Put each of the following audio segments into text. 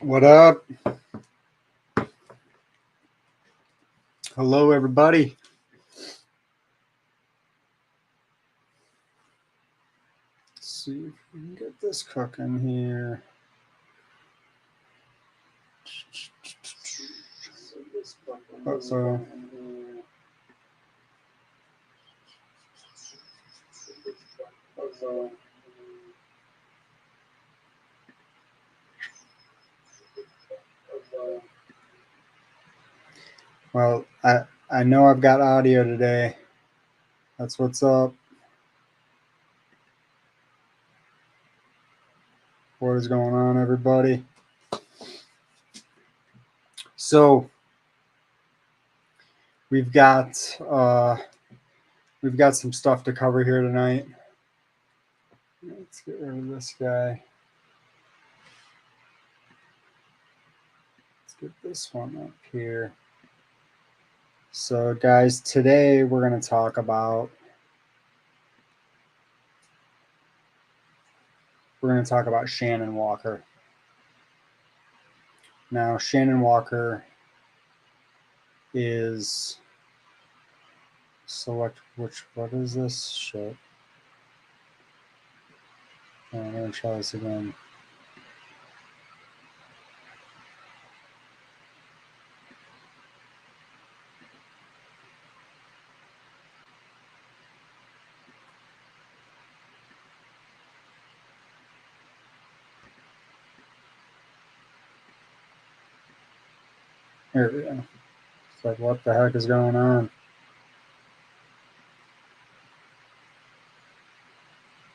What up? Hello, everybody. Let's see if we can get this cooking here. Uh-oh. Well, I know I've got audio today. That's what's up. What is going on, everybody? So we've got some stuff to cover here tonight. Let's get rid of this guy. Let's get this one up here. So, guys, today we're going to talk about Shannon Walker. Now, Shannon Walker is what is this shit? I'm going to try this again. Here we go. It's like, what the heck is going on?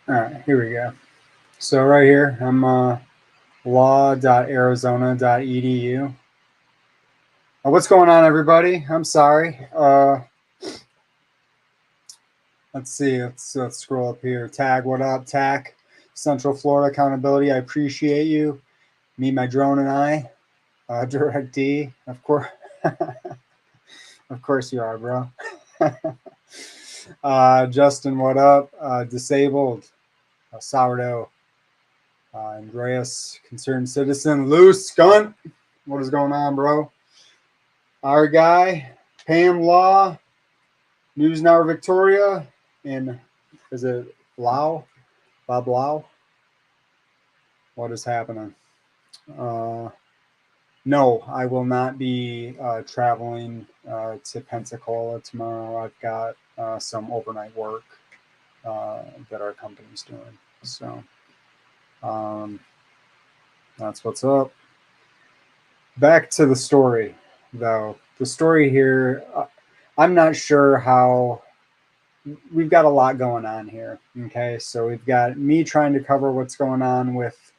All right, here we go. So right here, I'm law.arizona.edu. What's going on, everybody? I'm sorry. Let's see. Let's scroll up here. Tag, what up? TAC, Central Florida Accountability. I appreciate you. Me, my drone, and I. Direct D, of course. Of course you are, bro. Justin, what up? Disabled, Sourdough, Andreas, Concerned Citizen, Loose, Skunt. What is going on, bro? Our guy, Pam Law, News Now Victoria, and is it Lau? Bob Lau? What is happening? No, I will not be traveling to Pensacola tomorrow. I've got some overnight work that our company's doing. So that's what's up. Back to the story, though. The story here, I'm not sure how. We've got a lot going on here. Okay, so we've got me trying to cover what's going on with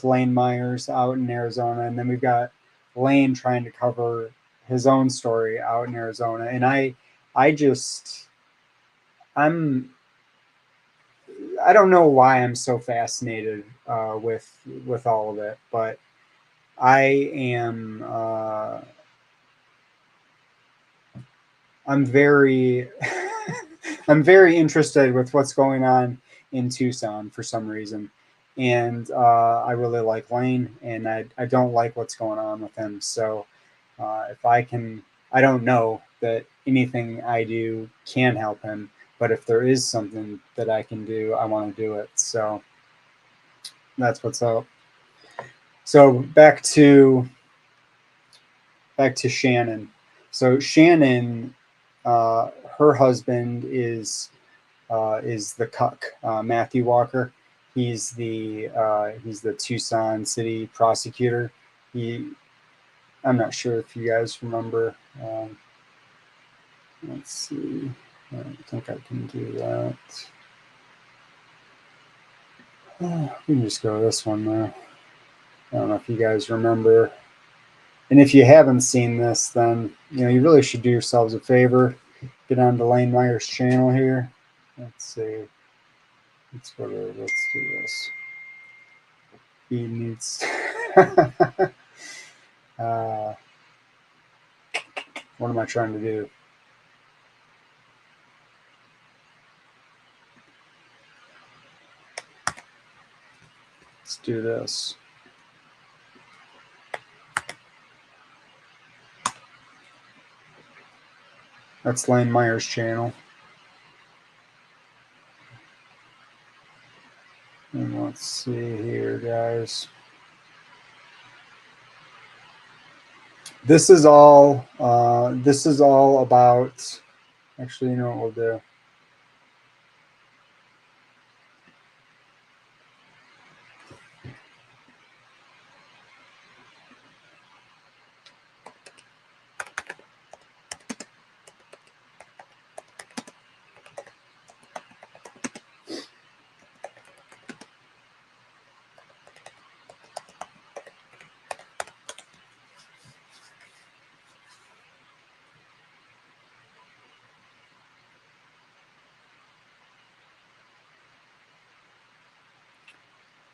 Lane Myers out in Arizona, and then we've got Lane trying to cover his own story out in Arizona. And I don't know why I'm so fascinated with all of it, but I am I'm very I'm very interested with what's going on in Tucson for some reason. And I really like Lane, and I don't like what's going on with him. So if I can, I don't know that anything I do can help him, but if there is something that I can do, I want to do it. So that's what's up. So back to Shannon. So Shannon, her husband is the cuck, Matthew Walker. He's the Tucson City Prosecutor. I'm not sure if you guys remember. Let's see. I don't think I can do that. We can just go this one though. I don't know if you guys remember. And if you haven't seen this, then you really should do yourselves a favor. Get on to Lane Myers' channel here. Let's see. Let's do this. He needs. What am I trying to do? Let's do this. That's Lane Meyer's channel. And let's see here, guys. This is all about. Actually, you know what we'll do.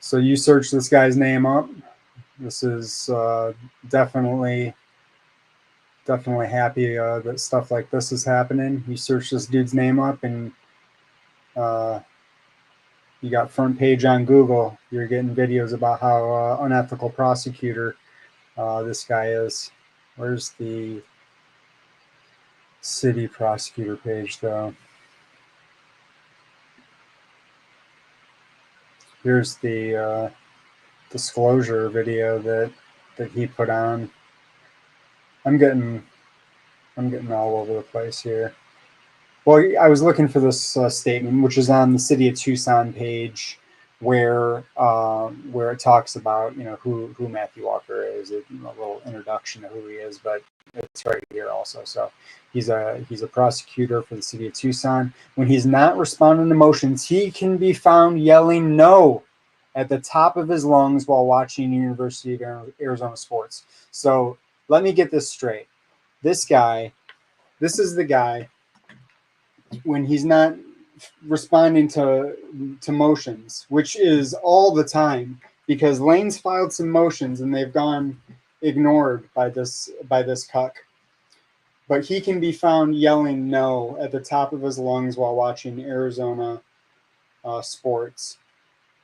So you search this guy's name up. This is definitely happy that stuff like this is happening. You search this dude's name up, and you got front page on Google. You're getting videos about how unethical prosecutor this guy is. Where's the city prosecutor page, though? Here's the disclosure video that he put on. I'm getting all over the place here. Well, I was looking for this statement, which is on the City of Tucson page, where it talks about who Matthew Walker is, a little introduction to who he is, but it's right here also. So he's a prosecutor for the City of Tucson. When he's not responding to motions, he can be found yelling "no" at the top of his lungs while watching University of Arizona sports. So let me get this straight. This is the guy. When he's not responding to motions, which is all the time, because Lane's filed some motions and they've gone ignored by this cuck. But he can be found yelling "no" at the top of his lungs while watching Arizona sports.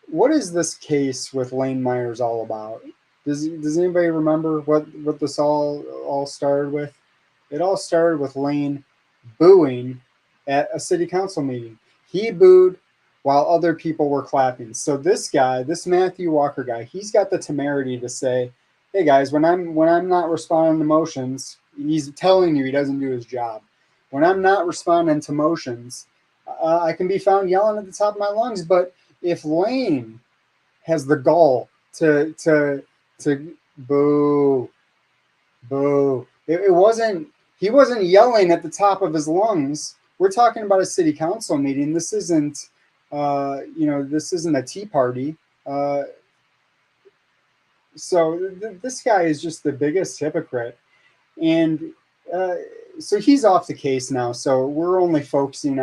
What is this case with Lane Meyers all about? Does anybody remember what this all started with? It all started with Lane booing at a city council meeting. He booed while other people were clapping. So this guy, this Matthew Walker guy, he's got the temerity to say, "Hey guys, when I'm not responding to motions," he's telling you he doesn't do his job. "When I'm not responding to motions, I can be found yelling at the top of my lungs." But if Lane has the gall to boo, it wasn't. He wasn't yelling at the top of his lungs. We're talking about a city council meeting. This isn't, this isn't a tea party. So this guy is just the biggest hypocrite, and so he's off the case now. So I'm only focusing,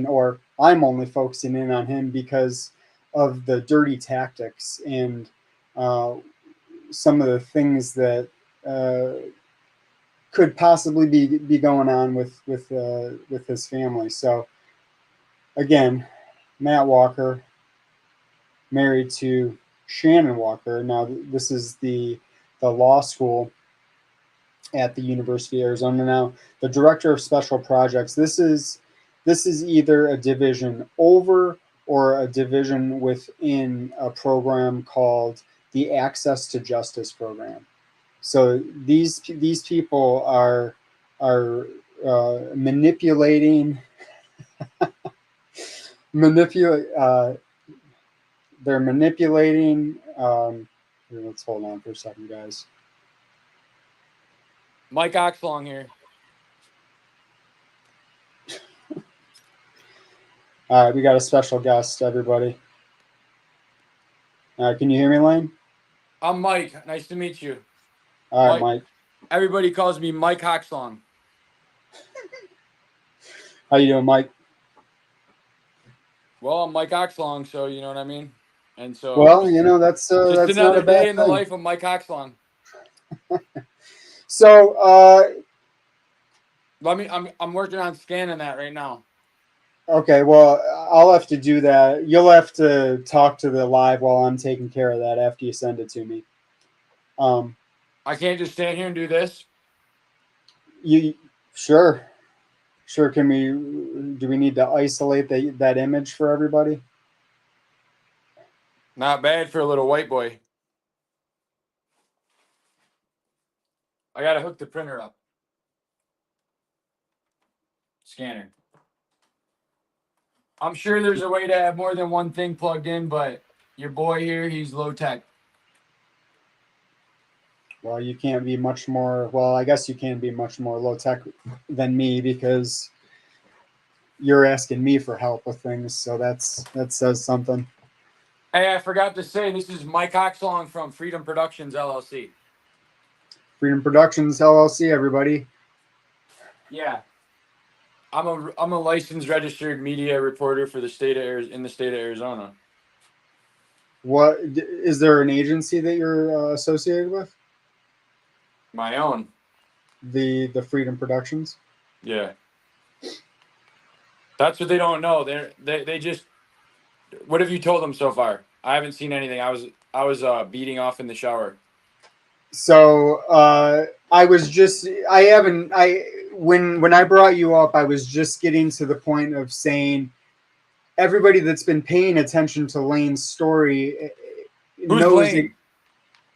or I'm only focusing in on him because of the dirty tactics and some of the things that could possibly be going on with his family. So again, Matt Walker, married to Shannon Walker. Now this is the law school at the University of Arizona. Now the director of special projects. This is either a division over or a division within a program called the Access to Justice program. So these people are manipulating they're manipulating. Here, let's hold on for a second, guys. Mike Oxlong here. All right, we got a special guest, everybody. Can you hear me, Lane? I'm Mike. Nice to meet you. All right, Mike. Everybody calls me Mike Oxlong. How you doing, Mike? Well, I'm Mike Oxlong, so you know what I mean. And so, well, that's just that's another not a bad day in the thing. life of Mike Oxlong. So, I'm working on scanning that right now. Okay, well, I'll have to do that. You'll have to talk to the live while I'm taking care of that after you send it to me. I can't just stand here and do this. Sure. Sure. Do we need to isolate that image for everybody? Not bad for a little white boy. I gotta hook the printer up. Scanner. I'm sure there's a way to have more than one thing plugged in, but your boy here, he's low tech. Well, you can't be much more. Well, I guess you can be much more low tech than me because you're asking me for help with things. So that says something. Hey, I forgot to say, this is Mike Oxlong from Freedom Productions LLC. Freedom Productions LLC, everybody. Yeah, I'm a licensed registered media reporter for the state of in the state of Arizona. What is there an agency that you're associated with? My own. The Freedom Productions. Yeah. That's what they don't know. They just. What have you told them so far? I haven't seen anything. I was beating off in the shower. So I was just I haven't I when I brought you up, I was just getting to the point of saying everybody that's been paying attention to Lane's story Who's knows. Lane?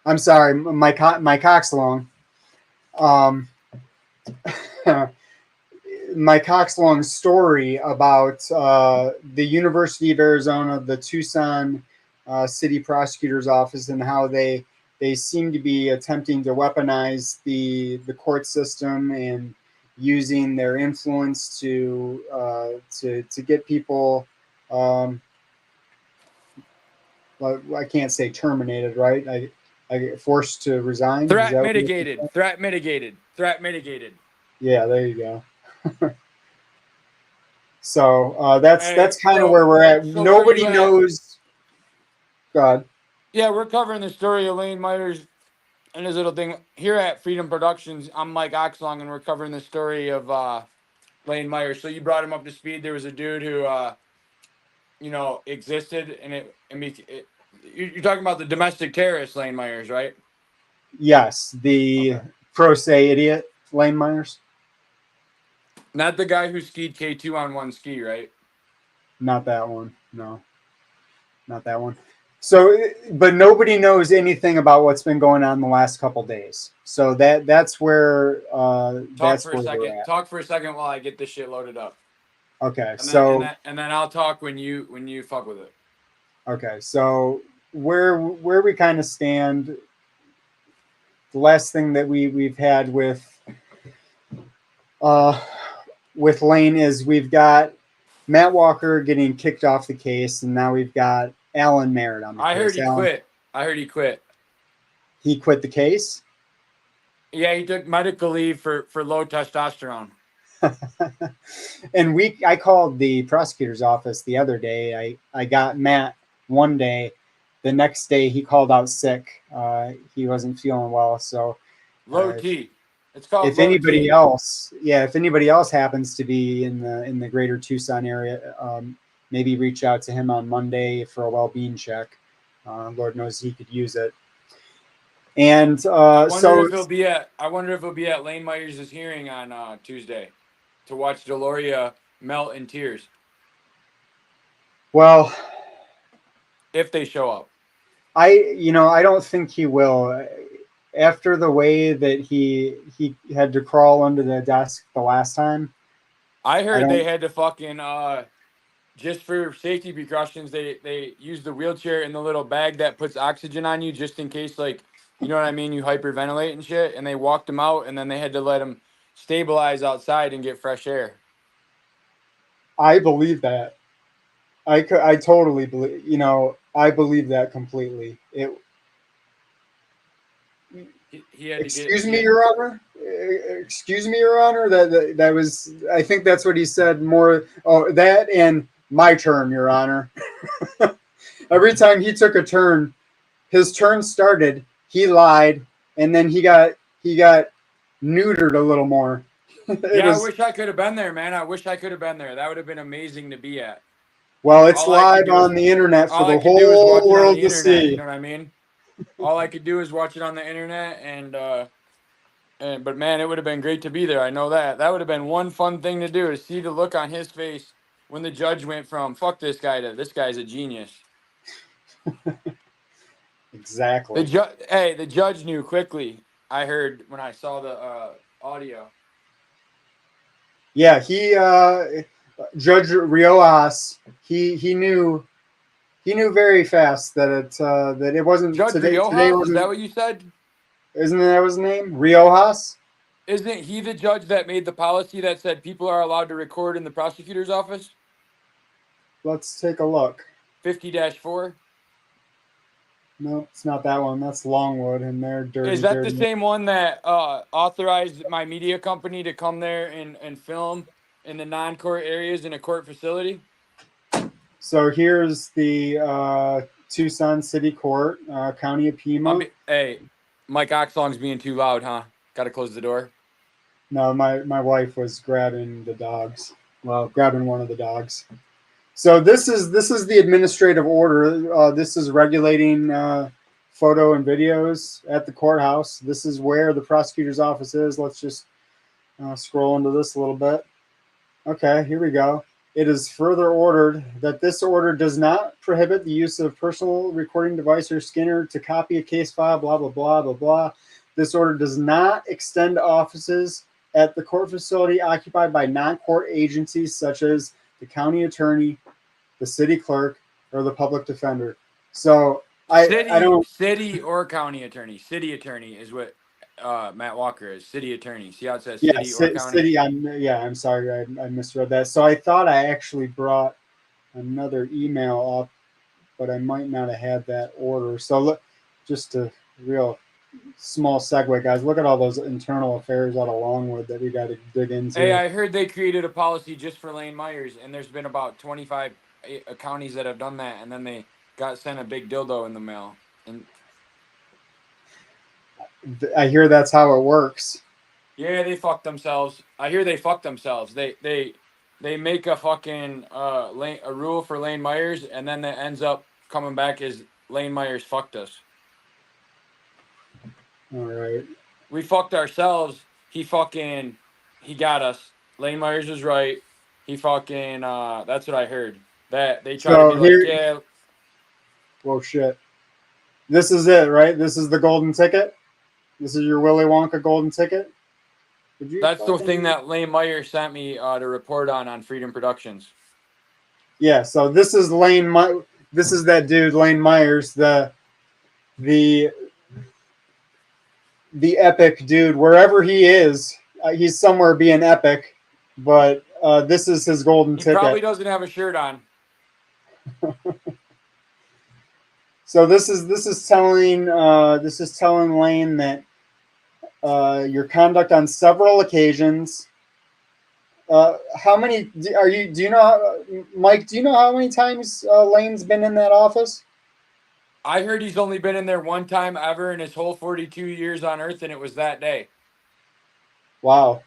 I'm sorry, my Coxlong. Um, my Coxlong story about the University of Arizona, the Tucson City Prosecutor's Office, and how they seem to be attempting to weaponize the court system and using their influence to get people. I can't say terminated, right? I get forced to resign. Is Threat that what you mitigated. Threat mitigated. Threat mitigated. Yeah, there you go. So that's Hey, kind of where we're at. so where are you Nobody at? knows. God, Yeah, we're covering the story of Lane Myers and his little thing here at Freedom Productions. I'm Mike Oxlong, and we're covering the story of Lane Myers. So you brought him up to speed. There was a dude who, existed, and you're talking about the domestic terrorist Lane Myers, right? yes, the Okay. pro se idiot Lane Myers. Not the guy who skied K2 on one ski, right? Not that one. No, not that one. So, but nobody knows anything about what's been going on the last couple days. So that's where Talk for a we're second. at. Talk for a second while I get this shit loaded up, Okay, and then and so then and then I'll talk when you fuck with it. okay, so where we kind of stand. The last thing that we've had uh, with Lane is we've got Matt Walker getting kicked off the case, and now we've got Alan Merritt on the I heard case. he Alan, quit. I heard he quit. he quit the case. Yeah, he took medical leave for low testosterone. And I called the prosecutor's office the other day. I got Matt one day. The next day he called out sick. He wasn't feeling well. So Low if, T. It's called if low anybody T. else, yeah, if anybody else happens to be in the greater Tucson area, maybe reach out to him on Monday for a well-being check. Lord knows he could use it. And I wonder if he'll be at Lane Myers' hearing on Tuesday to watch Deloria melt in tears well, if they show up. I don't think he will. After the way that he had to crawl under the desk the last time, I I heard they don't. had to fucking just for safety precautions, they use the wheelchair in the little bag that puts oxygen on you just in case, like, you know what I mean, you hyperventilate and shit. And they walked him out, and then they had to let him stabilize outside and get fresh air. I believe that. I totally believe. I believe that completely. He had to get Excuse me, Your Honor. Excuse me, Your Honor. That was. I think that's what he said. More. Oh, that and my turn, Your Honor. Every time he took a turn, his turn started. He lied, and then he got neutered a little more. It Yeah, I was wish I could have been there, man. I wish I could have been there. That would have been amazing to be at. well, it's live on the internet for All I the could do is watch whole it on world the to internet. You see. know what I mean? All I could do is watch it on the internet, and But man, it would have been great to be there. I know that. That would have been one fun thing to do, to see the look on his face when the judge went from "fuck this guy" to "this guy's a genius." Exactly. The judge knew quickly. I heard when I saw the audio. Yeah, he Judge Riojas, he knew very fast that it wasn't Judge today. Today Riojas, is that wasn't. what you said? Isn't that his name? Riojas. Isn't he the judge that made the policy that said people are allowed to record in the prosecutor's office? Let's take a look. 50-4. No, it's not that one. That's Longwood, and they're Is dirty, that the dirty. same one that authorized my media company to come there and film in the non-court areas in a court facility? So here's the Tucson City Court, County of Pima. Hey, Mike Oxlong's being too loud, huh? Got to close the door. No, my wife was grabbing the dogs. Well, grabbing one of the dogs. So this is the administrative order. This is regulating photo and videos at the courthouse. This is where the prosecutor's office is. Let's just scroll into this a little bit. Okay, here we go. It is further ordered that this order does not prohibit the use of personal recording device or scanner to copy a case file, blah, blah, blah, blah, blah. This order does not extend to offices at the court facility occupied by non-court agencies such as the county attorney, the city clerk, or the public defender. So I don't. City or county attorney. City attorney is what Matt Walker is. City attorney. See how it says Yeah, city or county? city. I'm sorry, I misread that. So I thought I actually brought another email up, but I might not have had that order. So look, just a real small segue, guys. Look at all those internal affairs out of Longwood that we got to dig into. Hey, I heard they created a policy just for Lane Myers, and there's been about 25 counties that have done that, and then they got sent a big dildo in the mail. And I hear that's how it works. yeah, they fucked themselves. I hear they fucked themselves. They make a fucking a rule for Lane Myers, and then that ends up coming back as Lane Myers fucked us. All right. We fucked ourselves. He got us. Lane Myers was right. He fucking that's what I heard. That they try to be like, yeah. Whoa, shit. This is it, right? This is the golden ticket. This is your Willy Wonka golden ticket. That's the thing that Lane Myers sent me to report on Freedom Productions. Yeah, so this is This is that dude, Lane Myers, the epic dude. Wherever he is, he's somewhere being epic. But this is his golden ticket. He probably doesn't have a shirt on. So this is telling Lane that your conduct on several occasions. How many are you? Do you know, Mike? Do you know how many times Lane's been in that office? I heard he's only been in there one time ever in his whole 42 years on Earth, and it was that day. Wow.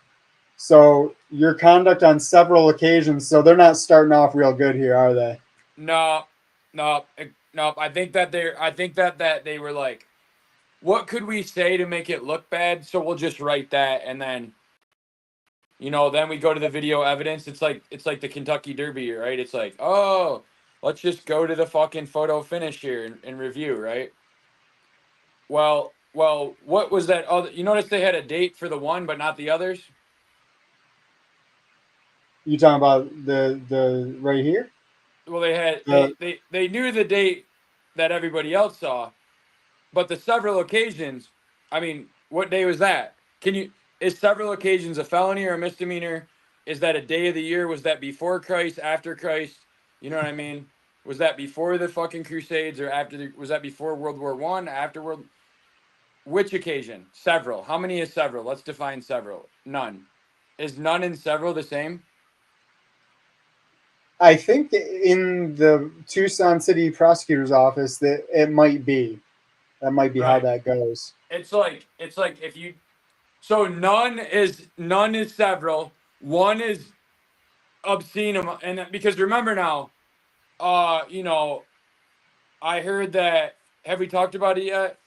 So your conduct on several occasions. So they're not starting off real good here, are they? No. I think that they were like, what could we say to make it look bad? So we'll just write that, and then, then we go to the video evidence. It's like the Kentucky Derby, right? It's like, oh, let's just go to the fucking photo finish here and review, right? Well, what was that other? You notice they had a date for the one, but not the others. You talking about the right here? Well, they knew the date that everybody else saw, but the several occasions. I mean, what day was that? Is several occasions a felony or a misdemeanor? Is that a day of the year? Was that before Christ, after Christ? You know what I mean? Was that before the fucking Crusades or after? Was that before World War I? After World? Which occasion? Several. How many is several? Let's define several. None. Is none and several the same? I think in the Tucson City Prosecutor's office that it might be. That might be right. How that goes. It's like if you. So none is several. One is obscene, and because remember now, I heard that. Have we talked about it yet?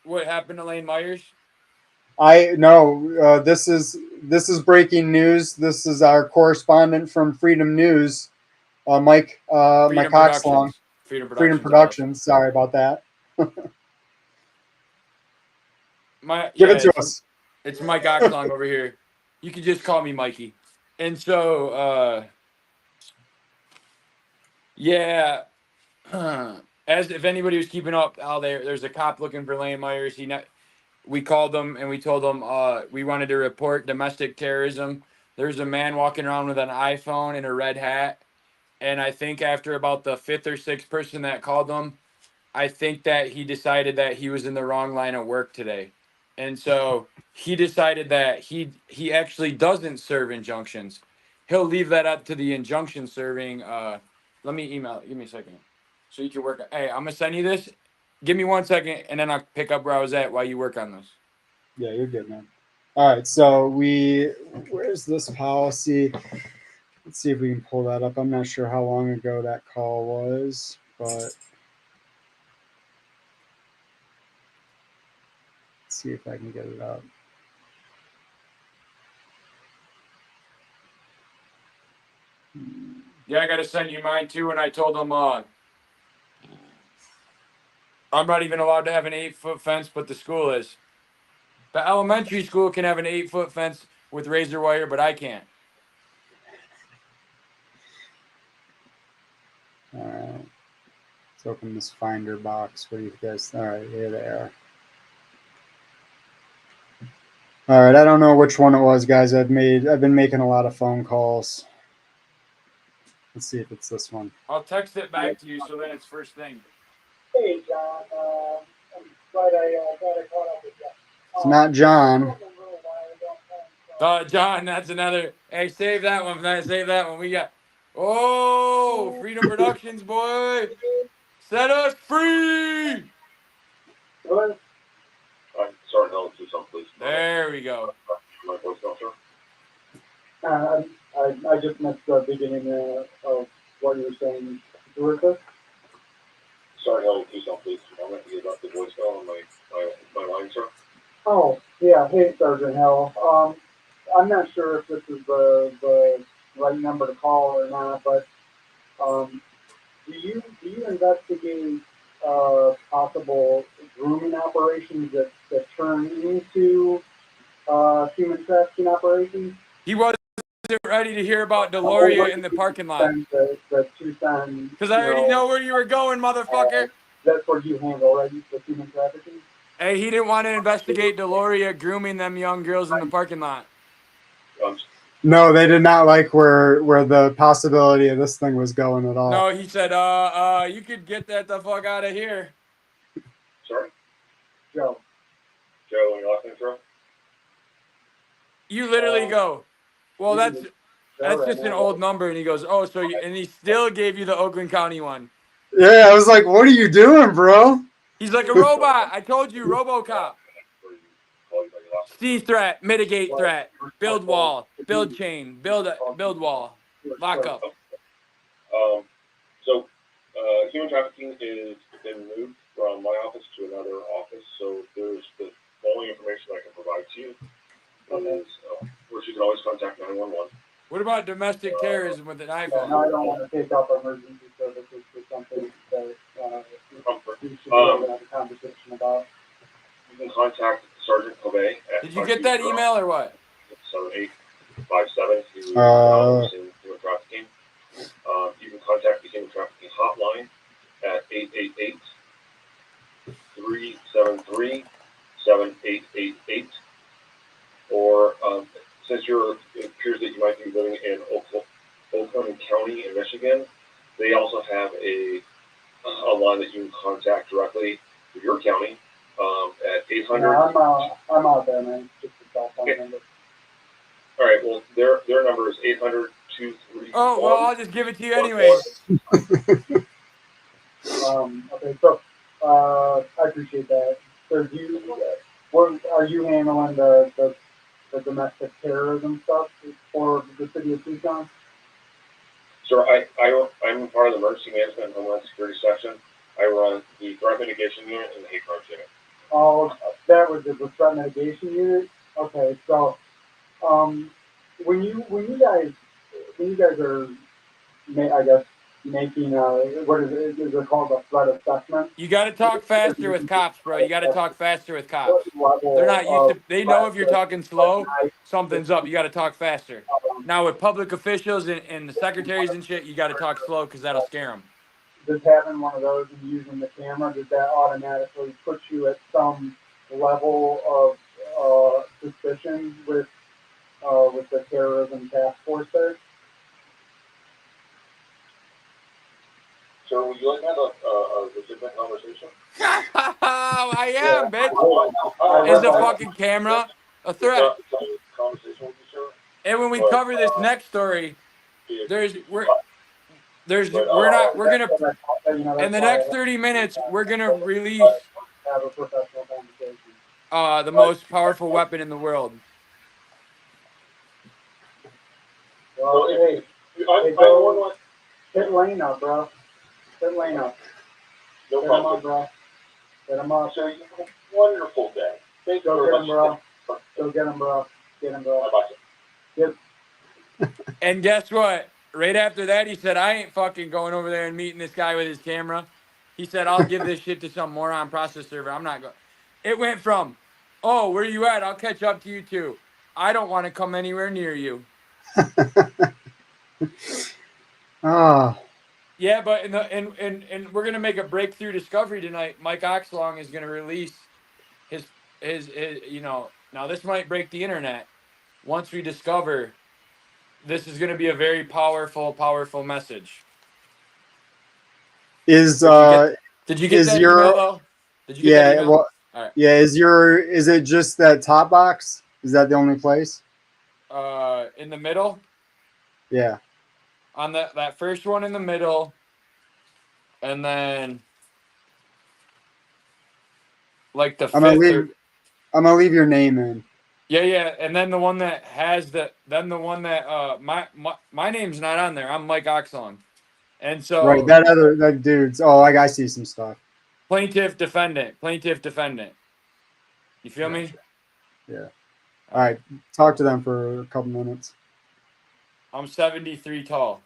What happened to Lane Myers? I no. This is breaking news. This is our correspondent from Freedom News, Mike Mike Freedom Coxlong, Productions. Freedom Freedom Productions LLC. Productions. Sorry about that. Give Yeah, it to us. it's Mike Oxlong over here. You can just call me Mikey. And so, yeah, as if anybody was keeping up out there's a cop looking for Lane Myers. We called them and we told them we wanted to report domestic terrorism. There's a man walking around with an iPhone and a red hat. And I think after about the fifth or sixth person that called them, I think that he decided that he was in the wrong line of work today. And so he decided that he actually doesn't serve injunctions. He'll leave that up to the injunction serving. Let me email it. Give me a second. So you can work. Hey, I'm gonna send you this. Give me 1 second and then I'll pick up where I was at while you work on this. Yeah, you're good, man. All right, so where's this policy? Let's see if we can pull that up. I'm not sure how long ago that call was, but let's see if I can get it up. Yeah, I gotta send you mine too. And I told him I'm not even allowed to have an 8-foot fence, but the school is. The elementary school can have an 8-foot fence with razor wire, but I can't. All right, let's open this Finder box. What do you guys? All right, here they are. All right, I don't know which one it was, guys. I've been making a lot of phone calls. Let's see if it's this one. I'll text it back to you so then it's first thing. Hey, John. I'm glad I caught up with you. It's not John. John, that's another. Hey, save that one. Save that one. We got. Oh, Freedom Productions, boy. Set us free. What? Sorry, no, Tucson, please. There we go. My voicemail, sir. I just missed the beginning of what you were saying. Terrific. Sorry, no, Tucson, please. I'm going to give up the voicemail on my line, sir. Oh, yeah. Hey, Sergeant Hill. I'm not sure if this is the right number to call or not, but do you investigate possible grooming operations that turn into human trafficking operations? He wasn't ready to hear about Deloria in the parking lot. The Tucson. Because I already know where you were going, motherfucker. That's what you handle, right? The human trafficking? Hey, he didn't want to investigate Deloria grooming them young girls in the parking lot. No, they did not like where the possibility of this thing was going at all. No, he said, you could get that the fuck out of here. Sorry? Joe. Joe, and your last name, sir? You literally go, well, that's just an old number. And he goes, oh, so and he still gave you the Oakland County one. Yeah, I was like, what are you doing, bro? He's like a robot. I told you, RoboCop. See threat, mitigate threat, build wall, build chain, build wall, lock up. So, human trafficking has been moved from my office to another office, so there's the only information I can provide to you is where you can always contact 911. What about domestic terrorism with an iPhone? No, I don't want to take up emergency services for something that we should have a conversation about. You can contact Sergeant Covey at. Did you get that email or what? 7857. He was in human trafficking. You can contact the human trafficking hotline at 888-373-7888. Or since it appears that you might be living in Oakland County in Michigan, they also have a line that you can contact directly to your county at 800. No, I'm out there, man. Just a cell phone number. All right. Well, their number is 800-231. Oh well, I'll just give it to you anyways. Okay, so I appreciate that. So are you handling the domestic terrorism stuff for the city of Tucson? Sir, I'm part of the emergency management and homeland security section. I run the threat mitigation unit and the hate crimes unit. Oh, that was the threat mitigation unit. Okay, so um, when you guys are, I guess, making what is it? Is it called a threat assessment? You got to talk faster with cops, bro. You got to talk faster with What cops. They're level not used of to. They know threat if you're talking slow, recognize something's up. You got to talk faster. um, Now with public officials and the secretaries and shit, you got to talk slow because that'll scare them. just having one of those and using the camera, does that automatically put you at some level of suspicion with the terrorism task force there? So would you like to have a legitimate conversation? I Yeah, am, bitch. I Is would the like fucking camera a It's threat? not a conversation with you, sir, And when we but cover this next story, if, there's we're but, there's but we're not we're gonna in that's the why I next like 30 minutes we're gonna to release have a professional conversation. the most powerful weapon in the world. Well, so hey, I'm more go like, hit Lane up, bro. Hit Lane up. no Hit him problem. up, bro. Hit him up. So you have a wonderful day. Thank you Go very get him, much. bro. Go get him, bro. Get him, bro. Bye-bye. Get And guess what? Right after that, he said, I ain't fucking going over there and meeting this guy with his camera. He said, I'll give this shit to some moron process server. I'm not going. It went from, oh, where you at? I'll catch up to you too. I don't want to come anywhere near you. ah. Yeah, but in the and we're gonna make a breakthrough discovery tonight. Mike Oxlong is gonna release his his now this might break the internet once we discover this is gonna be a very powerful message. Is Did you get did you get is that email your though? Did you get that yeah email? well All right. yeah is it just that top box? Is that the only place? In the middle, Yeah. on that first one in the middle, and then like the I'm gonna fifth or leave I'm gonna leave your name in. yeah, and then the one that has the one that my name's not on there. I'm Mike Oxlong. And Right, so that dude's. Oh, like I see some stuff. plaintiff defendant. You feel me? Gotcha. Yeah. All All right. right. Talk to them for a couple minutes. I'm 73 tall.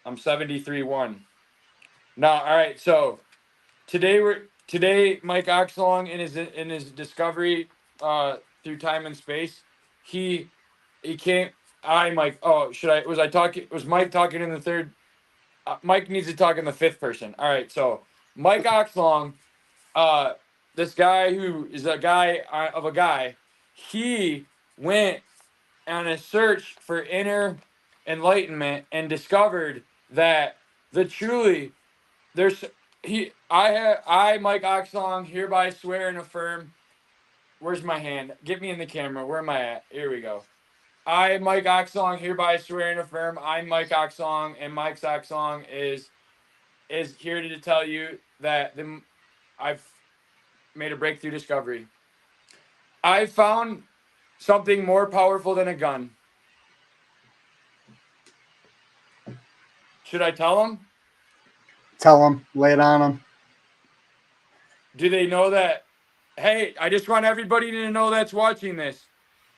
I'm 73-1. Now, all right. So today Mike Oxlong in his discovery through time and space, he came. I Mike. Oh, should I? Was I talking? Was Mike talking in the third? Mike needs to talk in the fifth person. All right. So Mike Oxlong, uh, this guy who is a guy of a guy, he went on a search for inner enlightenment and discovered that the truly there's I Mike Oxlong hereby swear and affirm. Where's my hand? Get me in the camera. Where am I at? Here we go. I Mike Oxlong hereby swear and affirm. I'm Mike Oxlong, and Mike Oxlong is here to tell you that I've made a breakthrough discovery. I found something more powerful than a gun. Should I tell them? Tell them. Lay it on them. Do they know that? Hey, I just want everybody to know that's watching this.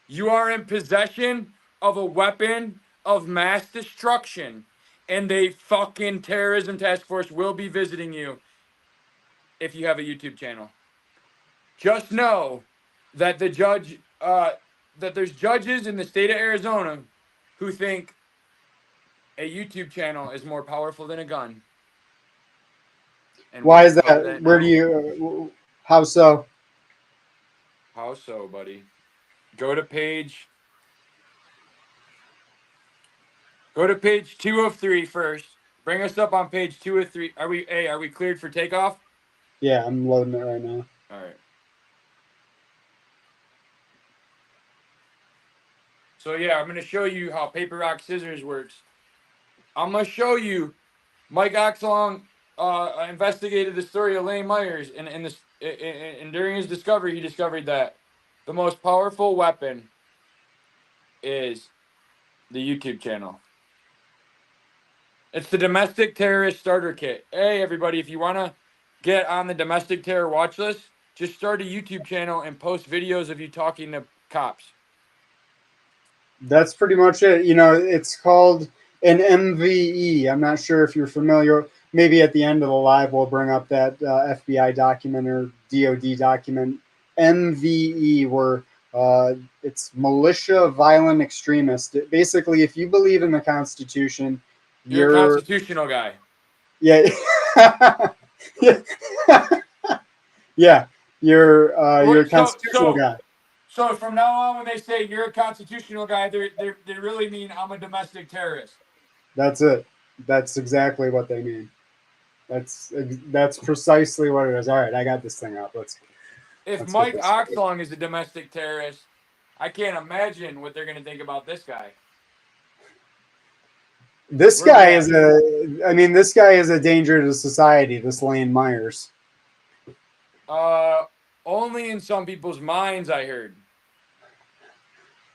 You are in possession of a weapon of mass destruction, and the fucking terrorism task force will be visiting you if you have a YouTube channel. Just know that that there's judges in the state of Arizona who think a YouTube channel is more powerful than a gun. And we're Why gonna is cover that? that Where do now. you? How so? How so, buddy? Go to page. Go to page 2 of 3 first. Bring us up on page 2 of 3. Are we cleared for takeoff? Yeah, I'm loading it right now. All right. So yeah, I'm gonna show you how paper rock scissors works. I'm gonna show you Mike Oxlong investigated the story of Lane Myers, and during his discovery, he discovered that the most powerful weapon is the YouTube channel. It's the domestic terrorist starter kit. Hey, everybody, if you wanna get on the domestic terror watch list, just start a YouTube channel and post videos of you talking to cops. That's pretty much it. It's called an MVE. I'm not sure if you're familiar. Maybe at the end of the live, we'll bring up that FBI document or DOD document. MVE, where it's militia violent extremist. Basically, if you believe in the Constitution, You're a you're constitutional guy. yeah, yeah, you're a constitutional guy. So from now on, when they say you're a constitutional guy, they really mean I'm a domestic terrorist. That's it. That's exactly what they mean. That's precisely what it is. All right, I got this thing up. If let's Mike get this started. Oxlong is a domestic terrorist, I can't imagine what they're going to think about this guy. This Where we guy at? is this guy is a danger to society. This Lane Myers. Only in some people's minds, I heard.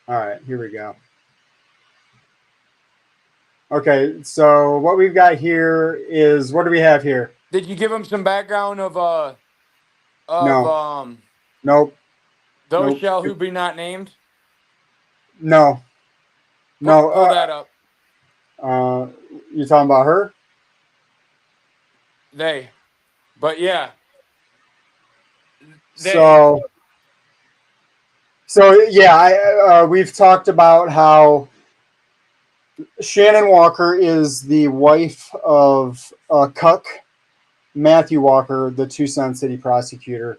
All right, here we go. Okay, so what we've got here is, what do we have here? Did you give him some background of No. Nope. those Nope. shall who be not named? No. No. Pull that up. You talking about her? But yeah. So yeah, we've talked about how Shannon Walker is the wife of Cuck, Matthew Walker, the Tucson City Prosecutor,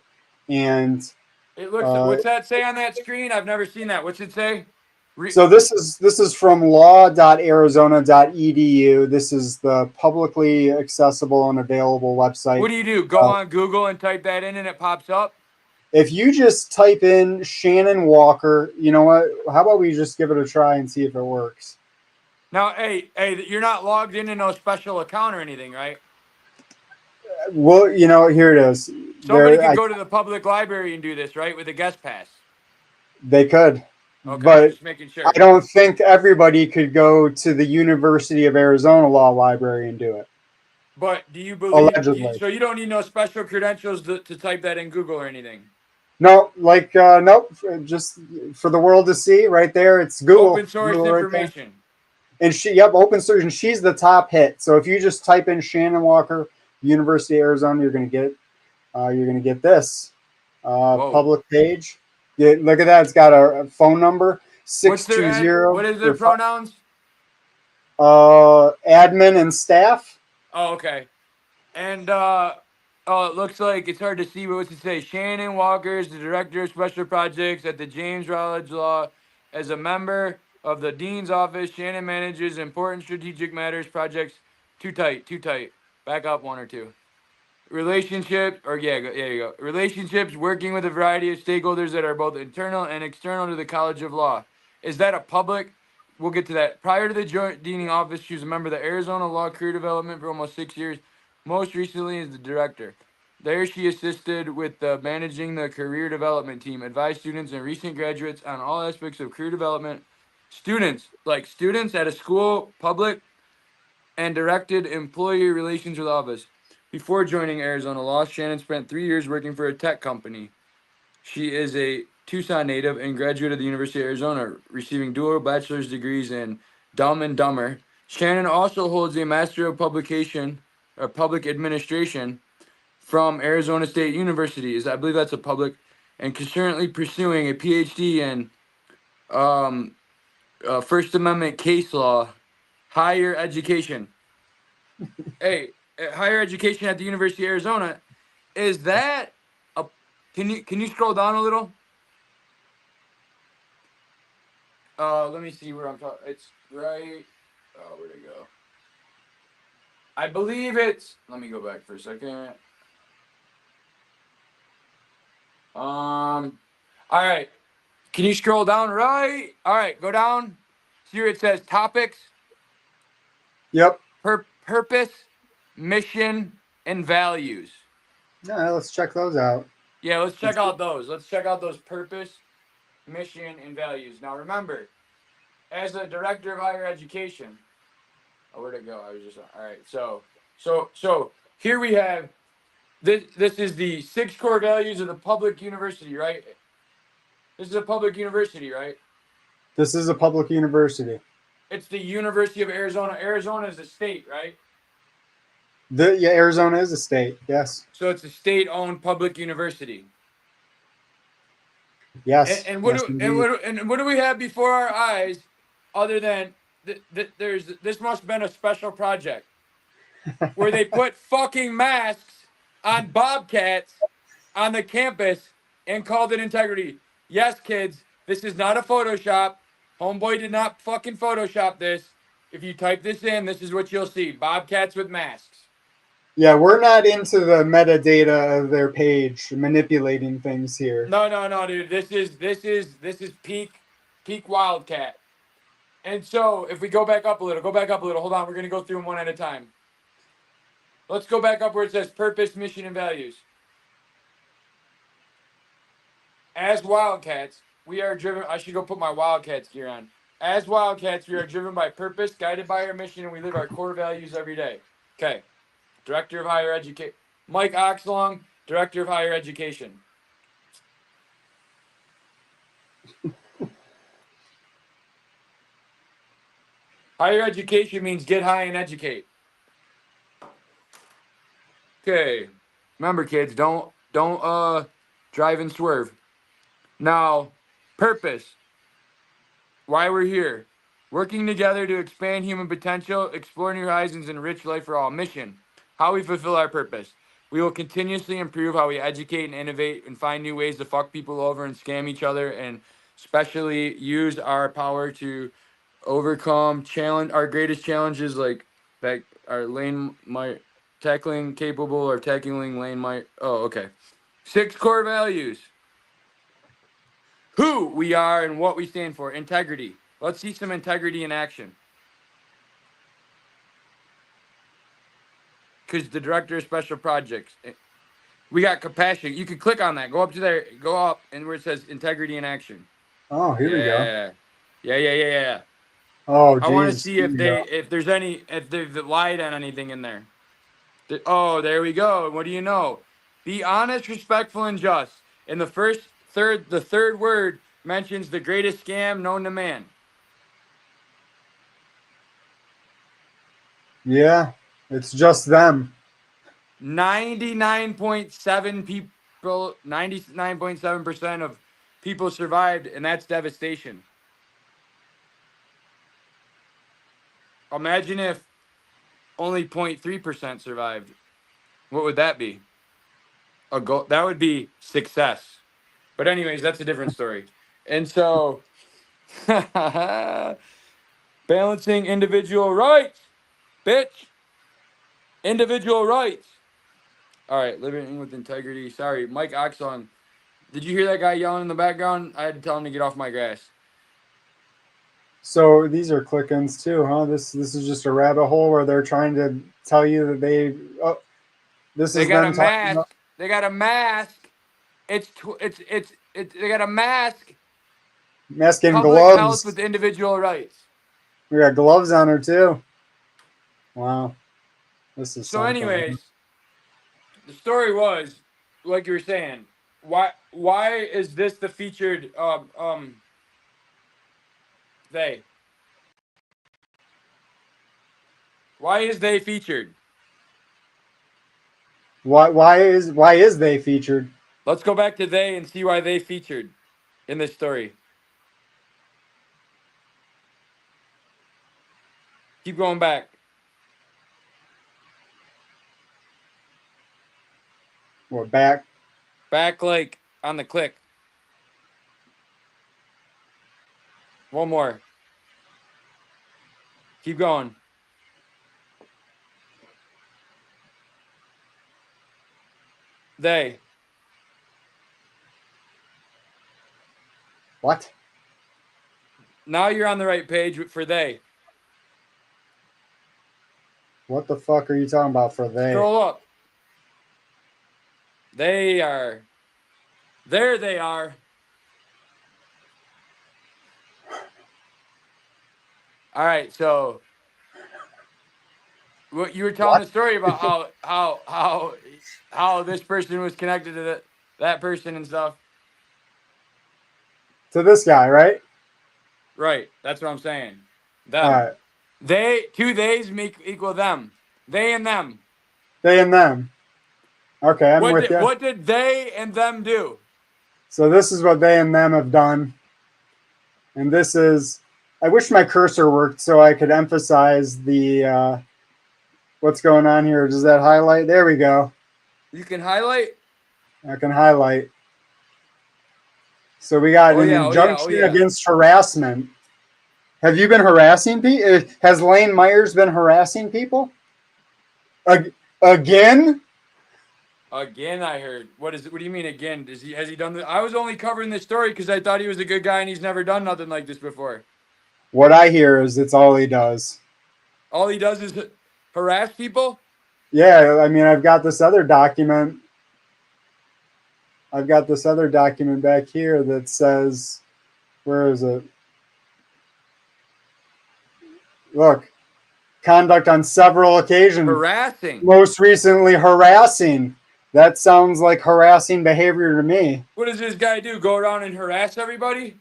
and it looks. What's that say on that screen? I've never seen that. What's it say? So this is from law.arizona.edu. This is the publicly accessible and available website. What do you do? Go on Google and type that in, and it pops up. If you just type in Shannon Walker, you know what? How about we just give it a try and see if it works? Now, hey, you're not logged into no special account or anything, right? Well, here it is. Somebody could go to the public library and do this, right, with a guest pass. They could. Okay, but just making sure. I don't think everybody could go to the University of Arizona Law Library and do it. But do you believe? Allegedly. So you don't need no special credentials to type that in Google or anything? No, nope. Just for the world to see, right there. It's Google. Open source Google information. Right, and open source, and she's the top hit. So if you just type in Shannon Walker, University of Arizona, you're gonna get this public page. Yeah, look at that. It's got a phone number, 620. What is their pronouns? Admin and staff. Oh, okay. And it looks like it's hard to see, but what's it say? Shannon Walker is the director of special projects at the James Rutledge Law. As a member of the dean's office, Shannon manages important strategic matters projects. Too tight. Back up one or two. Relationships, relationships, working with a variety of stakeholders that are both internal and external to the College of Law. Is that a public? We'll get to that. Prior to the joint deaning office, she was a member of the Arizona Law Career Development for almost 6 years. Most recently as the director. There she assisted with managing the career development team, advised students and recent graduates on all aspects of career development. Students at a school, public, and directed employee relations with office. Before joining Arizona Law, Shannon spent 3 years working for a tech company. She is a Tucson native and graduate of the University of Arizona, receiving dual bachelor's degrees in Dumb and Dumber. Shannon also holds a Master of Public Administration from Arizona State University. I believe that's a public, and currently pursuing a PhD in First Amendment case law, higher education. Hey, higher education at the University of Arizona. Is that a? Can you scroll down a little? Let me see where I'm talking. It's right. Oh, where'd it go? I believe it's. Let me go back for a second. All right. Can you scroll down? Right. All right. Go down. See where it says topics. Yep. Purpose, mission, and values. Yeah, let's check those out. Yeah, let's check out those. Let's check out those purpose, mission, and values. Now remember, as a director of higher education, where'd it go? I was just all right. So here we have this is the 6 core values of the public university, right? This is a public university, right? This is a public university. It's the University of Arizona. Arizona is a state, right? Yeah, Arizona is a state. Yes. So it's a state-owned public university. Yes. And Yes, indeed. what do we have before our eyes, other than there's this must have been a special project where they put fucking masks on bobcats on the campus and called it integrity. Yes, kids, this is not a Photoshop. Homeboy did not fucking Photoshop this. If you type this in, this is what you'll see: bobcats with masks. Yeah, we're not into the metadata of their page manipulating things here. No, dude. This is peak Wildcat. And so if we go back up a little, Hold on, we're gonna go through them one at a time. Let's go back up where it says purpose, mission, and values. As Wildcats, we are driven. I should go put my Wildcats gear on. As Wildcats, we are driven by purpose, guided by our mission, and we live our core values every day. Okay. Director of Higher Education, Mike Oxlong, Director of Higher Education. Higher education means get high and educate. Okay. Remember, kids, don't drive and swerve. Now, purpose. Why we're here. Working together to expand human potential, explore new horizons, and enrich life for all. Mission. How we fulfill our purpose. We will continuously improve how we educate and innovate and find new ways to fuck people over and scam each other, and especially use our power to overcome challenge our greatest challenges, like that our lane might tackling capable or tackling lane might. Oh, okay. 6 core values. Who we are and what we stand for. Integrity. Let's see some integrity in action. Because the director of special projects. We got compassion. You can click on that. Go up to there. Go up and where it says integrity in action. Oh, here we go. Yeah. Oh, I want to Jesus. see Here if we go. if they've lied on anything in there. Oh, there we go. What do you know? Be honest, respectful, and just. And the third word mentions the greatest scam known to man. Yeah, it's just them. 99.7% of people survived, and that's devastation. Imagine if only 0.3% survived. What would that be? A goal. That would be success. But anyways, that's a different story. And so balancing individual rights, bitch. Individual rights. All right, living with integrity. Sorry, Mike Oxon. Did you hear that guy yelling in the background? I had to tell him to get off my grass. So these are click-ins too, huh? This is just a rabbit hole where they're trying to tell you that they. Oh, this They is got a them talking about mask. They got a mask. They got a mask. masking Public health gloves. with individual rights. We got gloves on her too. Wow, this is So, something. anyways, the story was like you were saying. Why is this the featured they? Why is they featured? Why is they featured? Let's go back to they and see why they featured in this story. Keep going back. We're back. Back like on the click. One more. Keep going. They. What? Now you're on the right page for they. What the fuck are you talking about for they? Scroll up. They are. There they are. All right, so what you were telling the story about how this person was connected to that person and stuff. To this guy, right? Right. That's what I'm saying. All Them. right. Two theys make equal them. They and them. They and them. Okay, I'm with you. What did they and them do? So this is what they and them have done. And this is, I wish my cursor worked so I could emphasize the what's going on here. Does that highlight? There we go. You can highlight. I can highlight. So we got an injunction against harassment. Have you been harassing people? Has Lane Myers been harassing people? Again? Again, I heard. What do you mean again? Has he done this? I was only covering this story because I thought he was a good guy and he's never done nothing like this before. What I hear is it's all he does. All he does is harass people? Yeah, I mean, I've got this other document. I've got this other document back here that says, where is it? Look, conduct on several occasions. Harassing. Most recently, harassing. That sounds like harassing behavior to me. What does this guy do? Go around and harass everybody?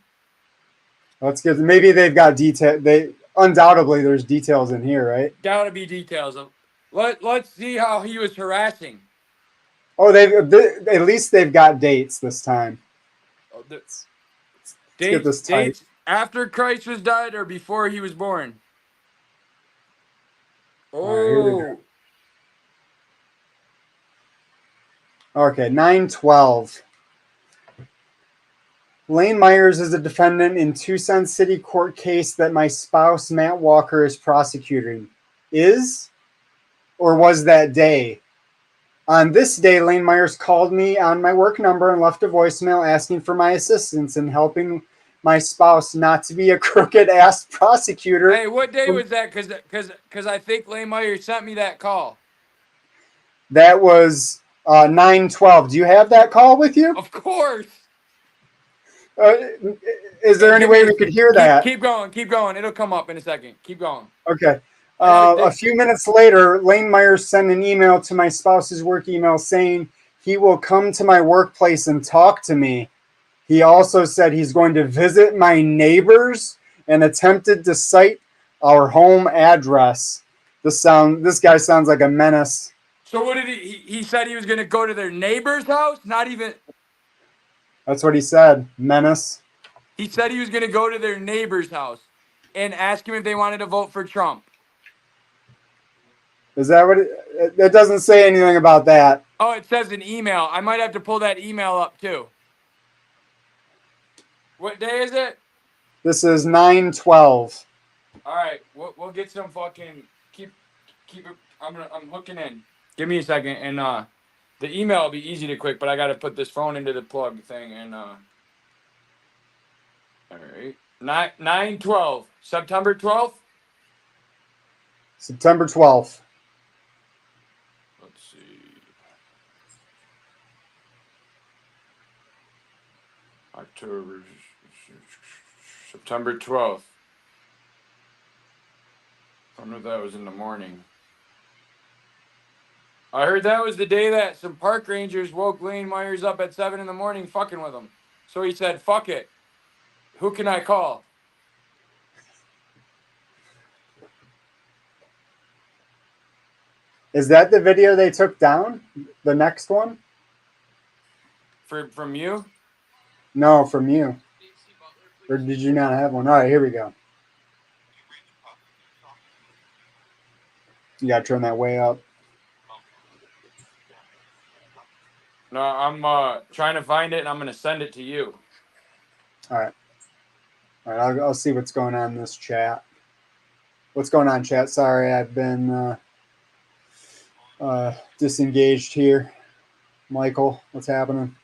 Let's get. Maybe they've got detail. They undoubtedly there's details in here, right? Gotta be details. Let's see how he was harassing. Oh, at least they've got dates this time. Oh, Let's get this tight. Dates after Christ was died or before he was born? Oh. Right, okay, 9/12. Lane Myers is a defendant in Tucson City Court case that my spouse, Matt Walker, is prosecuting. Is or was that day? On this day, Lane Myers called me on my work number and left a voicemail asking for my assistance in helping my spouse not to be a crooked-ass prosecutor. Hey, what day was that? Because I think Lane Myers sent me that call. That was 9/12. Do you have that call with you? Of course. Is there any way we could hear that? Keep going. It'll come up in a second. Keep going. Okay. A few minutes later, Lane Myers sent an email to my spouse's work email saying he will come to my workplace and talk to me. He also said he's going to visit my neighbors and attempted to cite our home address. This guy sounds like a menace. So what did he said he was going to go to their neighbor's house? Not even. That's what he said. Menace. He said he was going to go to their neighbor's house and ask him if they wanted to vote for Trump. Is that what it doesn't say anything about that? Oh, it says an email. I might have to pull that email up too. What day is it? This is 9/12. All right, we'll get some fucking keep it. I'm hooking in. Give me a second, and the email will be easy to quick, but I got to put this phone into the plug thing, and all right, 9/12, September 12th. September 12th. Let's see. October, September 12th. I know that was in the morning. I heard that was the day that some park rangers woke Lane Myers up at 7 in the morning fucking with him. So he said, fuck it. Who can I call? Is that the video they took down? The next one? From you? No, from you. Or did you not have one? All right, here we go. You got to turn that way up. No, I'm trying to find it, and I'm going to send it to you. All right. All right, I'll see what's going on in this chat. What's going on, chat? Sorry, I've been disengaged here. Michael, what's happening?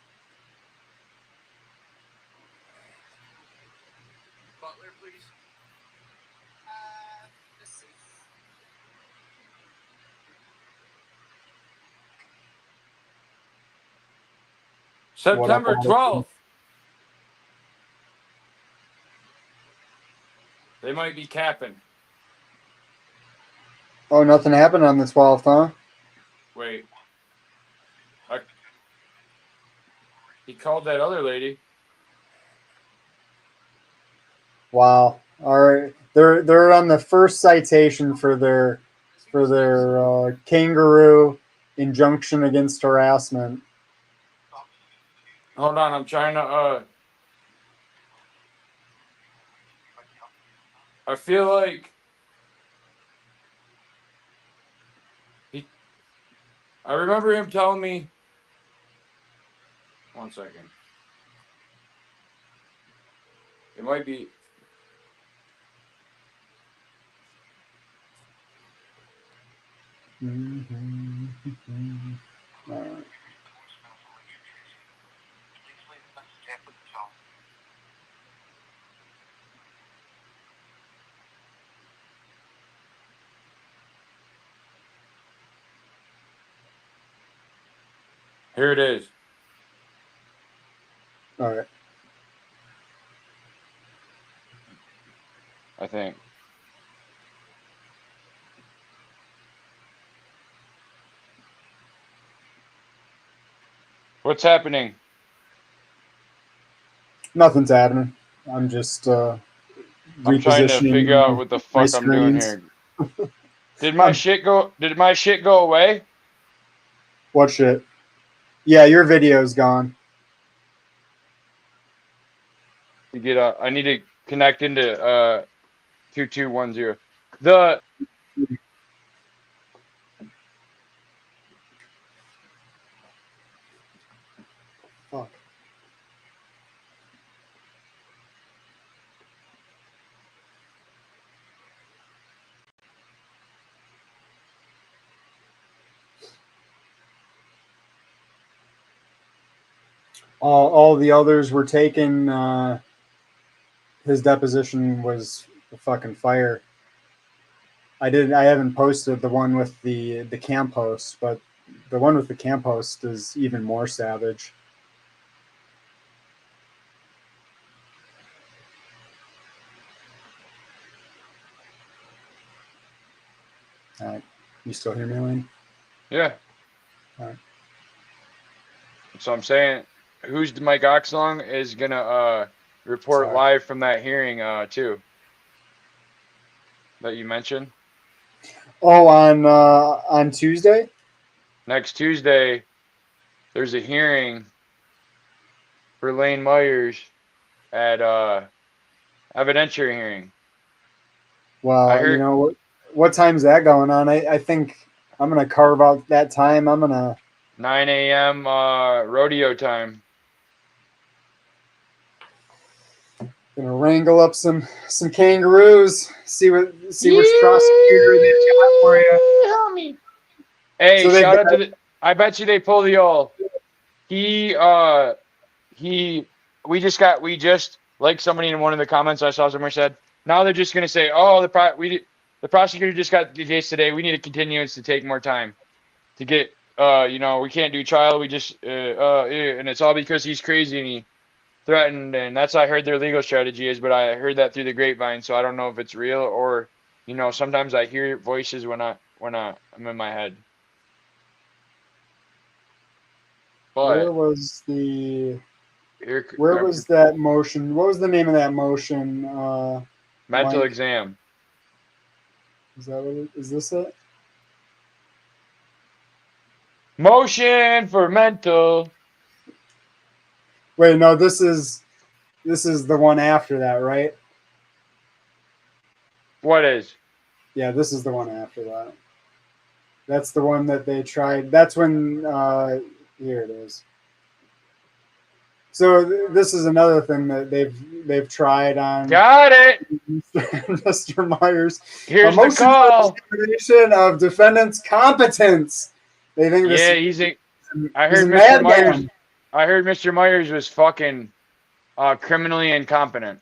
Butler, please. September 12th. They might be capping. Oh, nothing happened on the 12th, huh? Wait. He called that other lady. Wow. All right. They're on the first citation for their kangaroo injunction against harassment. Hold on, I'm trying to I feel like I remember him telling me 1 second. It might be All right. here it is. All right. I think. What's happening? Nothing's happening. I'm just I'm trying to figure out repositioning what the my fuck I'm doing screens. here. Did my shit go away? What shit? Yeah, your video's gone. To get I need to connect into 2210. The Fuck. All the others were taken. His deposition was a fucking fire. I haven't posted the one with the camp host, but the one with the camp host is even more savage. All right. You still hear me, Lane? yeah. All right. So I'm saying, who's Mike Oxlong is gonna report Sorry. live from that hearing too that you mentioned. Oh, on Tuesday? Next Tuesday, there's a hearing for Lane Myers at evidentiary hearing. I Well, you heard know what time's that going on? I think I'm gonna carve out that time. I'm gonna 9 a.m. Rodeo time. wrangle up some kangaroos. See which prosecutor they've got for you. Homie. Hey, So they've shout out got to the. I bet you they pull the old. He we just like somebody in one of the comments I saw somewhere said, now they're just gonna say, oh, the prosecutor just got the case today. We need a continuance to take more time to get we can't do trial. We just and it's all because he's crazy and he threatened, and that's I heard their legal strategy is, but I heard that through the grapevine, so I don't know if it's real or sometimes I hear voices when I'm in my head. where But was the here, where was that motion? What was the name of that motion? mental Mike? exam. Is that what is this it? Motion for mental. Wait, no, this is the one after that, right? What is? Yeah, this is the one after that. That's the one that they tried. That's when here it is. So this is another thing that they've tried on Got it. Mr. Myers. Here's A the motion for call. determination of defendant's competence. They think Yeah, this. I He's heard a Mr. Myers. madman. I heard Mr. Myers was fucking criminally incompetent.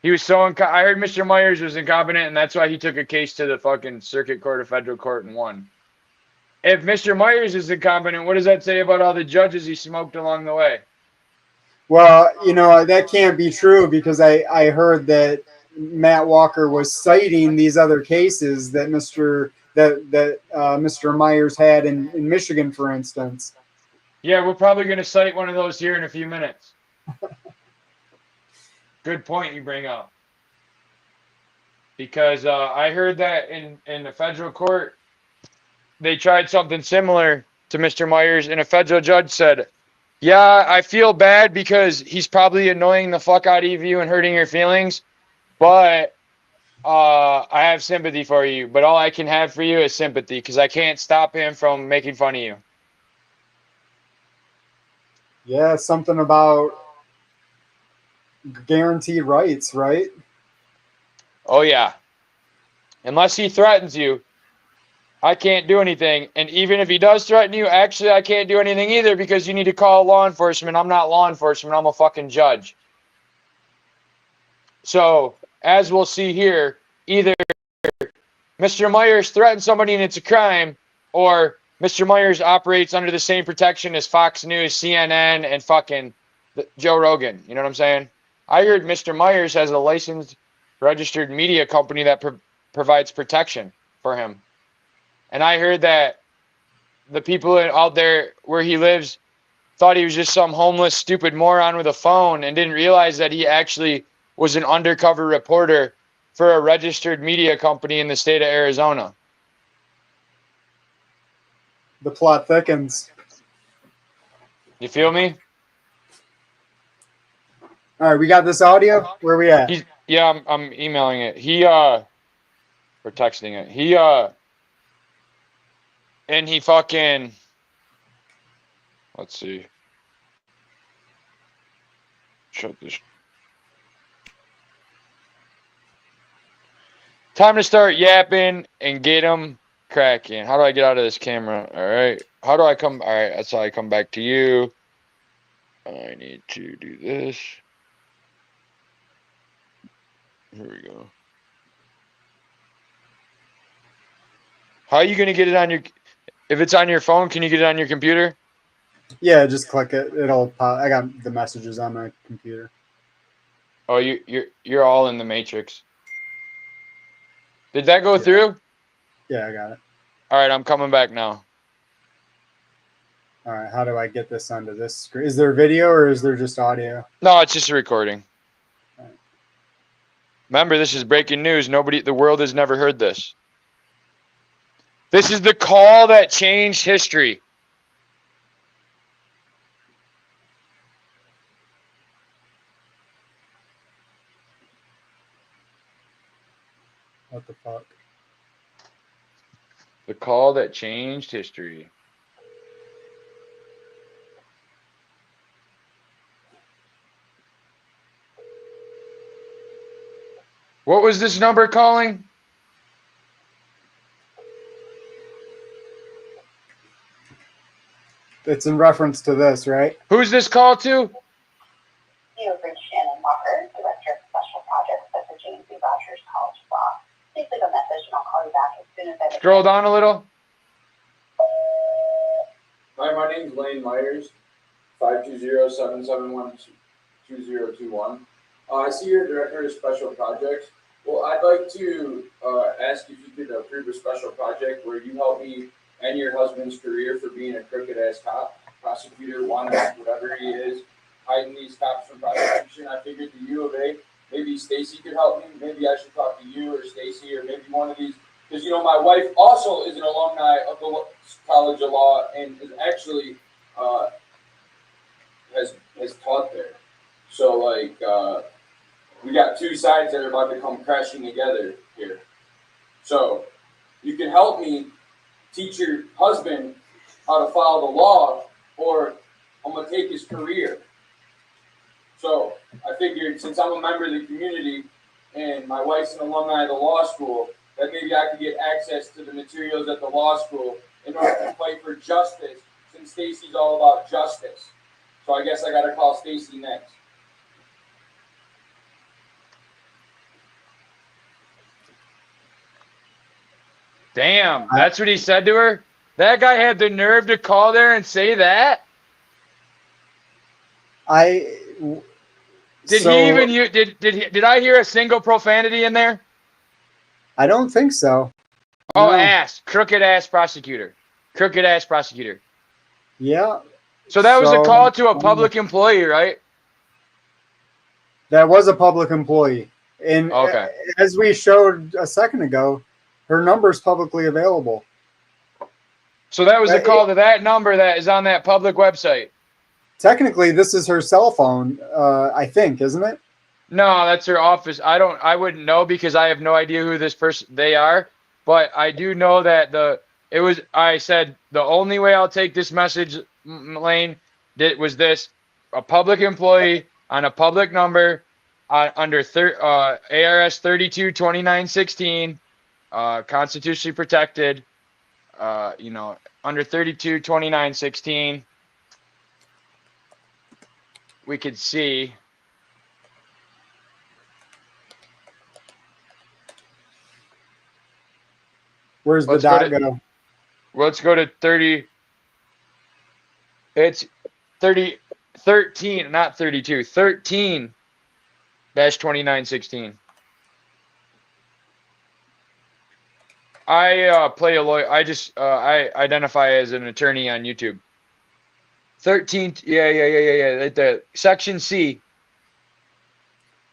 He was so I heard Mr. Myers was incompetent, and that's why he took a case to the fucking Circuit Court of Federal Court and won. If Mr. Myers is incompetent, what does that say about all the judges he smoked along the way? Well, that can't be true because I heard that Matt Walker was citing these other cases that Mr. Myers had in Michigan, for instance. Yeah, we're probably going to cite one of those here in a few minutes. Good point you bring up. Because I heard that in the federal court, they tried something similar to Mr. Myers, and a federal judge said, yeah, I feel bad because he's probably annoying the fuck out of you and hurting your feelings, but I have sympathy for you. But all I can have for you is sympathy because I can't stop him from making fun of you. Yeah, something about guaranteed rights, right? Oh, yeah. Unless he threatens you, I can't do anything. And even if he does threaten you, actually, I can't do anything either because you need to call law enforcement. I'm not law enforcement. I'm a fucking judge. So, as we'll see here, either Mr. Myers threatens somebody and it's a crime, or Mr. Myers operates under the same protection as Fox News, CNN, and fucking Joe Rogan. You know what I'm saying? I heard Mr. Myers has a licensed, registered media company that provides protection for him. And I heard that the people out there where he lives thought he was just some homeless, stupid moron with a phone and didn't realize that he actually was an undercover reporter for a registered media company in the state of Arizona. The plot thickens. You feel me? All right, we got this audio. Where are we at? Yeah, I'm emailing it. Or texting it. And he fucking, let's see. Shut this. Time to start yapping and get him cracking. How do I get out of this camera? All right. How do I come? All right. That's how I come back to you. I need to do this. Here we go. How are you going to get it on your, if it's on your phone, can you get it on your computer? Yeah, just click it. It'll pop. I got the messages on my computer. Oh, you're all in the matrix. Did that go through? Yeah, I got it. All right, I'm coming back now. All right, how do I get this onto this screen? Is there video or is there just audio? No, it's just a recording. Remember, this is breaking news. The world has never heard this. This is the call that changed history. What the fuck? The call that changed history. What was this number calling? It's in reference to this, right? Who's this call to? You have reached Shannon Walker, Director of Special Projects at the James B. Rogers College of Law. Please leave a message and I'll call you back as soon as I can. Scroll down a little. Hi, my name is Lane Myers, 520-771-2021. I see you're Director of Special Projects. Well, I'd like to ask if you could approve a special project where you help me and your husband's career for being a crooked-ass cop, prosecutor, wanted, whatever he is, hiding these cops from prosecution. I figured the U of A, maybe Stacy could help me. Maybe I should talk to you or Stacy or maybe one of these. Because, you know, my wife also is an alumni of the College of Law and is actually has taught there. So, like, we got two sides that are about to come crashing together here. So, you can help me teach your husband how to follow the law, or I'm going to take his career. So, I figured since I'm a member of the community and my wife's an alumni of the law school, that maybe I could get access to the materials at the law school in order to fight for justice, since Stacy's all about justice. So I guess I got to call Stacy next. Damn, that's what he said to her? That guy had the nerve to call there and say that? Did So he even use, did I hear a single profanity in there? I don't think so. Oh, No. ass. Crooked ass prosecutor. Crooked ass prosecutor. Yeah. So that was a call to a um, public employee, right? That was a public employee. And Okay. as we showed a second ago, her number is publicly available. So that was a That- call to that number that is on that public website. Technically, this is her cell phone, I think, isn't it? No, that's her office. I wouldn't know because I have no idea who this person they are, but I do know that I said the only way I'll take this message, Lane, was this: a public employee on a public number, under ARS 32-2916, constitutionally protected, under 32-2916, we could see. Where's the Let's dot go? Let's go to 30. It's 30, 13, not 32, 13 -2916. I play a lawyer. I identify as an attorney on YouTube. 13, yeah. The section C.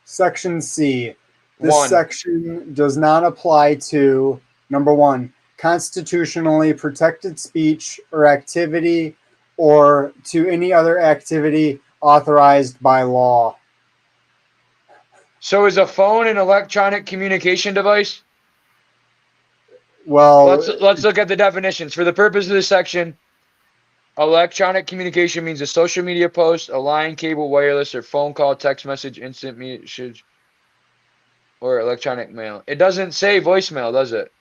Section C. This 1. section does not apply to, number one, constitutionally protected speech or activity, or to any other activity authorized by law. So is a phone an electronic communication device? Well, Let's look at the definitions. For the purpose of this section, electronic communication means a social media post, a line, cable, wireless, or phone call, text message, instant message, or electronic mail. It doesn't say voicemail, does it?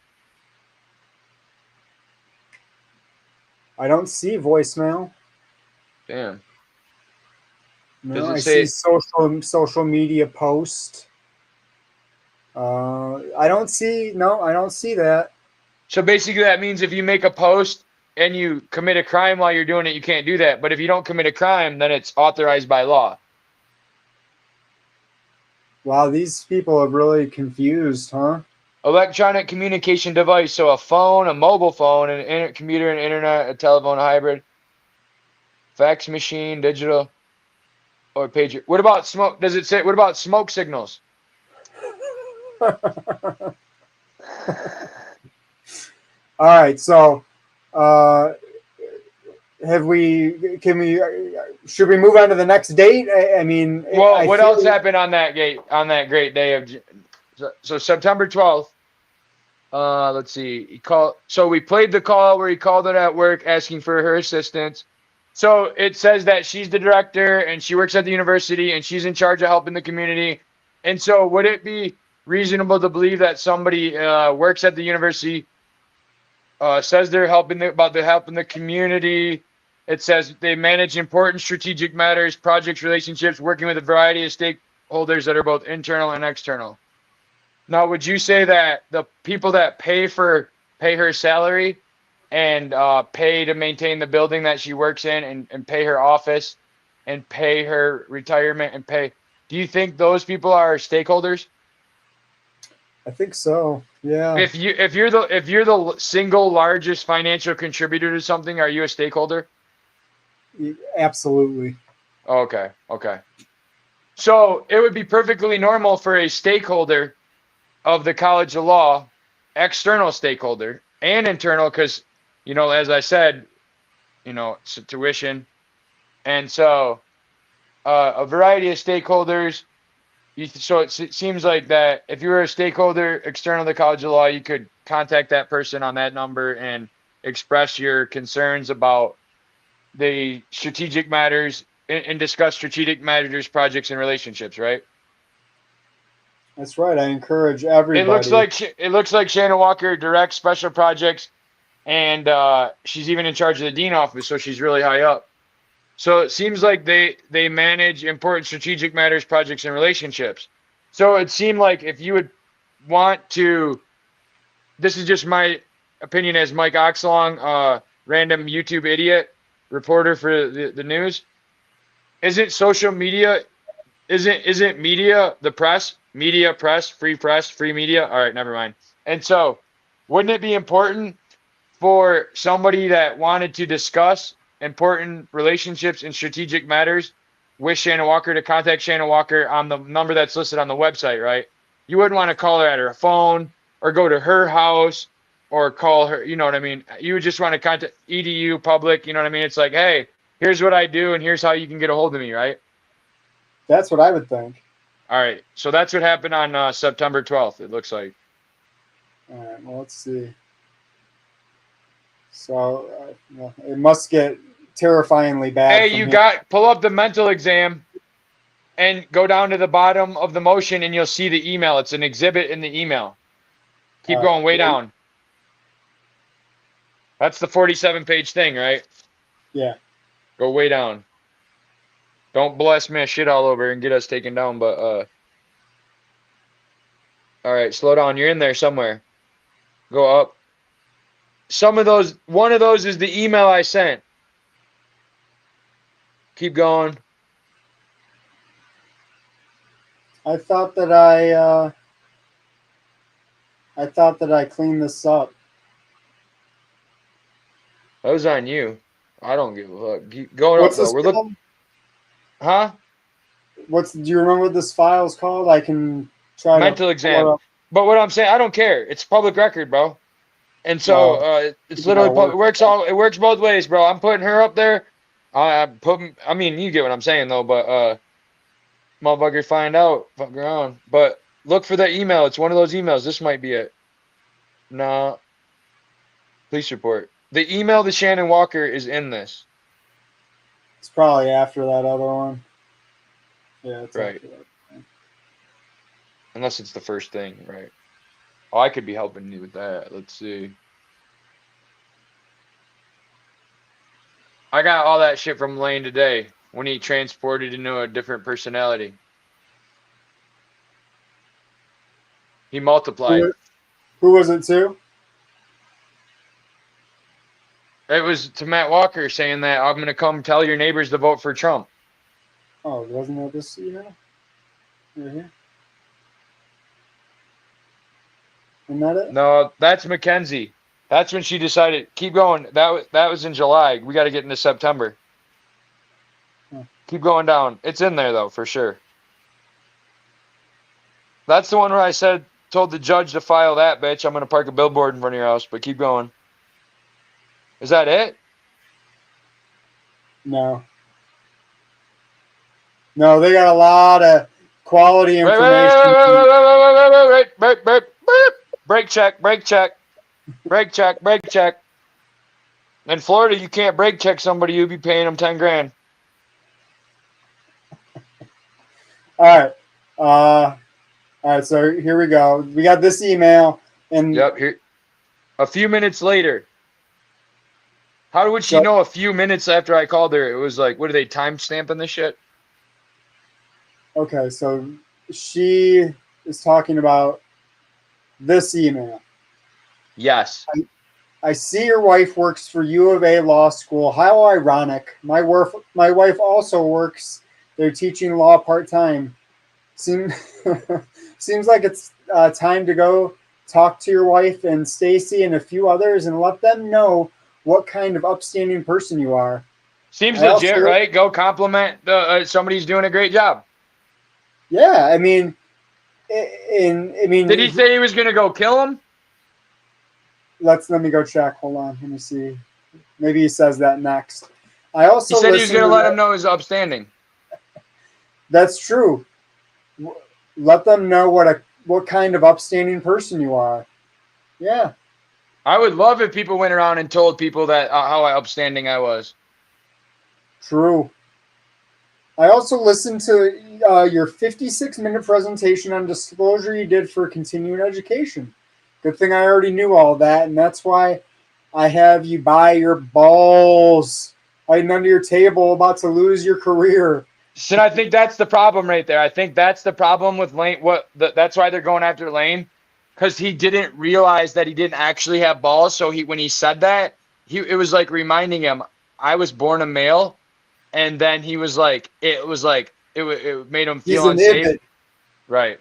I don't see voicemail. Damn. No, Does it I say- see social media post. I don't see that. So basically that means if you make a post and you commit a crime while you're doing it, you can't do that. But if you don't commit a crime, then it's authorized by law. Wow, these people are really confused, huh? Electronic communication device. So a phone, a mobile phone, an computer, an internet, a telephone, a hybrid, fax machine, digital, or pager. What about smoke? Does it say, what about smoke signals? All right, so should we move on to the next date? I mean, Well, what else happened on that great day of, so September 12th, let's see, so we played the call where he called it at work asking for her assistance. So it says that she's the director and she works at the university and she's in charge of helping the community. And so would it be reasonable to believe that somebody works at the university, says they're helping the community? It says they manage important strategic matters, projects, relationships, working with a variety of stakeholders that are both internal and external. Now, would you say that the people that pay her salary and pay to maintain the building that she works in and pay her office and pay her retirement and do you think those people are stakeholders? I think so. Yeah. If you're the single largest financial contributor to something, are you a stakeholder? Absolutely. Okay. So it would be perfectly normal for a stakeholder of the College of Law, external stakeholder and internal, because, as I said, it's tuition. And so a variety of stakeholders. So it seems like that if you were a stakeholder external to the College of Law, you could contact that person on that number and express your concerns about the strategic matters and discuss strategic matters, projects, and relationships, right? That's right. I encourage everybody. It looks like Shannon Walker directs special projects, and she's even in charge of the dean office, so she's really high up. So it seems like they manage important strategic matters, projects, and relationships. So it seemed like if you would want to, this is just my opinion as Mike Oxlong, random YouTube idiot reporter for the news. Isn't social media Isn't media the press? Media, press, free media? All right, never mind. And so, wouldn't it be important for somebody that wanted to discuss important relationships and strategic matters with Shannon Walker to contact Shannon Walker on the number that's listed on the website, right? You wouldn't want to call her at her phone or go to her house or call her, you know what I mean? You would just want to contact EDU public, you know what I mean? It's like, hey, here's what I do and here's how you can get a hold of me, right? That's what I would think. All right. So that's what happened on September 12th, it looks like. All right, well, let's see. So well, it must get terrifyingly bad. Hey, from you here. pull up the mental exam and go down to the bottom of the motion and you'll see the email. It's an exhibit in the email. Keep going way down. That's the 47-page thing, right? Yeah. Go way down. Don't bless me shit all over and get us taken down, but all right, slow down. You're in there somewhere. Go up. One of those is the email I sent. Keep going. I thought that I cleaned this up. That was on you. I don't give a fuck. Keep going What's up this though. We're called? looking. Huh? Do you remember what this file is called? I can try Mental to exam. But what I'm saying, I don't care. It's public record, bro. And so it's literally it works both ways, bro. I'm putting her up there. I mean, you get what I'm saying though, but motherfucker find out, fuck around. But look for the email. It's one of those emails. This might be it. Nah. Police report. The email to Shannon Walker is in this. It's probably after that other one. Yeah, it's right. After that. Unless it's the first thing, right? Oh, I could be helping you with that. Let's see. I got all that shit from Lane today when he transported into a different personality. He multiplied. Who was it to? It was to Matt Walker saying that I'm going to come tell your neighbors to vote for Trump. Oh, wasn't that this email? Right here? Isn't that it? No, that's Mackenzie. That's when she decided, keep going. That was in July. We got to get into September. Keep going down. It's in there, though, for sure. That's the one where I told the judge to file that, bitch. I'm going to park a billboard in front of your house, but keep going. Is that it? No. No, they got a lot of quality information. Right. Brake check. In Florida, you can't brake check somebody. You'd be paying them 10 grand. All right. So here we go. We got this email, and yep. Here, a few minutes later. How would she know a few minutes after I called her? It was like, what are they time stamping this shit? Okay, so she is talking about this email. Yes. I see your wife works for U of A Law School. How ironic. My wife also works. They're teaching law part-time. Seems like it's time to go talk to your wife and Stacy and a few others and let them know what kind of upstanding person you are. Seems legit, right? Go compliment somebody's doing a great job. Yeah, I mean, did he say he was going to go kill him? Let me go check. Hold on. Let me see. Maybe he says that next. I also he said he was going to let him know his upstanding. That's true. Let them know what kind of upstanding person you are. Yeah. I would love if people went around and told people that how upstanding I was. True. I also listened to your 56-minute presentation on disclosure you did for continuing education. Good thing I already knew all that, and that's why I have you buy your balls hiding under your table, about to lose your career. So I think that's the problem right there. I think that's the problem with Lane. That's why they're going after Lane, because he didn't realize that he didn't actually have balls. So when he said that, it was like reminding him, I was born a male. And then it was like, it made him He's feel an unsafe. ibit. Right.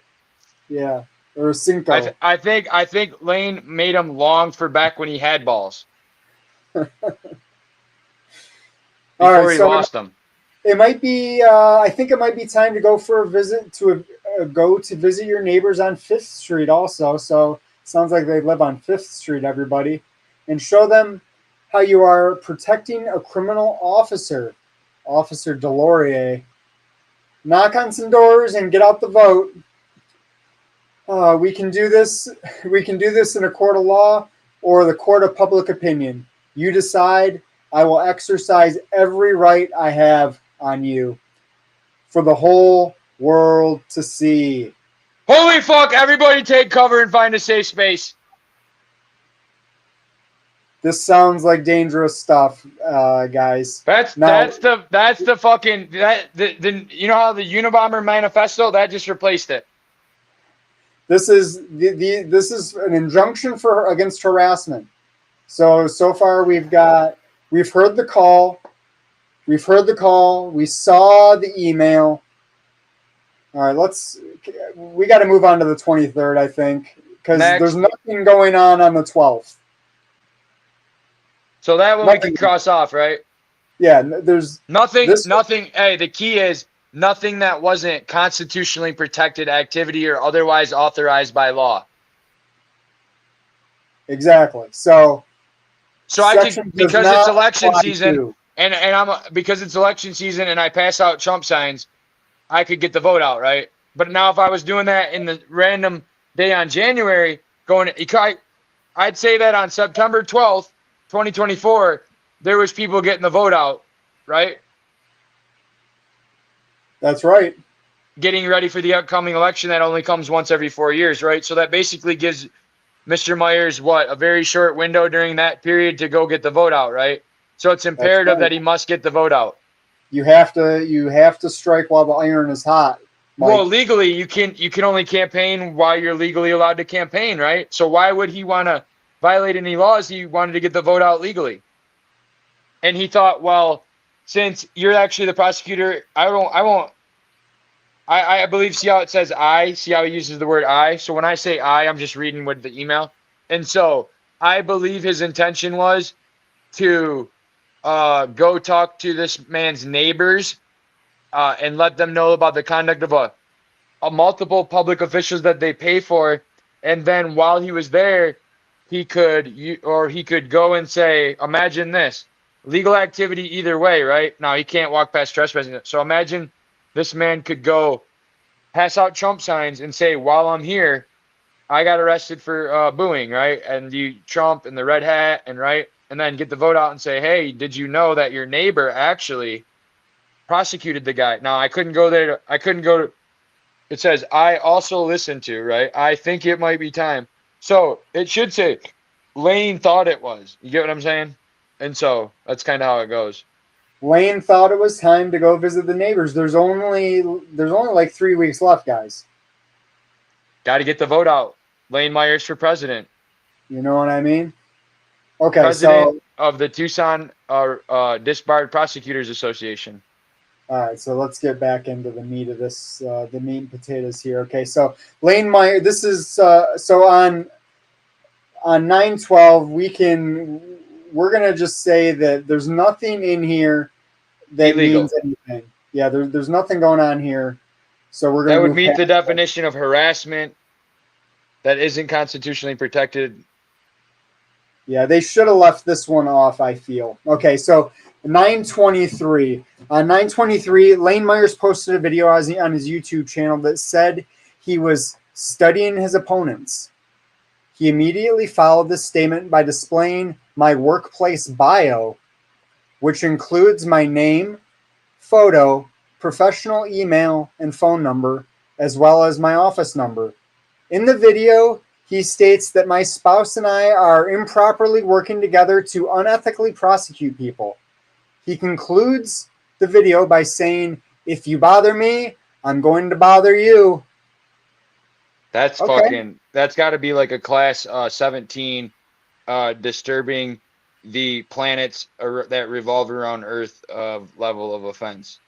Yeah. Or a Cinco. I think Lane made him long for back when he had balls. All Before right, he so lost them. it might be. I think it might be time to go for a visit go to visit your neighbors on Fifth Street. Also, so sounds like they live on Fifth Street. Everybody, and show them how you are protecting a criminal officer, Officer Delorier. Knock on some doors and get out the vote. We can do this. We can do this in a court of law or the court of public opinion. You decide. I will exercise every right I have on you for the whole world to see. Holy fuck! Everybody take cover and find a safe space. This sounds like dangerous stuff, guys. That's the fucking the you know how the Unabomber manifesto that just replaced it. This is this is an injunction for against harassment. So far we've heard the call. We've heard the call. We saw the email. All right, we got to move on to the 23rd, I think, because there's nothing going on the 12th. So that one we can cross off, right? Yeah, there's nothing. Hey, the key is nothing that wasn't constitutionally protected activity or otherwise authorized by law. Exactly. So I could, because it's election season, because it's election season and I pass out Trump signs, I could get the vote out, right? But now if I was doing that in the random day on January, I'd say that on September 12th, 2024, there was people getting the vote out, right? That's right. Getting ready for the upcoming election that only comes once every 4 years, right? So that basically gives Mr. Myers a very short window during that period to go get the vote out, right? So it's imperative that he must get the vote out. You have to strike while the iron is hot. Mike. Well, legally, you can only campaign while you're legally allowed to campaign, right? So why would he want to violate any laws? He wanted to get the vote out legally. And he thought, well, since you're actually the prosecutor, I believe, see how it says see how he uses the word I? So when I say I'm just reading with the email. And so I believe his intention was to go talk to this man's neighbors and let them know about the conduct of a multiple public officials that they pay for. And then while he was there, he could go and say, imagine this, legal activity either way, right? Now he can't walk past trespassing. So imagine this man could go pass out Trump signs and say, while I'm here, I got arrested for booing, right? And you Trump and the red hat and right. And then get the vote out and say, hey, did you know that your neighbor actually prosecuted the guy? Now I couldn't go there. It says, I also listened to, right? I think it might be time. So it should say Lane thought it was. You get what I'm saying? And so that's kind of how it goes. Lane thought it was time to go visit the neighbors. There's only like 3 weeks left, guys. Got to get the vote out. Lane Myers for president. You know what I mean? Okay, president of the Tucson Disbarred Prosecutors Association. All right, so let's get back into the meat of this, the meat and potatoes here. Okay, so Lane Meyer, this is so on 9/12, we're gonna just say that there's nothing in here that illegal. Means anything. Yeah, there's nothing going on here. So we're gonna. That would meet the definition of harassment that isn't constitutionally protected. Yeah, they should have left this one off, I feel. Okay, so 9/23. On 9/23, Lane Myers posted a video on his YouTube channel that said he was studying his opponents. He immediately followed this statement by displaying my workplace bio, which includes my name, photo, professional email, and phone number, as well as my office number. In the video, he states that my spouse and I are improperly working together to unethically prosecute people. He concludes the video by saying, if you bother me, I'm going to bother you. That's okay. That's got to be like a class 17 disturbing the planets that revolve around Earth level of offense.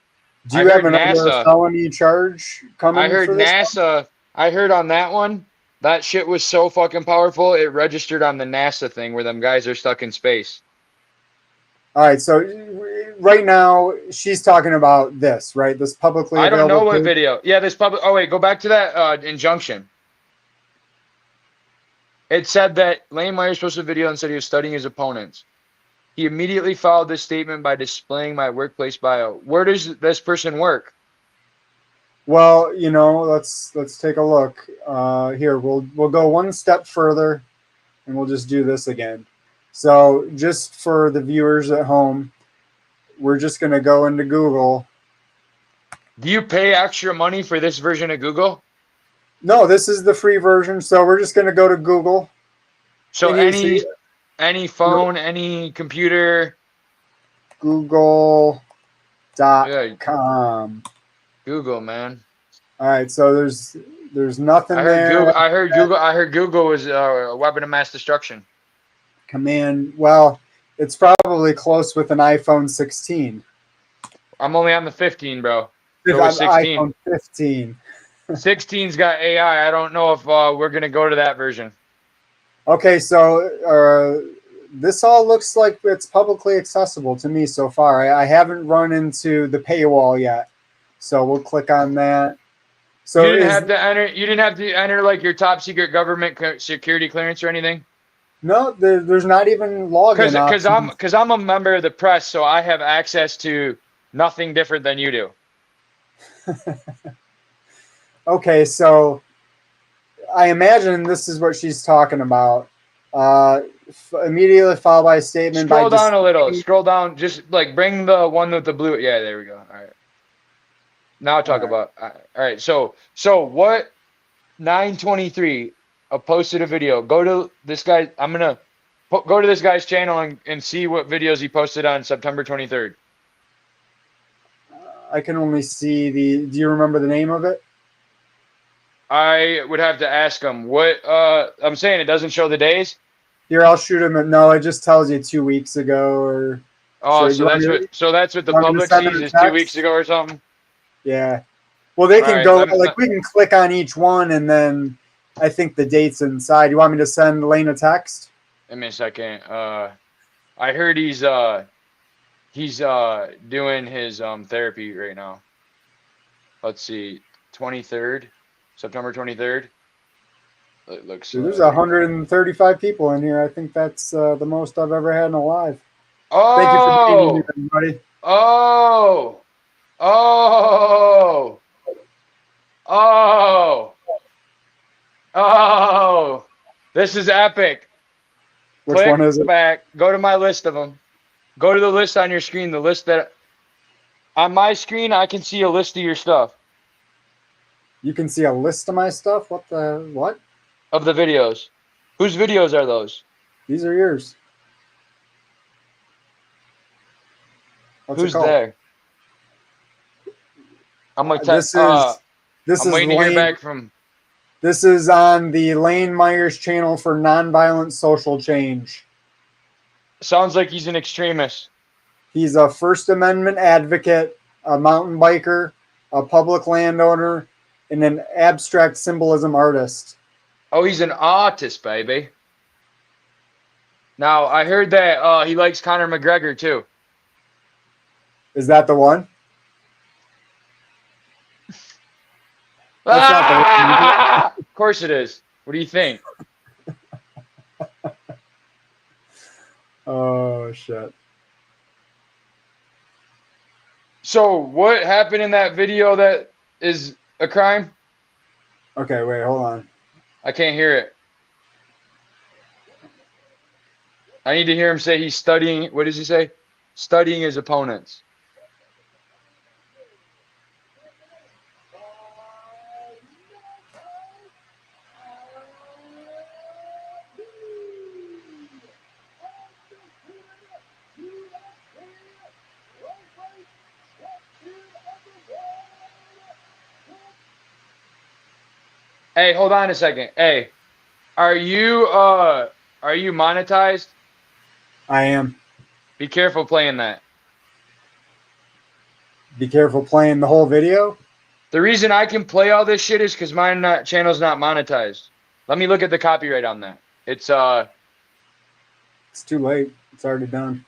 Do I you have heard another NASA. felony charge coming I heard for this? NASA. I heard on that one, that shit was so fucking powerful, it registered on the NASA thing where them guys are stuck in space. All right, so right now she's talking about this, right? This publicly I don't know available what page. video. Yeah, this public. Oh, wait, go back to that injunction. It said that Lane Myers posted a video and said he was studying his opponents. He immediately followed this statement by displaying my workplace bio. Where does this person work? Well, you know, let's take a look. Here, we'll go one step further, and we'll just do this again. So, just for the viewers at home, we're just going to go into Google. Do you pay extra money for this version of Google? No, this is the free version. So we're just going to go to Google. So And you see any phone, any computer. Google.com. Yeah, Google, man. All right, so there's nothing there. I heard Google was a weapon of mass destruction. Command. Well, it's probably close with an iPhone 16. I'm only on the 15, bro. If Go I'm with 16. iPhone 15. 16's got AI. I don't know if we're gonna go to that version. Okay, so this all looks like it's publicly accessible to me so far. I haven't run into the paywall yet, so we'll click on that. So you didn't have to enter. You didn't have to enter like your top secret government security clearance or anything. No, there's not even login options. Because I'm a member of the press, so I have access to nothing different than you do. Okay, so I imagine this is what she's talking about. Immediately followed by a statement. Scroll down a little. Scroll down. Just like bring the one with the blue. Yeah, there we go. All right. Now talk about. All right. So what? 923. I posted a video. Go to this guy. I'm gonna go to this guy's channel and see what videos he posted on September 23rd. I can only see the. Do you remember the name of it? I would have to ask him. What? I'm saying it doesn't show the days. Here, I'll shoot him. No, it just tells you 2 weeks ago or. Oh, so that's what the public sees is 2 weeks ago or something. Yeah. Well, they can go like we can click on each one and then I think the date's inside. You want me to send Lane a text? Give me a second. I heard he's doing his therapy right now. Let's see, 23rd, September 23rd. It looks. Dude, there's 135 people in here. I think that's the most I've ever had in a live. Oh. Thank you for being here, everybody. Oh. Oh. Oh. Oh. This is epic. Which one is it? Back. Go to my list of them. Go to the list on your screen. The list that on my screen, I can see a list of your stuff. You can see a list of my stuff? What? Of the videos. Whose videos are those? These are yours. Who's there? I'm like, this I'm is waiting to hear back from. This is on the Lane Myers channel for nonviolent social change. Sounds like he's an extremist. He's a First Amendment advocate, a mountain biker, a public landowner, and an abstract symbolism artist. Oh, he's an artist, baby. Now, I heard that he likes Conor McGregor, too. Is that the one? Of course it is. What do you think? Oh, shit. So, what happened in that video that is a crime? Okay, wait, hold on. I can't hear it. I need to hear him say he's studying. What does he say? Studying his opponents. Hey, hold on a second. Hey, are you monetized? I am. Be careful playing that. Be careful playing the whole video. The reason I can play all this shit is because my channel's not monetized. Let me look at the copyright on that. It's It's too late. It's already done.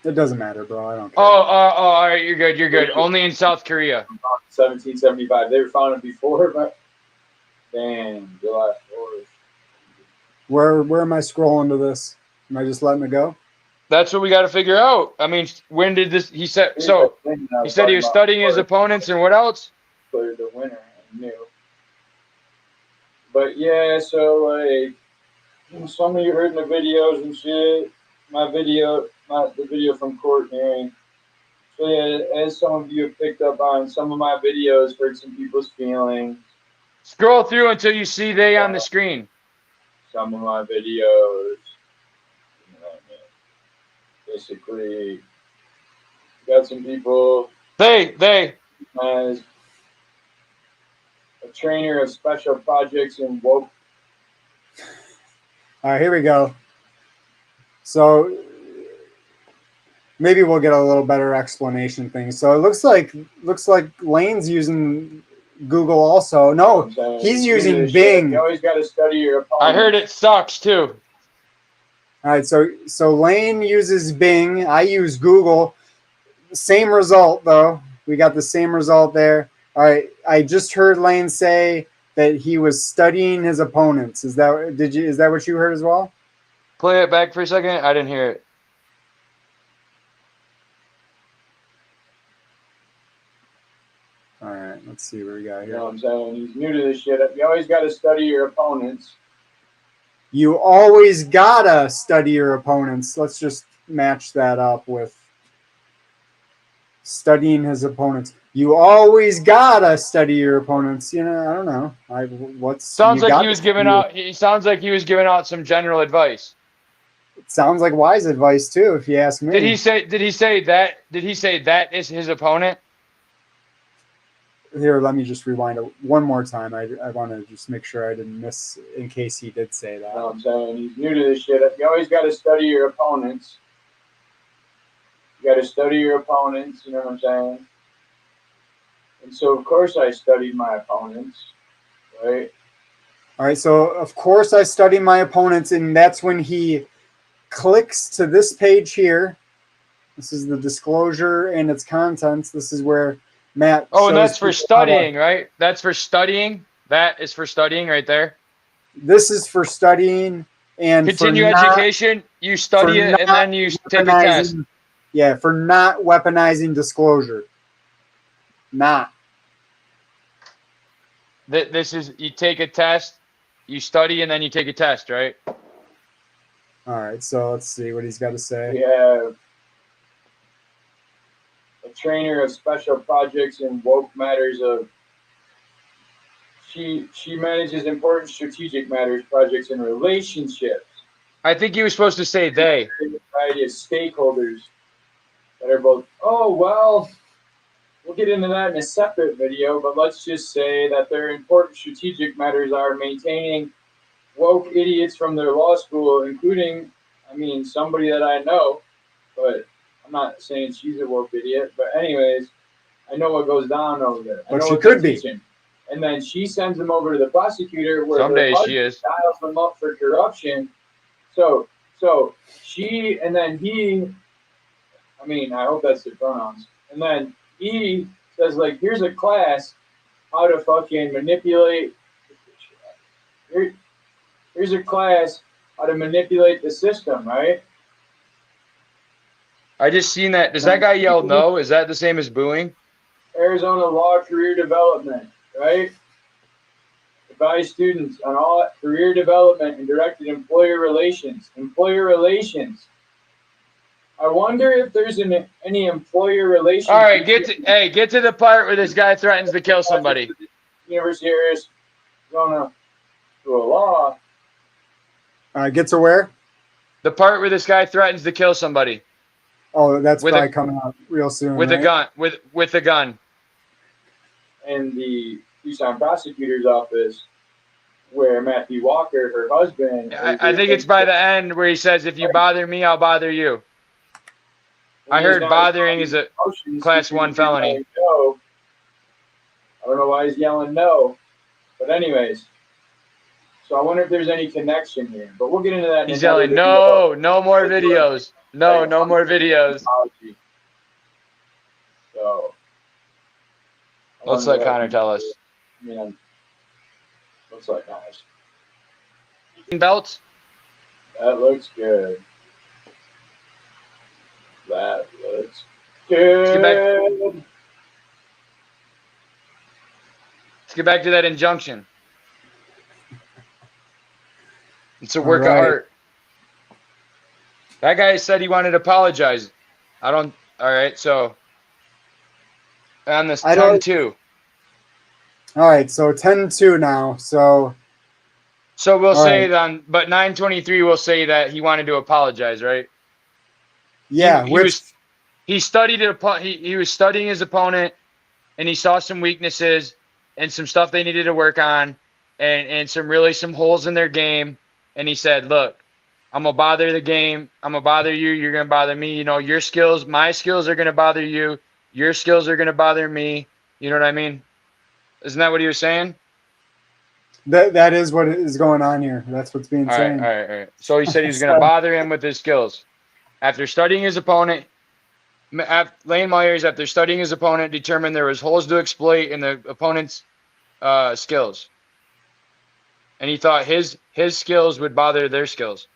It doesn't matter, bro. I don't care. all right, you're good. You're good. Only in South Korea. 1775. They were founded before, but damn, July 4th. Where am I scrolling to this? Am I just letting it go? That's what we got to figure out. I mean, when did this? He said so. He said he was studying his opponents and what else? Cleared the winner and knew. But yeah, so like some of you heard in the videos and shit. The video from court hearing. So yeah, as some of you have picked up on, some of my videos hurt some people's feelings. Scroll through until you see they on the screen. Some of my videos, basically, got some people. They. As a trainer of special projects in woke. All right, here we go. So maybe we'll get a little better explanation thing. So it looks like Lane's using Google also. No, he's using Bing. You always got to study your opponent. I heard it sucks too. All right, so Lane uses Bing. I use Google. Same result though. We got the same result there. All right, I just heard Lane say that he was studying his opponents. Is that what you heard as well? Play it back for a second. I didn't hear it. All right, let's see what we got here. You know what I'm saying? He's new to this shit. You always got to study your opponents. You always gotta study your opponents. Let's just match that up with studying his opponents. You always gotta study your opponents. You know, I don't know. Sounds like he was giving out. He sounds like he was giving out some general advice. It sounds like wise advice too, if you ask me. Did he say that is his opponent? Here, let me just rewind it one more time. I want to just make sure I didn't miss in case he did say that. You know what I'm saying? He's new to this shit. You always got to study your opponents. You got to study your opponents. You know what I'm saying? And so, of course, I studied my opponents, right? All right. So, of course, I studied my opponents, and that's when he clicks to this page here. This is the disclosure and its contents. This is where Matt. Oh, and that's for studying, right? That's for studying. That is for studying right there. This is for studying and continue education. You study it and then you take a test. Yeah, for not weaponizing disclosure. Not. This is, you take a test, you study, and then you take a test, right? All right, so let's see what he's got to say. We have a trainer of special projects in woke matters of. She manages important strategic matters, projects, and relationships. I think he was supposed to say they. A variety of stakeholders that are both. Oh well, we'll get into that in a separate video. But let's just say that their important strategic matters are maintaining woke idiots from their law school, including, somebody that I know, but I'm not saying she's a woke idiot. But anyways, I know what goes down over there. But she could be. And then she sends them over to the prosecutor where someday she is dials them up for corruption. So she and then he, I hope that's the pronouns. And then he says, like, here's a class how to fucking manipulate. Here's a class how to manipulate the system, right? I just seen that. Does that guy yell no? Is that the same as booing? Arizona Law Career Development, right? Advise students on all career development and directed employer relations. Employer relations. I wonder if there's any employer relations. All right, get to the part where this guy threatens to kill somebody. University of Arizona School of Law. Get to where? The part where this guy threatens to kill somebody. Oh, that's probably coming out real soon. With right? a gun. With a gun. And the Tucson prosecutor's office, where Matthew Walker, her husband. I think it's by the end where he says, "If you bother me, I'll bother you." I He's heard not bothering is a motions, class he 1 keeps felony. yelling no. I don't know why he's yelling no. But anyways, so I wonder if there's any connection here. But we'll get into that in He's another yelling, video. no more videos. No more videos. Apology. So I Let's wanted let to Connor tell us. Looks like nice. Belts? That looks good. That looks good. Let's get back to that injunction. It's a All work of right. art. That guy said he wanted to apologize. All right, so on this I don't- 10-2. All right, so 10-2 now. So So we'll all say right. but 923 will say that he wanted to apologize, right? Yeah, He studied it. He was studying his opponent, and he saw some weaknesses and some stuff they needed to work on, and some holes in their game. And he said, "Look, I'm gonna bother the game. I'm gonna bother you. You're gonna bother me. You know, your skills, my skills are gonna bother you. Your skills are gonna bother me. You know what I mean? Isn't that what he was saying?" that is what is going on here. That's what's being All right, said. all right. So he said he was gonna So- bother him with his skills. After studying his opponent, Lane Myers, after studying his opponent, determined there was holes to exploit in the opponent's skills, and he thought his skills would bother their skills.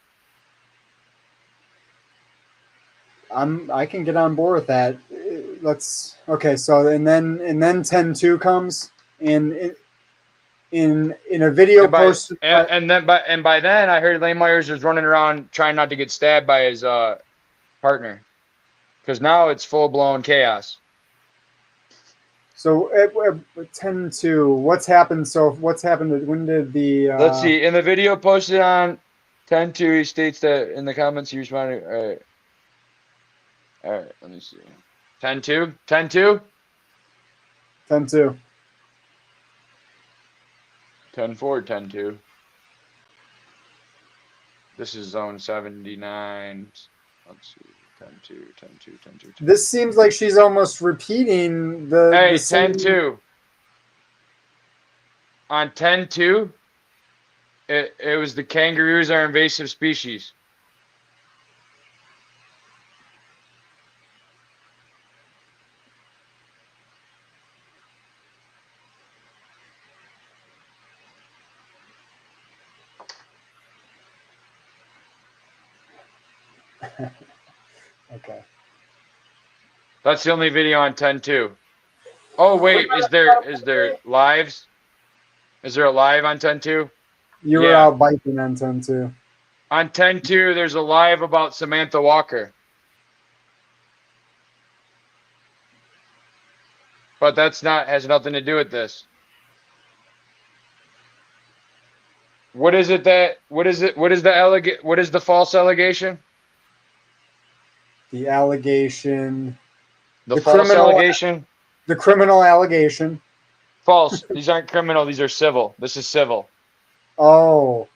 I can get on board with that. Okay. So and then 10-2 comes in a video posted. By then, I heard Lane Myers was running around trying not to get stabbed by his partner, because now it's full blown chaos. So at 10-2, what's happened? So what's happened? When did the? Let's see. In the video posted on 10-2, he states that in the comments he responded. All right. Let me see. 10-2, 10-2, 10-2. 10-4, 10-2. This is zone 79. Let's see. 10-2, 10-2, 10-2. This seems like she's almost repeating the. Hey, the same- 10-2. On 10-2, it was the kangaroos are invasive species. Okay. That's the only video on 10-2. Oh wait, is there lives? Is there a live on 10-2? You were out biking on 10-2. On 10-2, there's a live about Samantha Walker. But has nothing to do with this. What is the false allegation? The allegation. The false allegation? The criminal allegation. False. These aren't criminal, these are civil. This is civil. Oh.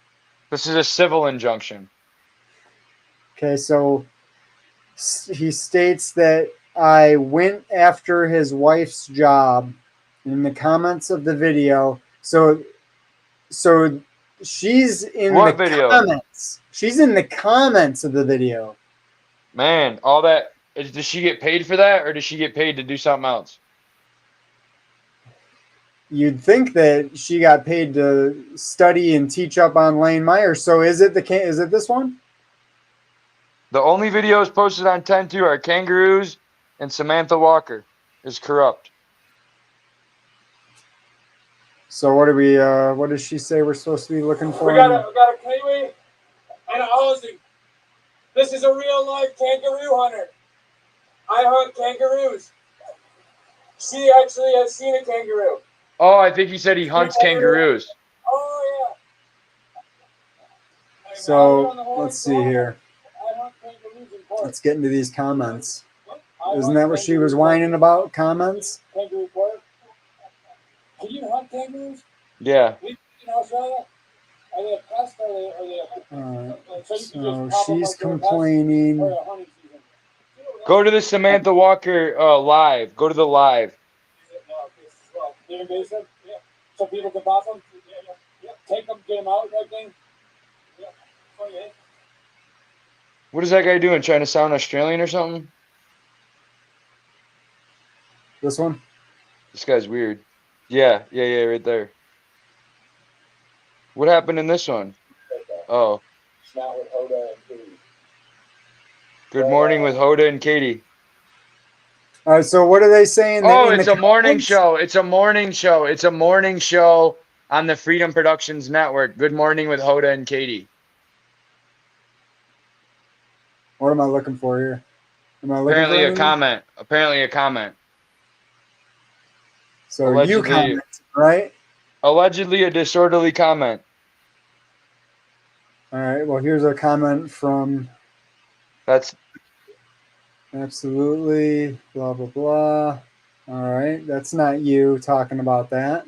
This is a civil injunction. Okay, so he states that I went after his wife's job in the comments of the video. So she's in What the video? comments. She's in the comments of the video. Man, all that does she get paid for that, or does she get paid to do something else? You'd think that she got paid to study and teach up on Lane Meyer. So is it this one? The only videos posted on 10-2 are kangaroos and Samantha Walker is corrupt. So what does she say we're supposed to be looking for? We got a kiwi and a Aussie. This is a real life kangaroo hunter. I hunt kangaroos. She actually has seen a kangaroo. Oh, I think he said he hunts kangaroos. Oh yeah. So let's see here. Let's get into these comments. Isn't that what she was whining about? Comments? Kangaroo pork. Can you hunt kangaroos? Yeah. In Australia? Are they a pest or are they So she's complaining. Go to the Samantha Walker live. Go to the live. Invasive, yeah. So people can buy them. Yeah. Take them, get them out, everything. Yeah. Oh, yeah. What is that guy doing? Trying to sound Australian or something? This one? This guy's weird. Yeah, right there. What happened in this one? Oh, Not with Hoda and Katie. good morning with Hoda and Katie. All right, so what are they saying? Oh, in it's the a morning comments? show. It's a morning show. It's a morning show on the Freedom Productions Network. Good morning with Hoda and Katie. What am I looking for here? Am I looking for Apparently a anything? comment. Apparently a comment. So you Allegedly, comment, right? allegedly a disorderly comment. All right. Well, here's a comment from That's absolutely blah blah blah. All right, that's not you talking about that.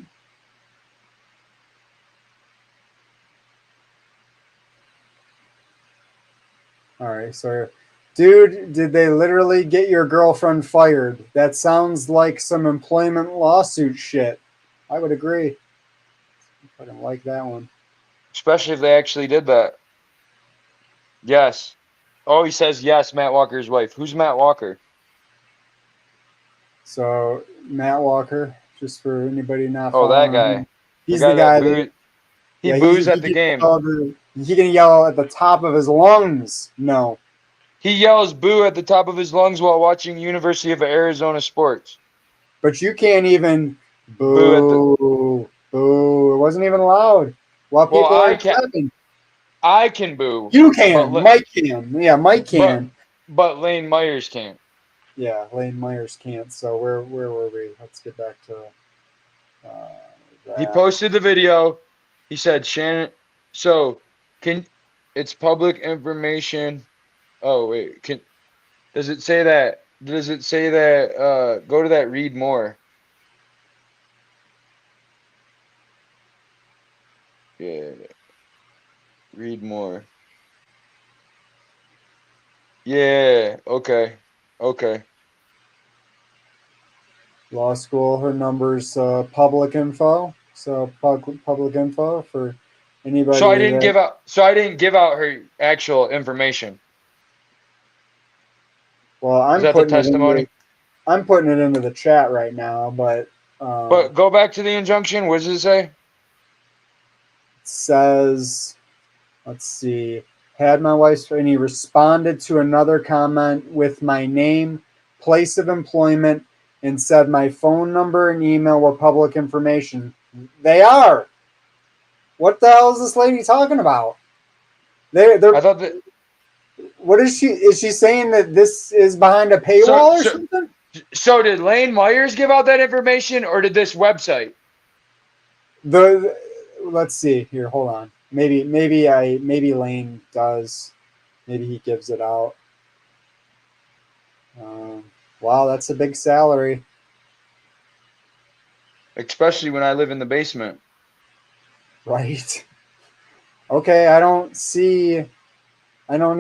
All right, so dude, did they literally get your girlfriend fired? That sounds like some employment lawsuit shit. I would agree. I don't like that one. especially if they actually did that. Yes. Oh, he says yes, Matt Walker's wife. Who's Matt Walker? So Matt Walker, just for anybody not Oh, that following guy. him, he's the guy that he yeah, boos at the game. He can yell at the top of his lungs. No, He yells boo at the top of his lungs while watching University of Arizona sports. but you can't even Boo at the boo. It wasn't even loud. While Well, people are clapping, I can boo. you but can. le- Mike can. Yeah, Mike can. but Lane Myers can't. Yeah, Lane Myers can't. So where were we? Let's get back to He that. posted the video. He said Shannon. So it's public information. Oh wait, does it say that? Does it say that? Go to that. Read more. Yeah. Read more. Yeah. Okay. Law school. Her number's public info. So public info for anybody So I didn't that. give out her actual information. Well, Is that the testimony? I'm putting it into the chat right now, but But go back to the injunction. What does it say? it says, let's see, had my wife's, and he responded to another comment with my name, place of employment, and said my phone number and email were public information. They are. What the hell is this lady talking about? I thought that. What is she? Is she saying that this is behind a paywall or something? So did Lane Myers give out that information, or did this website? Let's see here. Hold on. Maybe Lane does. Maybe he gives it out. Wow, that's a big salary. Especially when I live in the basement. Right. Okay, I don't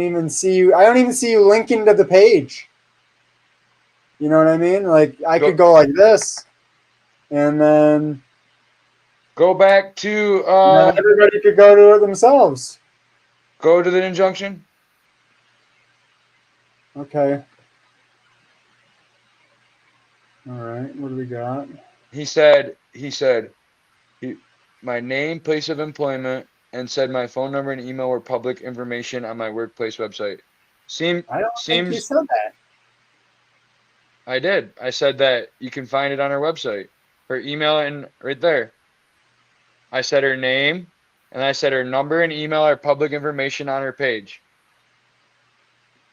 even see you linking to the page. You know what I mean? Like I could go like this and then go back to everybody could go to it themselves. Go to the injunction. Okay. All right, what do we got? He said my name, place of employment, and said my phone number and email were public information on my workplace website. I don't think you said that. I did. I said that you can find it on her website. Her email and right there. I said her name and I said her number and email are public information on her page.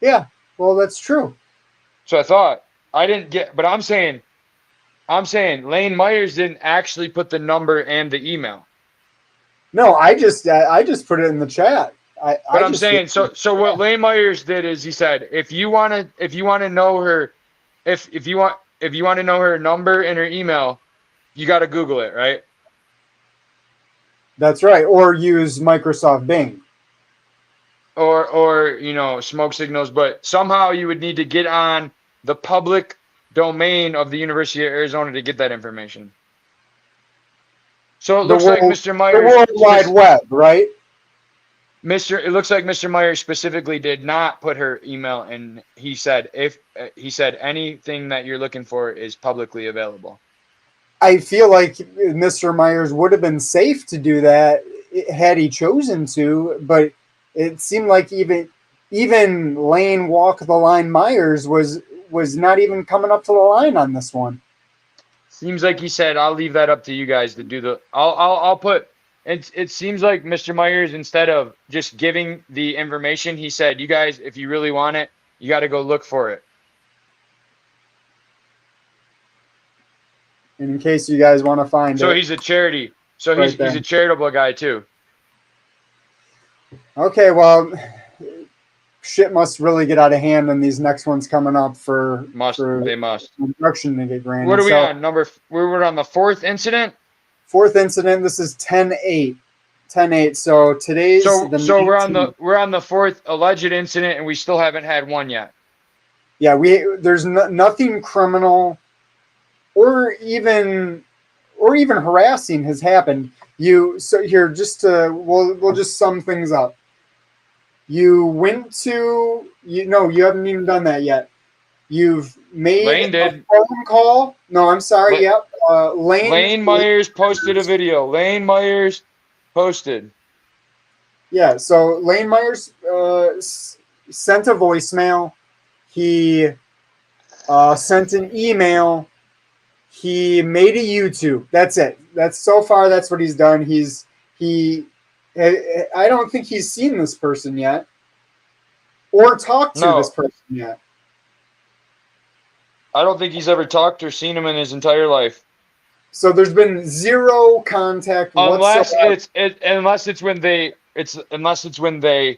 Yeah, well, that's true. So I thought I didn't get, but I'm saying Lane Myers didn't actually put the number and the email. No, I just put it in the chat. I'm saying so what Lane Myers did is he said if you want to know her if you want to know her number and her email, you got to Google it, right? That's right, or use Microsoft Bing. or you know, smoke signals, but somehow you would need to get on the public domain of the University of Arizona to get that information. So it The looks like world, Mr. the Myers, World Wide Web, right? it looks like Mr. Myers specifically did not put her email, and he said anything that you're looking for is publicly available. I feel like Mr. Myers would have been safe to do that had he chosen to, but it seemed like even Lane Walk the Line Myers was not even coming up to the line on this one. Seems like he said, "I'll leave that up to you guys to do the." I'll put. It seems like Mr. Myers, instead of just giving the information, he said, "You guys, if you really want it, you got to go look for it." And in case you guys want to find So it, he's a charity. So right he's there. a charitable guy too. Okay, well, shit must really get out of hand, and these next ones coming up for They must. instruction to get granted. What are we So, on? We're on the fourth incident. fourth incident. This is 10-8. 10-8. So today's So the we're on the fourth alleged incident, and we still haven't had one yet. Yeah, there's nothing criminal or even harassing has happened. So here, just to we'll just sum things up. You went to you haven't even done that yet. You've made Lane a did. phone call. No, I'm sorry. Yep. Lane Myers posted a video. Lane Myers posted. Yeah. So Lane Myers sent a voicemail. He sent an email. He made a YouTube. That's it. That's so far. That's what he's done. I don't think he's seen this person yet, or talked to this person yet. I don't think he's ever talked or seen him in his entire life. So there's been zero contact whatsoever. Unless it's when they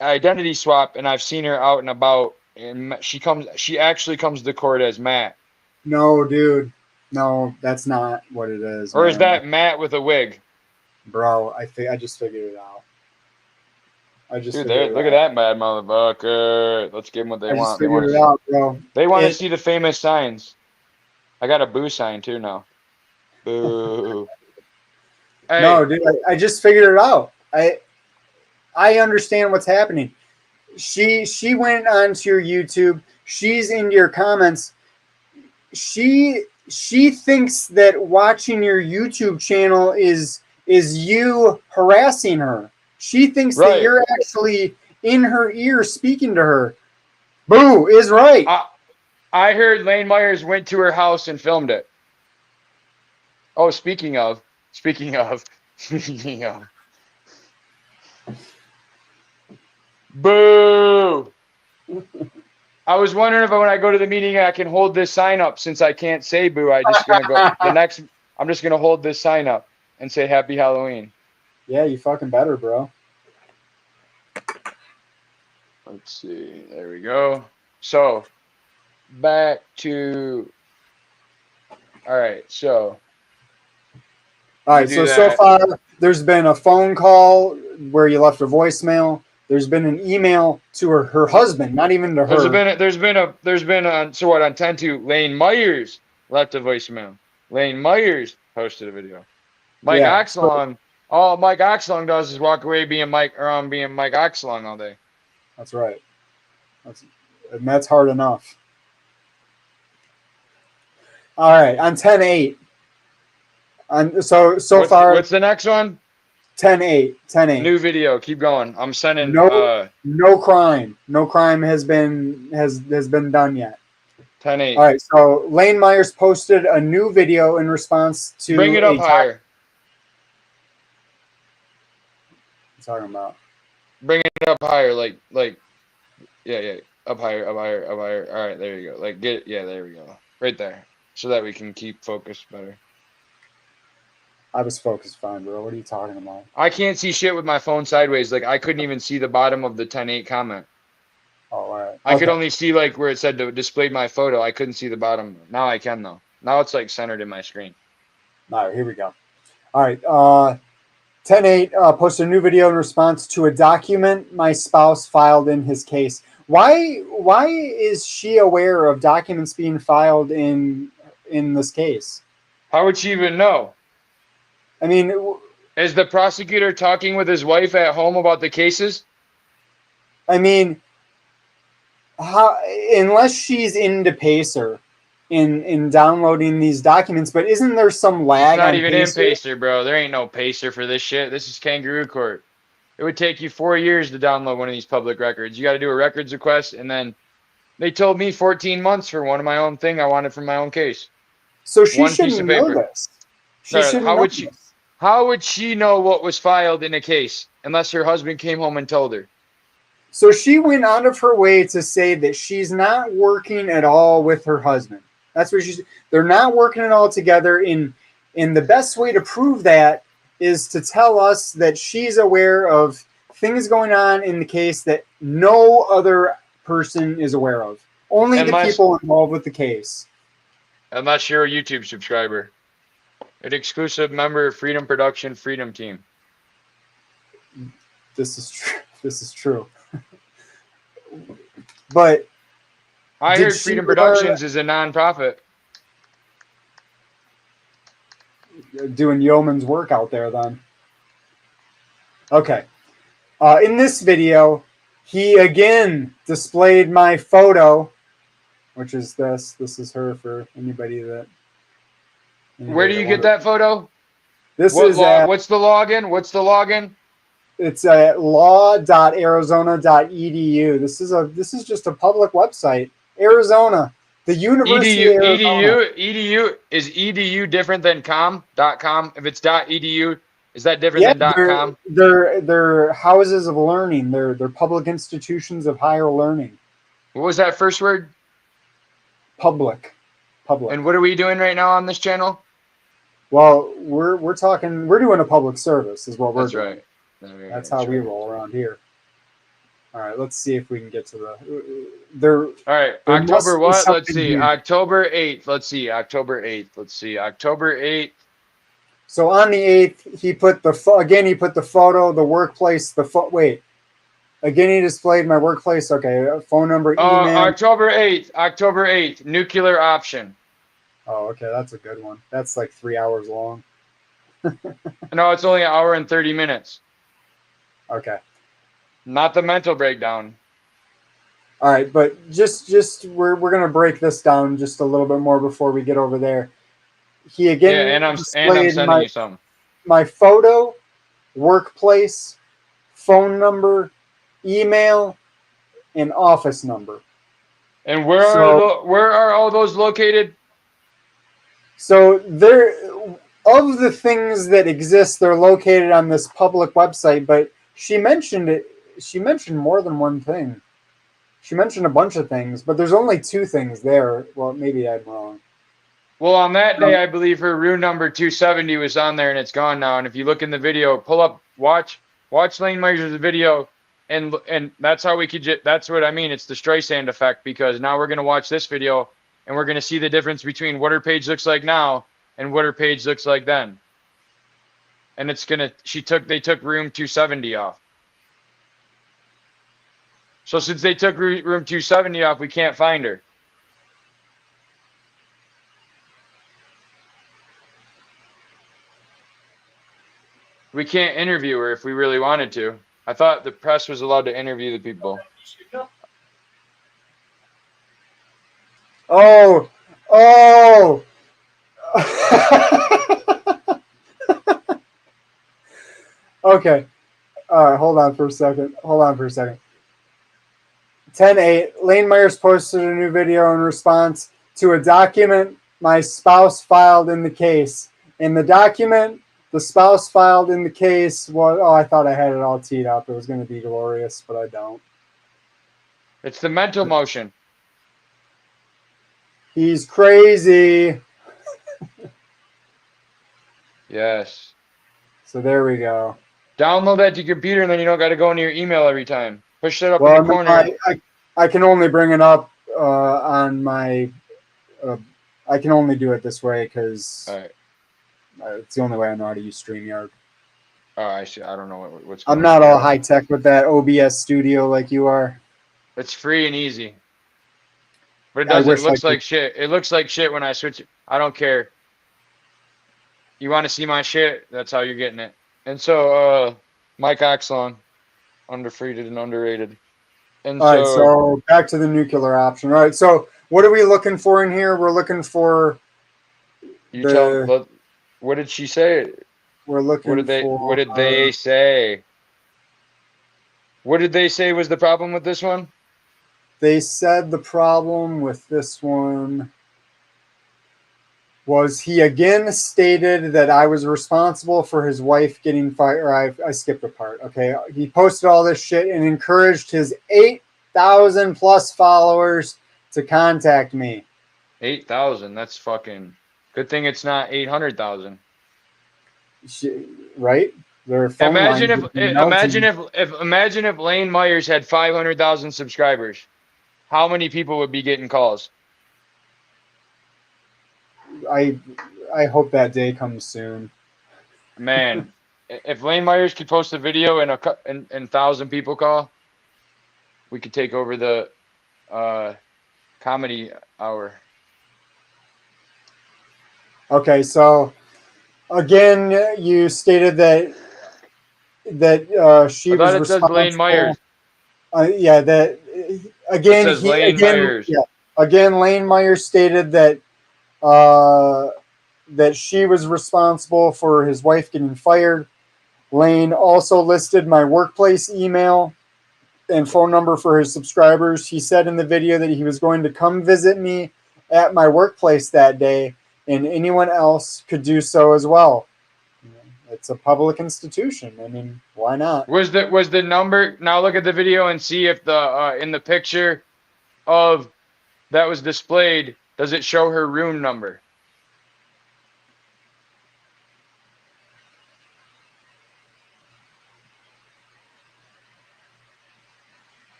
identity swap, and I've seen her out and about, and she actually comes to court as Matt. No, dude. No, that's not what it is. Or man. Is that Matt with a wig? Bro, I just figured it out. Look at that mad motherfucker. Let's give them what they want. They want to see the famous signs. I got a boo sign too now. Boo. Hey. No, dude, I just figured it out. I understand what's happening. She went onto your YouTube. She's into your comments. She thinks that watching your YouTube channel is you harassing her. She thinks that you're actually in her ear speaking to her. Boo is right. I heard Lane Myers went to her house and filmed it. Oh, speaking of. Boo. I was wondering if when I go to the meeting I can hold this sign up, since I can't say boo. I'm just gonna hold this sign up and say Happy Halloween. Yeah, you fucking better, bro. Let's see. There we go. So back to. All right. So far there's been a phone call where you left a voicemail. There's been an email to her husband, not even to her. There's been on 10-2, Lane Myers left a voicemail. Lane Myers posted a video. Mike Oxlong. All Mike Oxlong does is walk away being Mike Oxlong all day. That's right. That's hard enough. All right, on 10-8. Far. What's the next one? 10-8. 10-8. New video. Keep going. I'm sending. No crime. No crime has been done yet. 10-8. All right. So Lane Myers posted a new video in response to. Bring it up higher. What are you talking about? Bring it up higher, yeah, up higher. All right, there you go. There we go. Right there, so that we can keep focused better. I was focused fine, bro. What are you talking about? I can't see shit with my phone sideways. Like, I couldn't even see the bottom of the 10-8 comment. Oh, all right. I could only see like where it said to display my photo. I couldn't see the bottom. Now I can though. Now it's like centered in my screen. All right, here we go. All right. 10-8 posted a new video in response to a document my spouse filed in his case. Why is she aware of documents being filed in this case? How would she even know? I mean, Is the prosecutor talking with his wife at home about the cases? how, unless she's into Pacer in downloading these documents, but isn't there some lag? It's not on even in Pacer? Pacer, bro. There ain't no Pacer for this shit. This is kangaroo court. It would take you 4 years to download one of these public records. You got to do a records request, and then they told me 14 months for one of my own thing I wanted from my own case. So she One piece of shouldn't know paper. this. She No, shouldn't how know would she? this. How would she know what was filed in a case unless her husband came home and told her? So she went out of her way to say that she's not working at all with her husband. That's what she's. They're not working at all together. And the best way to prove that is to tell us that she's aware of things going on in the case that no other person is aware of. Only the people involved with the case. Unless you're a YouTube subscriber. An exclusive member of Freedom Production Freedom Team. This is true. This is true. But I did heard she Freedom learn- Productions is a non-profit. doing yeoman's work out there then. Okay. In this video, he again displayed my photo, which is this. This is her for anybody that. Where do you get that photo? This What is what's the login? What's the login? it's at law.arizona.edu. This is just a public website. Arizona, the University Edu, of Arizona. edu is edu different than .com? If it's .edu, is that different Yeah, than .com? they're houses of learning. They're public institutions of higher learning. What was that first word? Public. And what are we doing right now on this channel? Well, we're doing a public service is what we're That's doing. right. That's how we roll around here. All right, let's see if we can get to there. All right, there must October be what? Let's something see. here. October 8th. Let's see. October 8th. Let's see. October 8th. So on the 8th, he put the photo, the workplace, wait. Again, he displayed my workplace. Okay, phone number, email. October 8th. October 8th. Nuclear option. Oh, okay, that's a good one. That's like 3 hours long. No, it's only an hour and 30 minutes. Okay. Not the mental breakdown. All right, but just we're gonna break this down just a little bit more before we get over there. He again Yeah, and I'm displayed sending you something. my photo, workplace, phone number, email, and office number. And where are all those located? So of the things that exist, they're located on this public website, but she mentioned more than one thing. She mentioned a bunch of things, but there's only 2 things there. Well, maybe I'm wrong. Well, on that day, I believe her room number 270 was on there, and it's gone now. And if you look in the video, pull up, watch Lane Myers' video, and that's how we could. That's what I mean. It's the Streisand effect, because now we're gonna watch this video, and we're gonna see the difference between what her page looks like now and what her page looks like then. And it's gonna. They took room 270 off. So since they took room 270 off, we can't find her. We can't interview her if we really wanted to. I thought the press was allowed to interview the people. Oh. Okay. All right, hold on for a second. 10-8, Lane Myers posted a new video in response to a document my spouse filed in the case. In the document, the spouse filed in the case was, I thought I had it all teed up. It was going to be glorious, but I don't. It's the mental motion. He's crazy. Yes. So there we go. Download that to your computer, and then you don't got to go into your email every time. Push that up Well, in the corner. I can only bring it up on my. I can only do it this way because All right. it's the only way I know how to use StreamYard. Oh, I see. I don't know what's I'm going not on. all high tech with that OBS studio like you are. It's free and easy. But it I does. It wish I looks could. like shit. It looks like shit when I switch it. I don't care. You want to see my shit? That's how you're getting it. And so, Mike Axlon, underrated and underrated. And All right, so so back to the nuclear option. All right, so what are we looking for in here? We're looking for you tell. the. What did she say? We're What looking did they? What for. did they say? What did they say was the problem with this one? They said the problem with this one was he again stated that I was responsible for his wife getting fired. Or I skipped a part. Okay, he posted all this shit and encouraged his 8,000 plus followers to contact me. 8,000. That's fucking. Good thing it's not 800,000. Right? Their phone Imagine lines if would be melting. imagine if Lane Myers had 500,000 subscribers. How many people would be getting calls? I hope that day comes soon. Man, if Lane Myers could post a video and and 1,000 people call, we could take over the comedy hour. Okay, so again, you stated that she I was thought it says Lane responsible. Myers. Yeah, that It again. says Lane Myers. Yeah, again. Lane Myers stated that that she was responsible for his wife getting fired. Lane also listed my workplace email and phone number for his subscribers. He said in the video that he was going to come visit me at my workplace that day, and anyone else could do so as well. It's a public institution. I mean, why not? Was the number? Now look at the video and see if the in the picture of that was displayed, does it show her room number?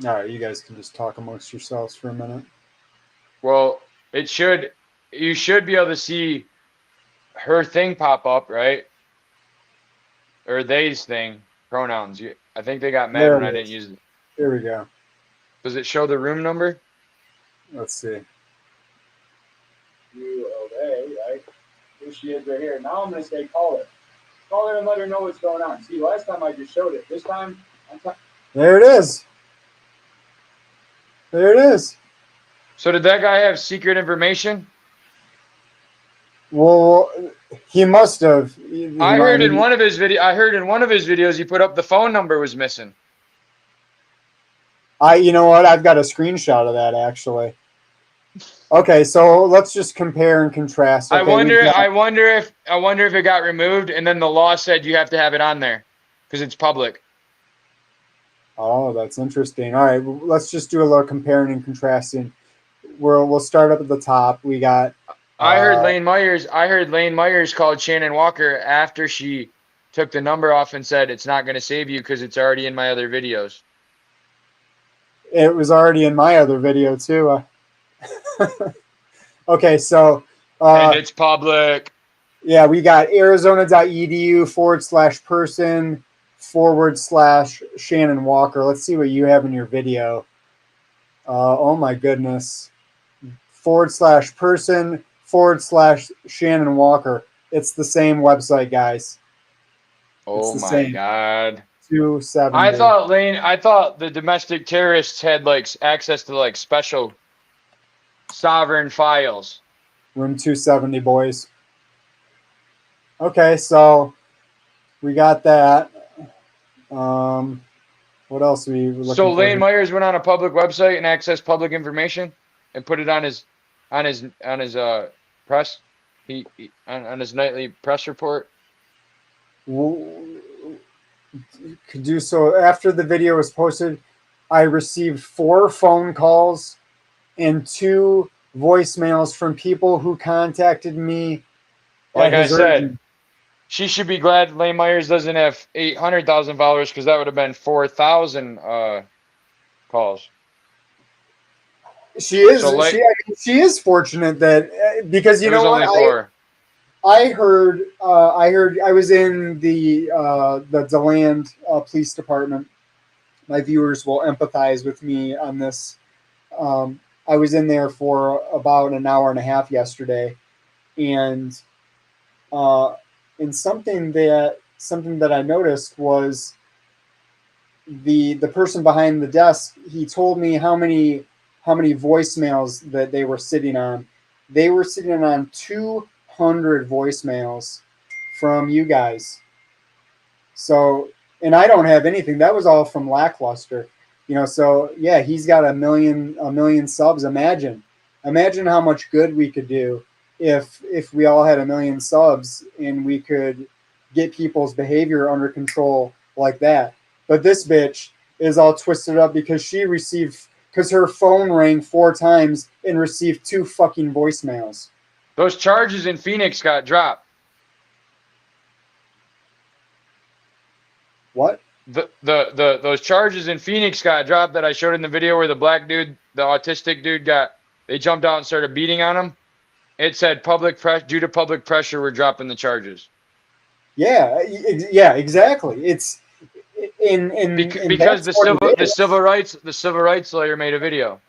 All right, you guys can just talk amongst yourselves for a minute. Well, it should. You should be able to see her thing pop up, right? Or they's thing, pronouns. I think they got mad There when I it didn't is. use it. Here we go. Does it show the room number? Let's see. ULA, right? Here she is right here. Now I'm going to say call her. Call her and let her know what's going on. See, last time I just showed it. This time, There it is. There it is. So did that guy have secret information? Well, he must have. I heard in one of his videos he put up the phone number was missing. You know what? I've got a screenshot of that actually. Okay, so let's just compare and contrast. Okay, I wonder if it got removed and then the law said you have to have it on there because it's public. Oh, that's interesting. All right, let's just do a little comparing and contrasting. We'll start up at the top. We got. I heard Lane Myers called Shannon Walker after she took the number off and said it's not going to save you because it's already in my other videos. It was already in my other video too. Okay, so. And it's public. Yeah, we got arizona.edu/person/Shannon Walker. Let's see what you have in your video. Oh my goodness. /person/Shannon Walker. It's the same website, guys. Oh my same. God. 270. I thought the domestic terrorists had like access to like special sovereign files. Room 270, boys. Okay, so we got that. What else are we looking So for Lane here? Myers went on a public website and accessed public information and put it on his press on his nightly press report. Could do so. After the video was posted, I received 4 phone calls and 2 voicemails from people who contacted me. Like I said, she should be glad Lane Myers doesn't have 800,000 followers, because that would have been 4,000 calls. She is So, like, she is fortunate that because you it was know what only 4. I heard I was in the DeLand Police Department. My viewers will empathize with me on this. I was in there for about an hour and a half yesterday, and something that I noticed was the person behind the desk. He told me how many voicemails that they were sitting on. They were sitting on 200 voicemails from you guys. So, and I don't have anything. That was all from Lackluster. So yeah, he's got a million subs. Imagine how much good we could do if we all had a million subs and we could get people's behavior under control like that. But this bitch is all twisted up because her phone rang 4 times and received 2 fucking voicemails. Those charges in Phoenix got dropped. What? Those charges in Phoenix got dropped that I showed in the video where the black dude, the autistic dude, they jumped out and started beating on him. It said due to public pressure, we're dropping the charges. Yeah, exactly. It's because the civil rights lawyer made a video.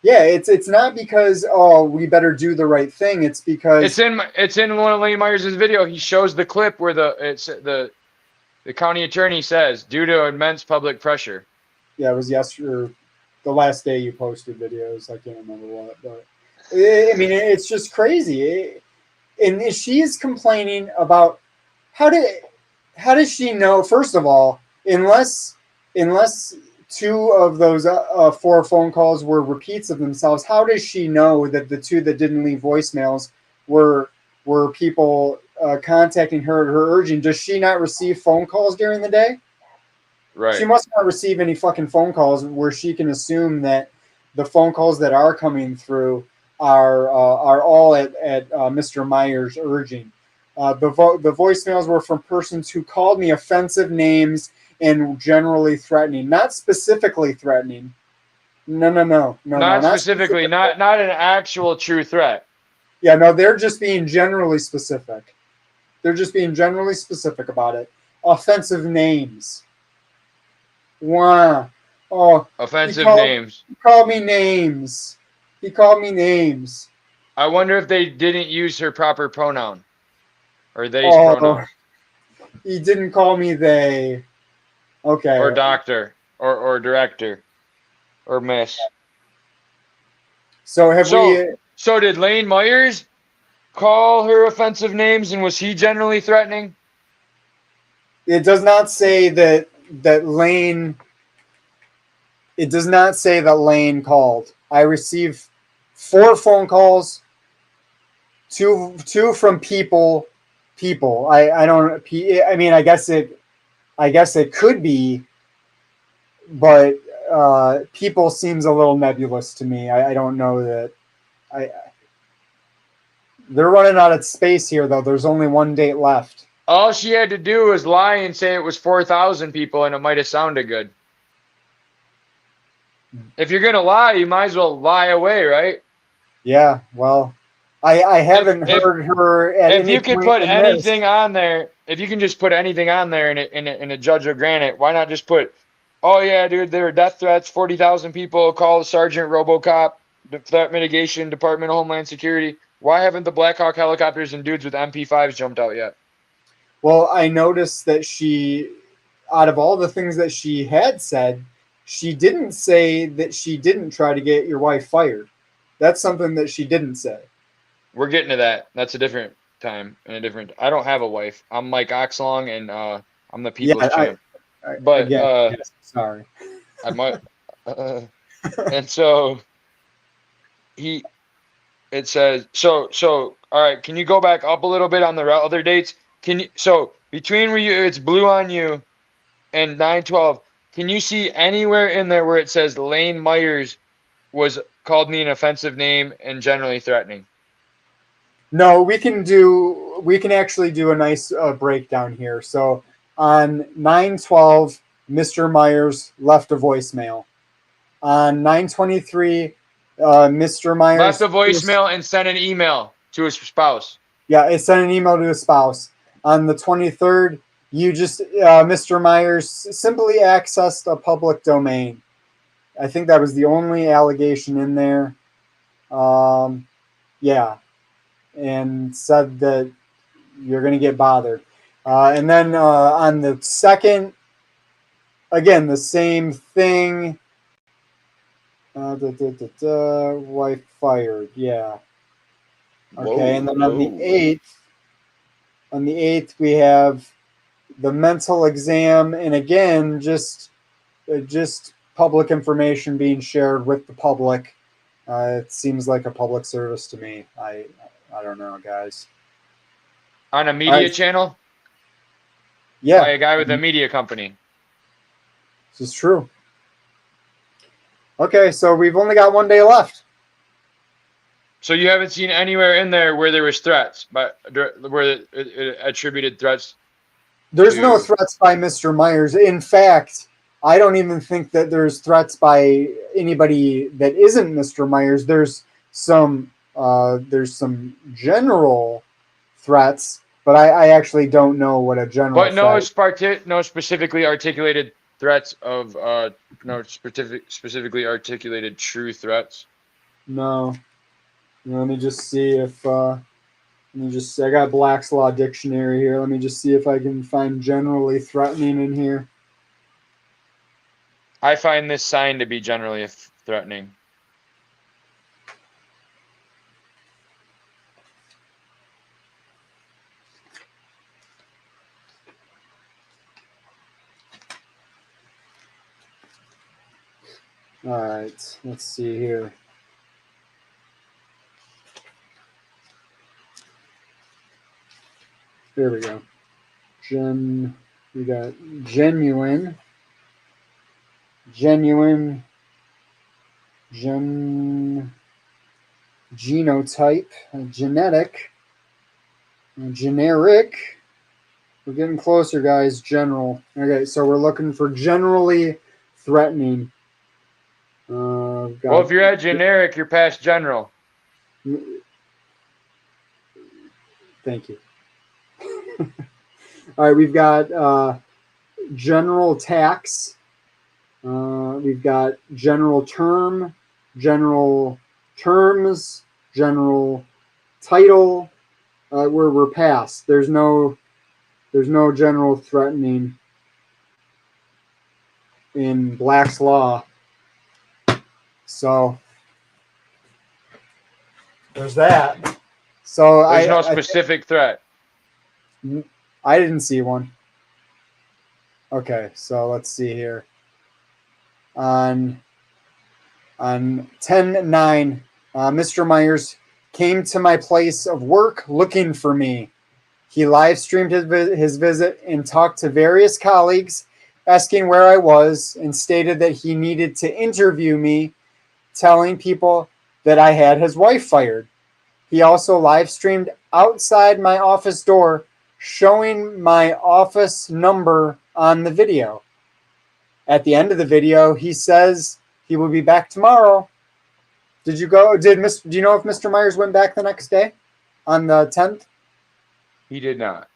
Yeah, it's not because we better do the right thing. It's because it's in one of Lane Myers' video. He shows the clip where the county attorney says due to immense public pressure. Yeah, it was yesterday, the last day you posted videos. I can't remember what, but I mean, it's just crazy. And she's complaining about how does she know? First of all, unless 2 of those 4 phone calls were repeats of themselves, how does she know that the 2 that didn't leave voicemails were people contacting her urging? Does she not receive phone calls during the day? Right. She must not receive any fucking phone calls where she can assume that the phone calls that are coming through are all at Mr. Myers' urging. The voicemails were from persons who called me offensive names and generally threatening, not specifically threatening. No. Not specifically, not an actual true threat. Yeah, no, they're just being generally specific. They're just being generally specific about it. Offensive names. Wow. Oh, offensive names. He called me names. He called me names. I wonder if they didn't use her proper pronoun. Or they's pronoun. He didn't call me they. Okay. Or doctor. Or director. Or miss. So So did Lane Myers call her offensive names, and was he generally threatening? It does not say that Lane. It does not say that Lane called. I received 4 phone calls. Two from people. I don't. I mean, I guess it could be, but people seems a little nebulous to me. I don't know that. They're running out of space here, though. There's only 1 date left. All she had to do was lie and say it was 4,000 people, and it might have sounded good. If you're gonna lie, you might as well lie away, right? Yeah. Well, I haven't heard her. If you could put anything on there, if you can just put anything on there, and a judge will grant it, why not just put, oh yeah, dude, there were death threats, 40,000 people, call Sergeant RoboCop, the Threat Mitigation Department of Homeland Security. Why haven't the Black Hawk helicopters and dudes with MP5s jumped out yet? Well, I noticed that out of all the things that she had said, she didn't say that she didn't try to get your wife fired. That's something that she didn't say. We're getting to that. That's a different time and a different. I don't have a wife. I'm Mike Oxlong, and I'm the people's champ. But yes, sorry. I might. And so it says so. All right, can you go back up a little bit on the other dates? So between where it's blue on you and 9/12, can you see anywhere in there where it says Lane Myers called me an offensive name and generally threatening? No, we can do we can actually do a nice breakdown here. So on 9/12, Mr. Myers left a voicemail. On 9/23, Mr. Myers Left a voicemail and sent an email to his spouse. Yeah, it sent an email to his spouse. On the 23rd, you just Mr. Myers simply accessed a public domain. I think that was the only allegation in there. Yeah, and said that you're going to get bothered. And then on the 2nd, again, the same thing. Wife fired. Yeah. Okay, and then on the 8th, we have the mental exam, and again, just public information being shared with the public. It seems like a public service to me. I don't know, guys. On a media Alright. channel Yeah, by a guy with a media company. this is true. Okay, so we've only got 1 day left. So you haven't seen anywhere in there where there was threats, but where it attributed threats. There's no threats by Mr. Myers. In fact, I don't even think that there's threats by anybody that isn't Mr. Myers. There's some general threats, but I actually don't know what a general. But no specifically articulated threats of no specifically articulated true threats. No. Let me just see if I got Black's Law Dictionary here. Let me just see if I can find generally threatening in here. I find this sign to be generally threatening. All right, let's see here. There we go. We got genotype, genetic, generic. We're getting closer, guys. General. Okay, so we're looking for generally threatening. Well, if you're at generic, you're past general. Thank you. All right, we've got general tax. We've got general term, general terms, general title. We're past. There's no general threatening in Black's Law. So there's that. So there's no specific threat. I didn't see one. Okay, so let's see here. On 10/9, Mr. Myers came to my place of work looking for me. He live streamed his visit and talked to various colleagues, asking where I was, and stated that he needed to interview me, telling people that I had his wife fired. He also live streamed outside my office door, showing my office number on the video. At the end of the video, he says he will be back tomorrow. Did you go? Do you know if Mr. Myers went back the next day on the 10th? He did not.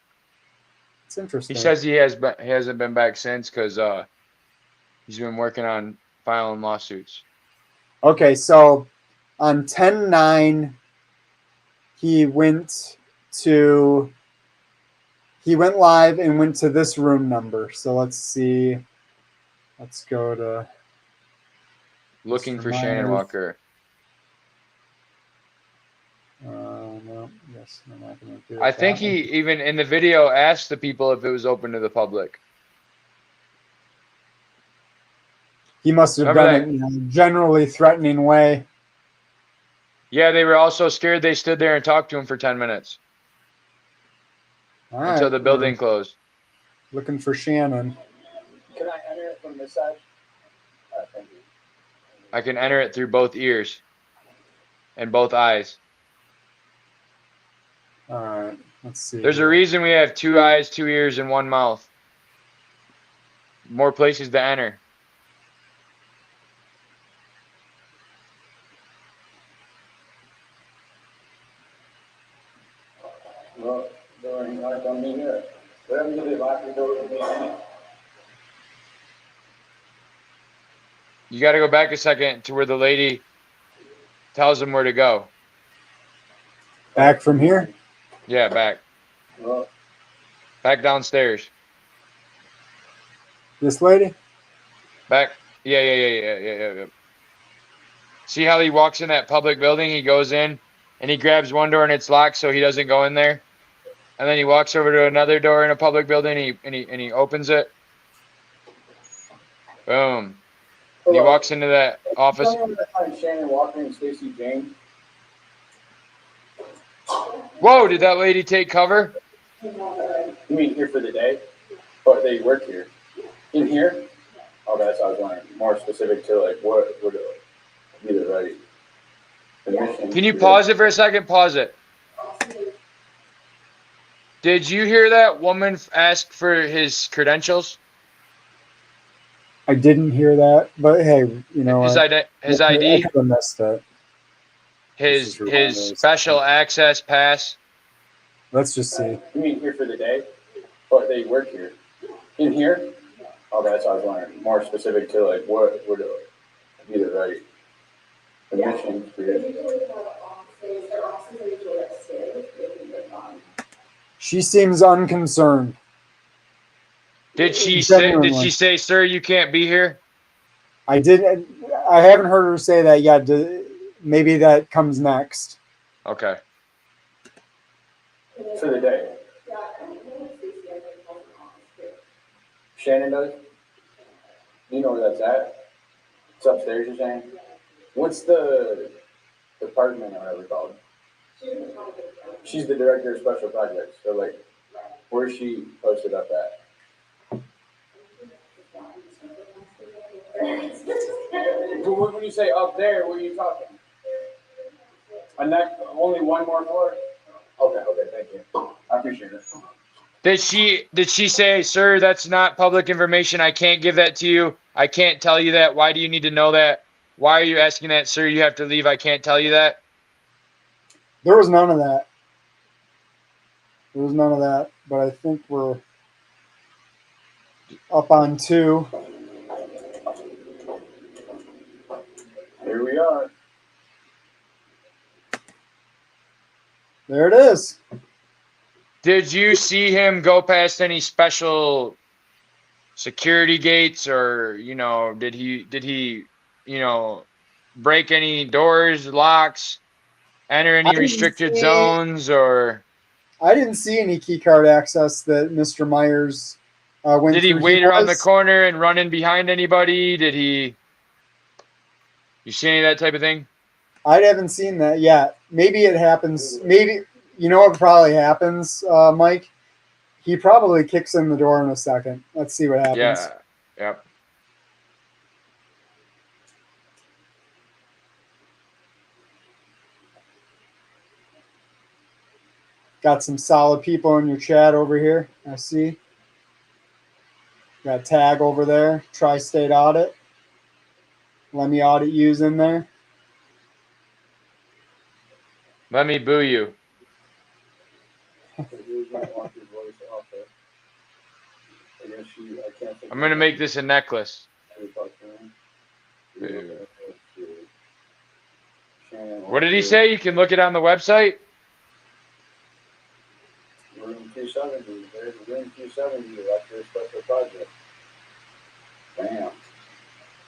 It's interesting. He says he hasn't been back since because he's been working on filing lawsuits. Okay, so on 10/9, he went live and went to this room number. So let's see. Let's go to looking Mr. for Shannon Myers. Walker. No, yes, I'm not gonna do it I think that he way. even in the video asked the people if it was open to the public. He must have Remember done it in a generally threatening way. Yeah, they were also scared. They stood there and talked to him for 10 minutes All right, until the building closed. looking for Shannon. Can I enter it from this side? Thank you. I can enter it through both ears and both eyes. All right. Let's see. There's a reason we have 2 eyes, 2 ears, and 1 mouth. More places to enter. Well, door ain't locked on me here. What happens if they lock the door with me in it? You got to go back a second to where the lady tells them where to go. Back from here? Yeah, back. Well, Back downstairs. This lady? Back. Yeah. See how he walks in that public building? He goes in and he grabs one door and it's locked, so he doesn't go in there. And then he walks over to another door in a public building and he opens it. Boom. And he walks into that office. tell me when I find Shannon Walker and Stacy Jane. Whoa, did that lady take cover? You mean here for the day? But they work here. In here? Oh, that's what I was wondering. More specific to like what would be the right permission. Can you pause it for a second? Pause it. Did you hear that woman ask for his credentials? I didn't hear that, but hey, you know, His I ID. could have missed it. His special access pass. Let's just see. You mean here for the day? But they work here. In here? Oh, that's what I was wondering. More specific to like what would be the right permission for you. She seems unconcerned. Did she Genuinely. say, sir, you can't be here? I haven't heard her say that yet. Maybe that comes next. Okay. For the day. Shannon does? You know where that's at? It's upstairs, you're saying? What's the department or whatever it's called? She's the director of special projects. So, like, where's she posted up at? But when you say up there, where are you talking? Only one more floor? Okay, thank you. I appreciate it. Did she say, sir, that's not public information. I can't give that to you. I can't tell you that. Why do you need to know that? Why are you asking that, sir? You have to leave. I can't tell you that. There was none of that. But I think we're up on 2. Here we are. There it is. Did you see him go past any special security gates, or did he break any doors, locks, enter any restricted zones, or I didn't see any key card access that Mr. Myers went did he through. wait around the corner and run in behind anybody? You see any of that type of thing? I haven't seen that yet. Maybe it happens. Maybe, you know what probably happens, Mike? He probably kicks in the door in a second. Let's see what happens. Yeah. Yep. Got some solid people in your chat over here. I see. Got Tag over there. Tri-State Audit. Let me audit yous in there. Let me boo you. I'm going to make this a necklace. What did he say? You can look it on the website? Room 270. There's room 270. That's your special project. Bam.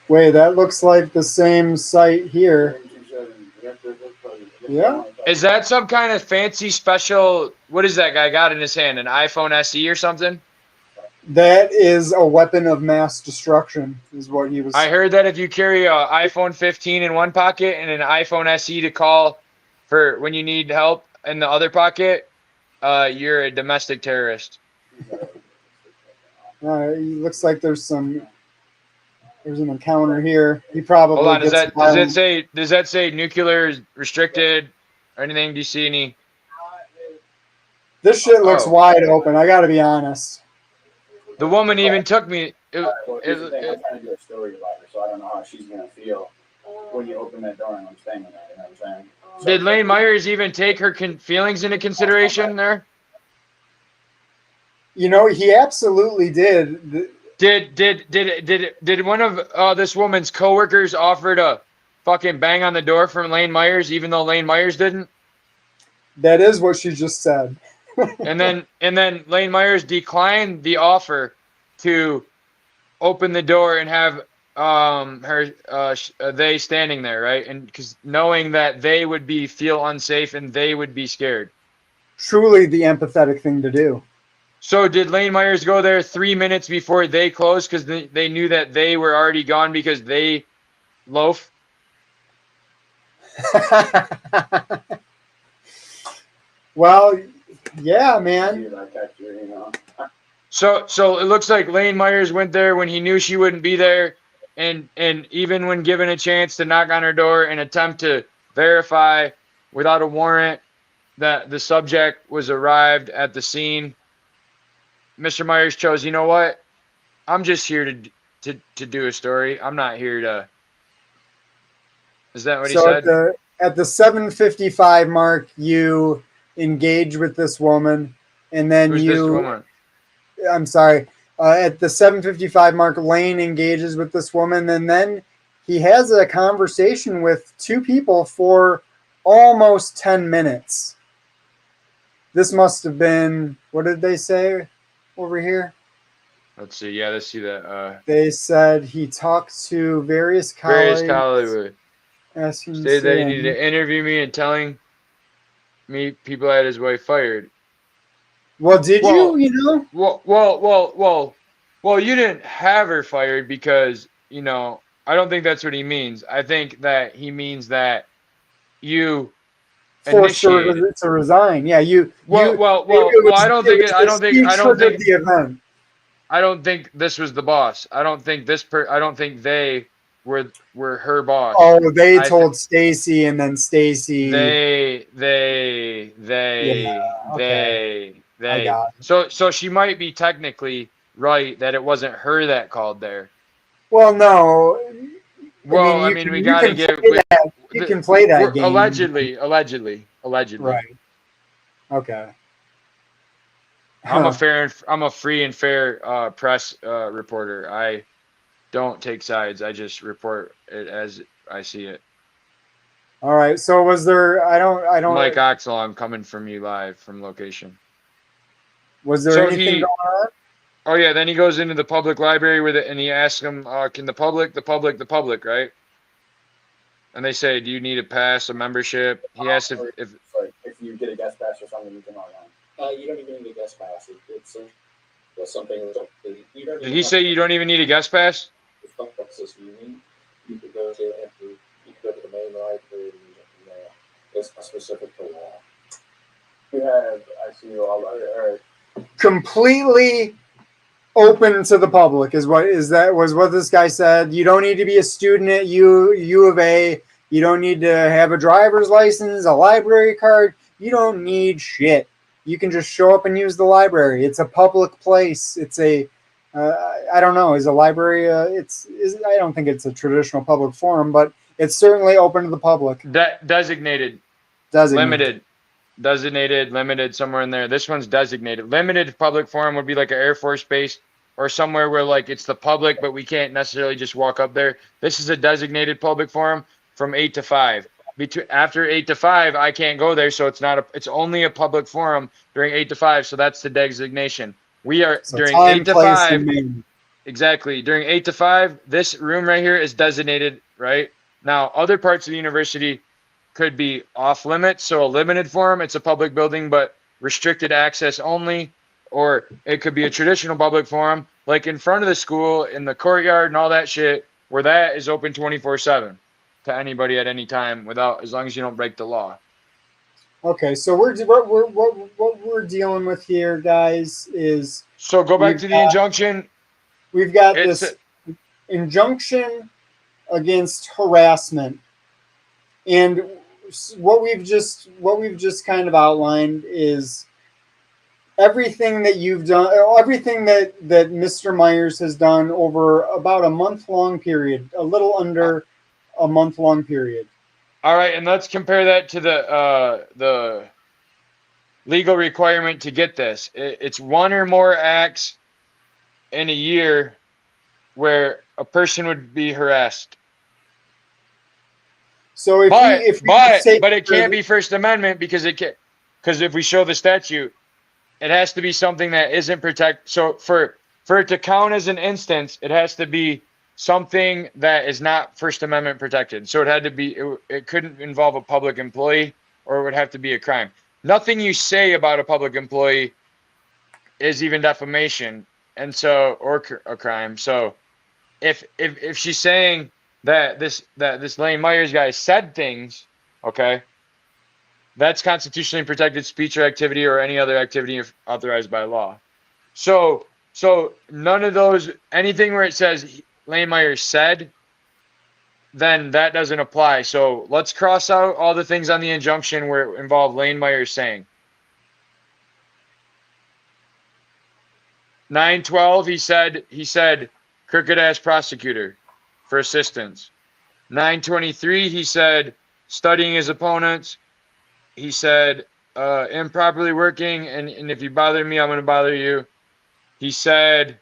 Wait, that looks like the same site here. Room 270. Director of Work Project. Yeah. Is that some kind of fancy special? What is that guy got in his hand? An iPhone SE or something? That is a weapon of mass destruction, is what he was. I heard that if you carry an iPhone 15 in one pocket and an iPhone SE to call for when you need help in the other pocket, you're a domestic terrorist. He looks like there's an encounter here. He probably. Hold on. Does that say nuclear restricted or anything? Do you see any? This shit looks Oh. wide open. I got to be honest. The woman even took me. Well, here's the thing. I'm trying to do a story about her, so I don't know how she's gonna feel when you open that door and I'm standing there. You know what I'm saying? So, Did Lane Myers even take her feelings into consideration there? You know, he absolutely did. Did one of this woman's coworkers offer to fucking bang on the door from Lane Myers, even though Lane Myers didn't? That is what she just said. And then Lane Myers declined the offer to open the door and have they standing there, right? And because knowing that they would feel unsafe and they would be scared. Truly the empathetic thing to do. So did Lane Myers go there 3 minutes before they closed because they knew that they were already gone because they loaf? Well, yeah, man. you like that, you know. So it looks like Lane Myers went there when he knew she wouldn't be there, and even when given a chance to knock on her door and attempt to verify without a warrant that the subject was arrived at the scene, Mr. Myers chose, you know what? I'm just here to do a story. I'm not here to. Is that what he said? At the 7:55 mark, you engage with this woman, and then Who's this woman? I'm sorry. At the 7:55 mark, Lane engages with this woman, and then he has a conversation with two people for almost 10 minutes. This must have been, what did they say over here? Let's see. Yeah, let's see that. They said he talked to various colleagues. Asking Stated that he needed to interview me and telling me people had his wife fired. Well, you know? Well, you didn't have her fired because, you know, I don't think that's what he means. I think that he means that you Forced her initiated to resign. Yeah, I don't think the event. I don't think this was the boss. I don't think they were her boss. Oh, they told Stacy, and then Stacy. They. I got it. So she might be technically right that it wasn't her that called there. Well, no. Well, we gotta give. You can play that game. Allegedly. Right. Okay. I'm a free and fair press reporter. I don't take sides. I just report it as I see it. All right. So was there? I don't. Mike Oxel, I'm coming from you live from location. Was there anything going on? Oh yeah. Then he goes into the public library with it, and he asks them, "Can the public, right?" And they say, "Do you need a pass, a membership?" He asks if you get a guest pass or something, you can log on. You don't even need a guest pass. It's something. Did he say you don't even need a guest pass? You could go to the main library and it's specific to law. You have, I see you all right. Completely open to the public was what this guy said. You don't need to be a student at U of A. You don't need to have a driver's license, a library card. You don't need shit. You can just show up and use the library. It's a public place. It's a I don't know. Is a library? I don't think it's a traditional public forum, but it's certainly open to the public. Designated. Limited, somewhere in there. This one's designated. Limited public forum would be like an Air Force base or somewhere where like it's the public, but we can't necessarily just walk up there. This is a designated public forum from 8 to 5. After 8 to 5, I can't go there, so it's only a public forum during 8 to 5. So that's the designation. We are during 8 to 5. Exactly. During 8 to 5, this room right here is designated, right? Now, other parts of the university could be off limits. So a limited forum, it's a public building, but restricted access only. Or it could be a traditional public forum, like in front of the school, in the courtyard and all that shit, where that is open 24/7 to anybody at any time as long as you don't break the law. Okay, so what we're dealing with here, guys, is so go back to the injunction. We've got this injunction against harassment, and what we've just kind of outlined is everything that you've done, everything that Mr. Myers has done over about a month-long period, a little under a month-long period. All right, and let's compare that to the legal requirement to get this. It's one or more acts in a year where a person would be harassed. So if we say, but it can't be First Amendment because if we show the statute, it has to be something that isn't protected. So for it to count as an instance, it has to be something that is not First Amendment protected. So it had to be, it couldn't involve a public employee, or it would have to be a crime. Nothing you say about a public employee is even defamation, and so, or a crime. So if she's saying that this Lane Myers guy said things, okay, that's constitutionally protected speech or activity or any other activity authorized by law. So none of those, anything where it says Lane Myers said, then that doesn't apply. So let's cross out all the things on the injunction where it involved Lane Myers saying. 912, he said crooked ass prosecutor for assistance. 923, he said studying his opponents. He said improperly working, and if you bother me, I'm going to bother you. He said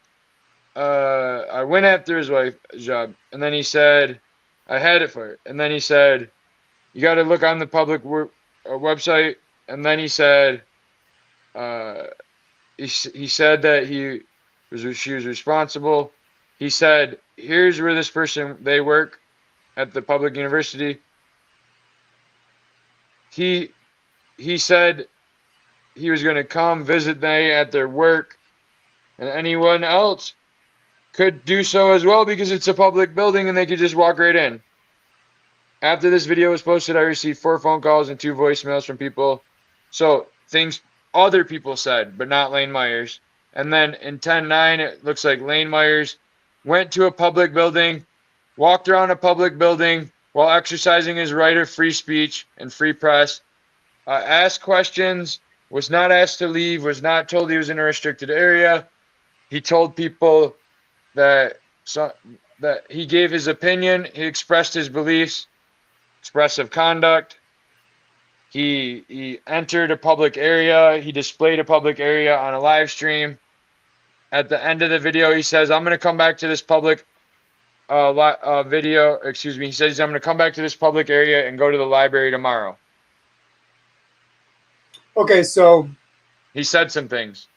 I went after his wife's job, and then he said I had it for her, and then he said you got to look on the public website, and then he said he said that she was responsible. He said here's where this person, they work at the public university. He said he was going to come visit them at their work, and anyone else could do so as well because it's a public building and they could just walk right in. After this video was posted, I received 4 phone calls and 2 voicemails from people. So things other people said, but not Lane Myers. And then in 10-9, it looks like Lane Myers went to a public building, walked around a public building while exercising his right of free speech and free press, asked questions, was not asked to leave, was not told he was in a restricted area. He told people that he gave his opinion, he expressed his beliefs, expressive conduct. He entered a public area, he displayed a public area on a live stream. At the end of the video, he says, I'm going to come back to this public video, excuse me, he says I'm going to come back to this public area and go to the library tomorrow. Okay, so he said some things.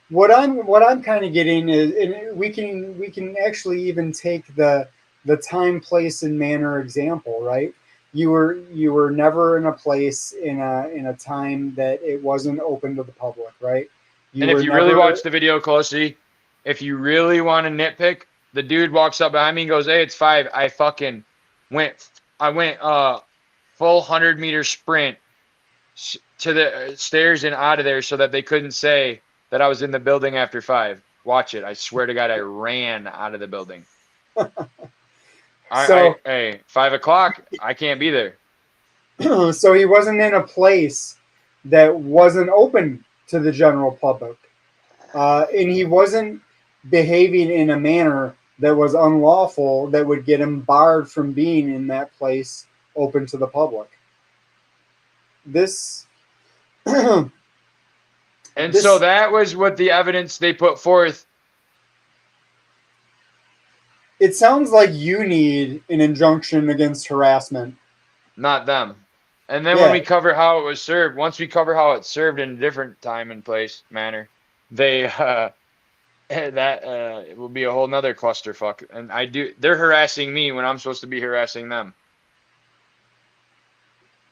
What I'm kind of getting is, and we can actually even take the time, place, and manner example, right? You were never in a place in a time that it wasn't open to the public, right? And if you really watch the video closely, if you really want to nitpick, the dude walks up behind me and goes, "Hey, it's 5." I went full 100-meter sprint to the stairs and out of there so that they couldn't say that I was in the building after 5. Watch it. I swear to God, I ran out of the building. Hey, 5 o'clock, I can't be there. So he wasn't in a place that wasn't open to the general public. And he wasn't behaving in a manner that was unlawful that would get him barred from being in that place open to the public. So that was what the evidence they put forth. It sounds like you need an injunction against harassment. Not them. And then when we cover how it was served, once we cover how it's served in a different time and place manner, it will be a whole nother clusterfuck. And they're harassing me when I'm supposed to be harassing them.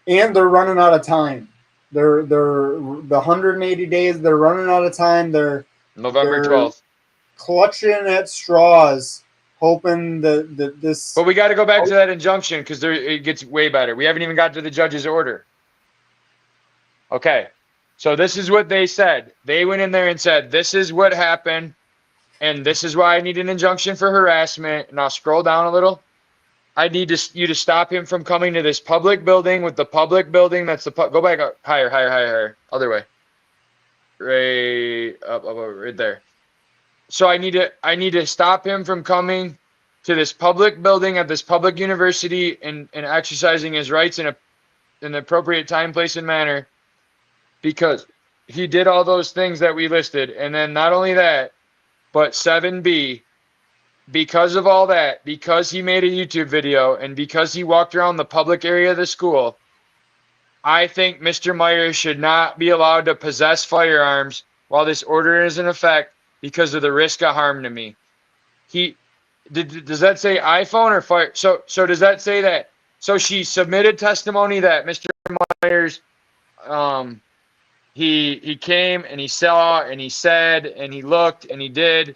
And they're running out of time. They're the 180 days. They're running out of time. They're November 12th. Clutching at straws, hoping that this. But we got to go back to that injunction because it gets way better. We haven't even got to the judge's order. Okay, so this is what they said. They went in there and said, "This is what happened, and this is why I need an injunction for harassment." And I'll scroll down a little. I need you to stop him from coming to this public building with the public building. That's go back up, higher, other way. right up, right there. So I need to stop him from coming to this public building at this public university and exercising his rights in an appropriate time, place, and manner, because he did all those things that we listed. And then not only that, but 7B, because of all that, because he made a YouTube video and because he walked around the public area of the school, I think Mr. Myers should not be allowed to possess firearms while this order is in effect because of the risk of harm to me. Does that say iPhone or fire? So does that say that? So she submitted testimony that Mr. Myers, he came and he saw and he said and he looked and he did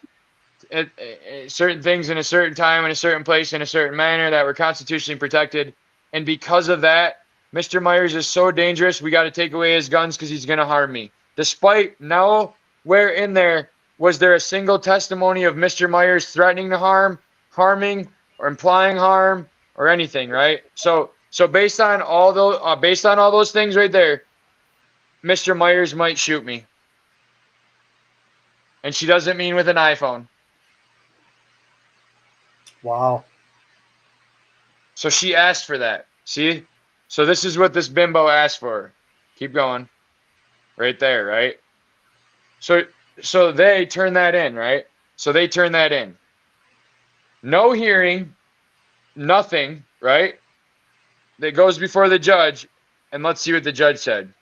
certain things in a certain time, in a certain place, in a certain manner that were constitutionally protected. And because of that, Mr. Myers is so dangerous, we got to take away his guns because he's going to harm me. Despite nowhere in there was there a single testimony of Mr. Myers threatening to harm, harming, or implying harm, or anything, right? So based on all those things right there, Mr. Myers might shoot me. And she doesn't mean with an iPhone. Wow. So she asked for that. See? So this is what this bimbo asked for. Keep going. Right there, right? So they turn that in, right? So they turn that in. No hearing, nothing, right? That goes before the judge, and let's see what the judge said.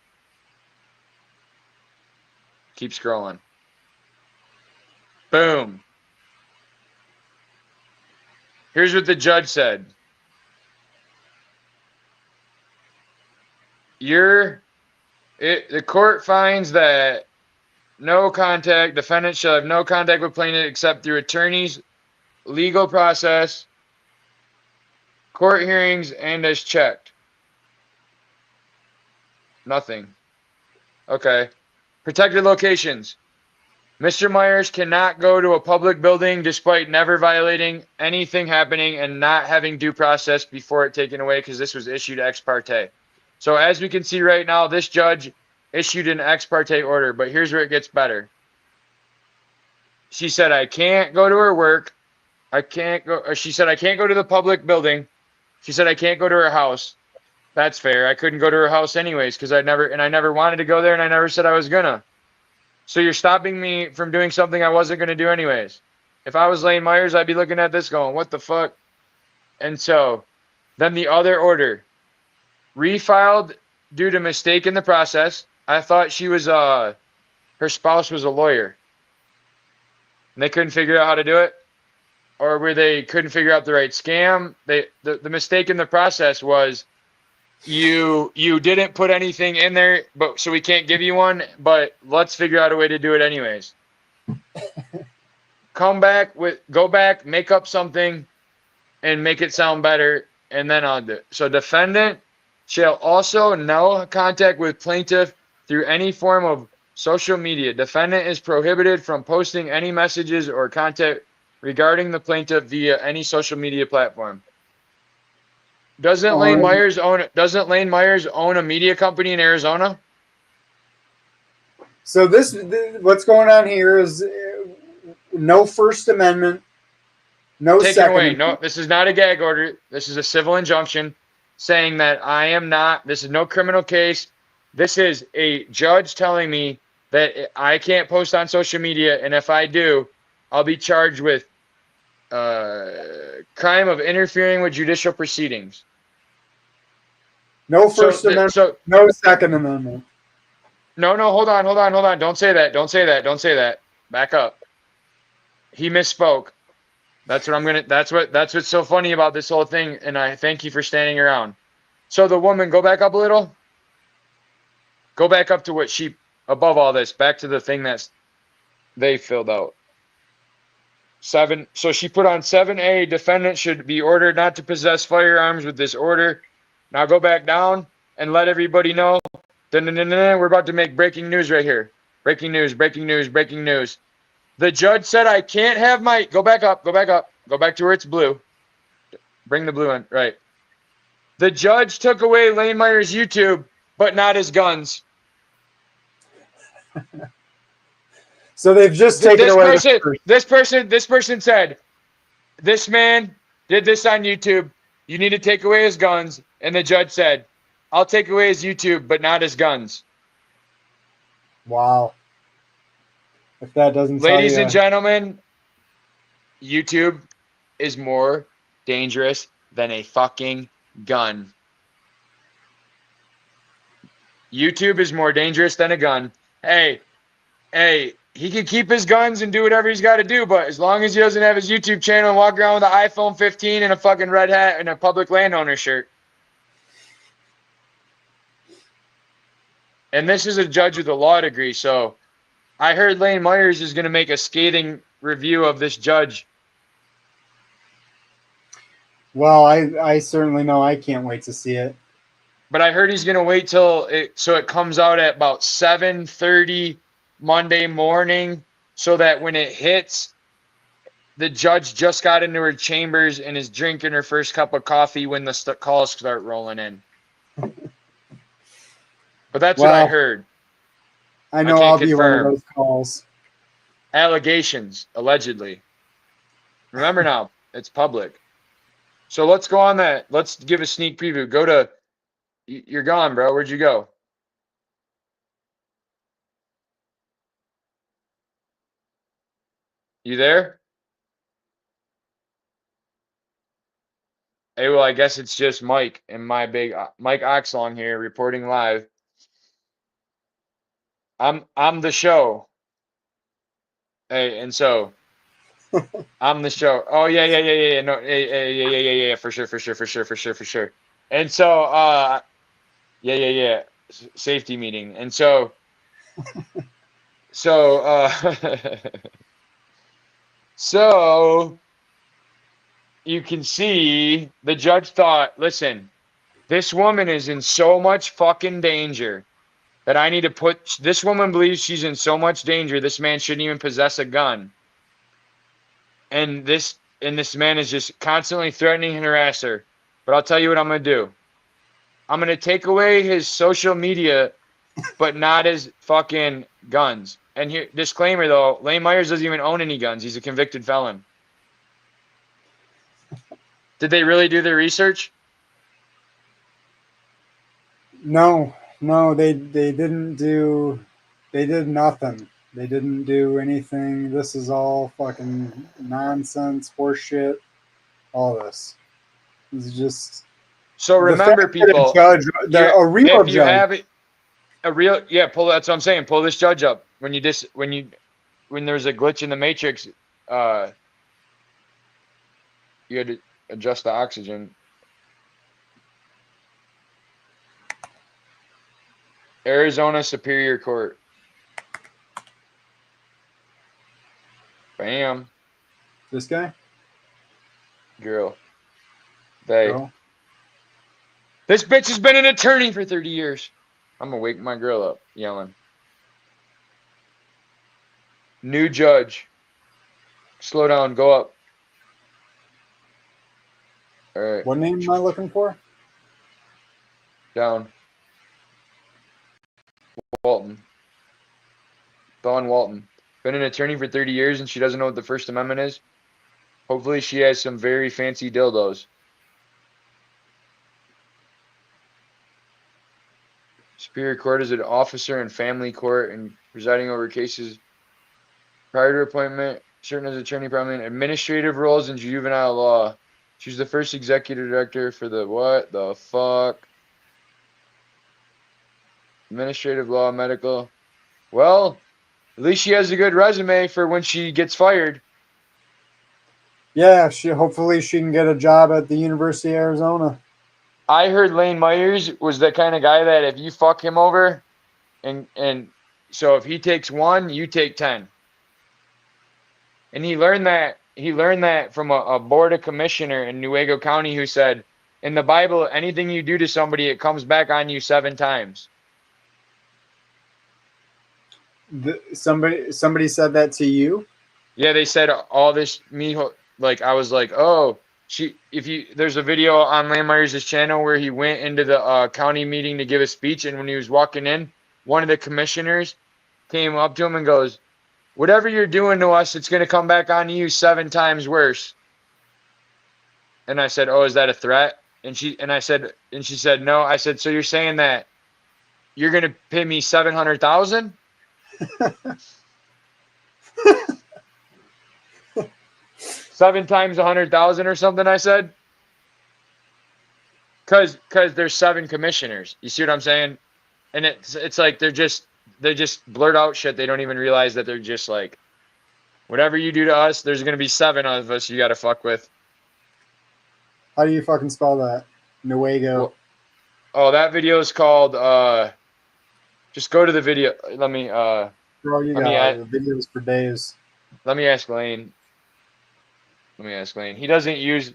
Keep scrolling. Boom. Here's what the judge said. The court finds that defendant shall have no contact with plaintiff except through attorneys, legal process, court hearings, and as checked. Nothing. Okay. Protected locations. Mr. Myers cannot go to a public building despite never violating anything happening and not having due process before it taken away because this was issued ex parte. So as we can see right now, this judge issued an ex parte order, but here's where it gets better. She said, I can't go to her work. She said, I can't go to the public building. She said, I can't go to her house. That's fair. I couldn't go to her house anyways because I never wanted to go there and I never said I was gonna. So you're stopping me from doing something I wasn't going to do anyways. If I was Lane Myers, I'd be looking at this going, what the fuck? And so then the other order, refiled due to mistake in the process. I thought she was, her spouse was a lawyer. And they couldn't figure out how to do it. Or where they couldn't figure out the right scam. The mistake in the process was you didn't put anything in there, but so we can't give you one, but let's figure out a way to do it anyways. Go back, make up something and make it sound better, and then I'll do it. So defendant shall also no contact with plaintiff through any form of social media. Defendant is prohibited from posting any messages or content regarding the plaintiff via any social media platform. Doesn't Lane Myers own a media company in Arizona? So what's going on here is no First Amendment, no Taken Second away. Amendment. No, this is not a gag order. This is a civil injunction saying that I am not. This is no criminal case. This is a judge telling me that I can't post on social media, and if I do, I'll be charged with crime of interfering with judicial proceedings. No First Amendment, no Second Amendment. No, hold on. Don't say that. Back up. He misspoke. That's what's so funny about this whole thing, and I thank you for standing around. So the woman, go back up a little. Go back up to above all this, back to the thing that they filled out. 7. So she put on 7A, defendant should be ordered not to possess firearms with this order. Now go back down and let everybody know. We're about to make breaking news right here. Breaking news. The judge said I can't have my... Go back up. Go back to where it's blue. Bring the blue in. Right. The judge took away Lane Myers' YouTube, but not his guns. So they've just taken This away person, the this person said, this man did this on YouTube. You need to take away his guns. And the judge said, I'll take away his YouTube, but not his guns. Wow. If that doesn't tell Ladies you. and gentlemen, YouTube is more dangerous than a fucking gun. YouTube is more dangerous than a gun. Hey, he can keep his guns and do whatever he's got to do, but as long as he doesn't have his YouTube channel and walk around with an iPhone 15 and a fucking red hat and a public landowner shirt. And this is a judge with a law degree, so I heard Lane Myers is going to make a scathing review of this judge. Well, I certainly know I can't wait to see it. But I heard he's going to wait till it comes out at about 7:30 Monday morning, so that when it hits, the judge just got into her chambers and is drinking her first cup of coffee when the calls start rolling in. But that's what I heard. I know can't I'll be one of confirm. those calls. Allegations, allegedly. Remember now, it's public. So let's go on that. Let's give a sneak preview. Go to, you're gone, bro. Where'd you go? You there? Hey, well, I guess it's just Mike and my big Mike Oxlong here reporting live. I'm the show. Hey, and so I'm the show. Oh yeah. No, yeah. For sure. And so, yeah. Safety meeting. And so, so you can see the judge thought, listen, this woman is in so much fucking danger that I need to put, this woman believes she's in so much danger, this man shouldn't even possess a gun. And this man is just constantly threatening and harass her. But I'll tell you what I'm going to do. I'm going to take away his social media, but not his fucking guns. And here, disclaimer though, Lane Myers doesn't even own any guns. He's a convicted felon. Did they really do their research? No, they didn't do. They did nothing. They didn't do anything. This is all fucking nonsense, horseshit. All this. This is just. So remember, people. A real if you judge. have a real, yeah, pull. That's what I'm saying. Pull this judge up when there's a glitch in the matrix. You had to adjust the oxygen. Arizona Superior Court. Bam. This guy? Girl. They. Girl? This bitch has been an attorney for 30 years. I'm going to wake my girl up yelling. New judge. Slow down. Go up. All right. What name am I looking for? Down. Walton. Dawn Walton. Been an attorney for 30 years and she doesn't know what the First Amendment is. Hopefully she has some very fancy dildos. Superior Court is an officer in family court and presiding over cases prior to appointment, certain as attorney, probably administrative roles in juvenile law. She's the first executive director for the what the fuck? Administrative law, medical. Well, at least she has a good resume for when she gets fired. Yeah, hopefully she can get a job at the University of Arizona. I heard Lane Myers was the kind of guy that if you fuck him over, and so if he takes one, you take 10. And he learned that from a board of commissioner in Nuevo County who said, in the Bible, anything you do to somebody, it comes back on you 7 times. Somebody said that to you? Yeah, they said all this. Like I was like, oh, there's a video on Lane Myers' channel where he went into the county meeting to give a speech, and when he was walking in, one of the commissioners came up to him and goes, whatever you're doing to us, it's going to come back on you 7 times worse. And I said, oh, is that a threat? And she said, no. I said, so you're saying that you're going to pay me $700,000? Seven times 100,000 or something, I said. Cause there's 7 commissioners. You see what I'm saying? And it's like they just blurt out shit. They don't even realize that they're just like, whatever you do to us, there's gonna be 7 of us you gotta fuck with. How do you fucking spell that? Nuego. Oh, that video is called just go to the video. Let me Bro, you got videos for days. Let me ask Lane. He doesn't use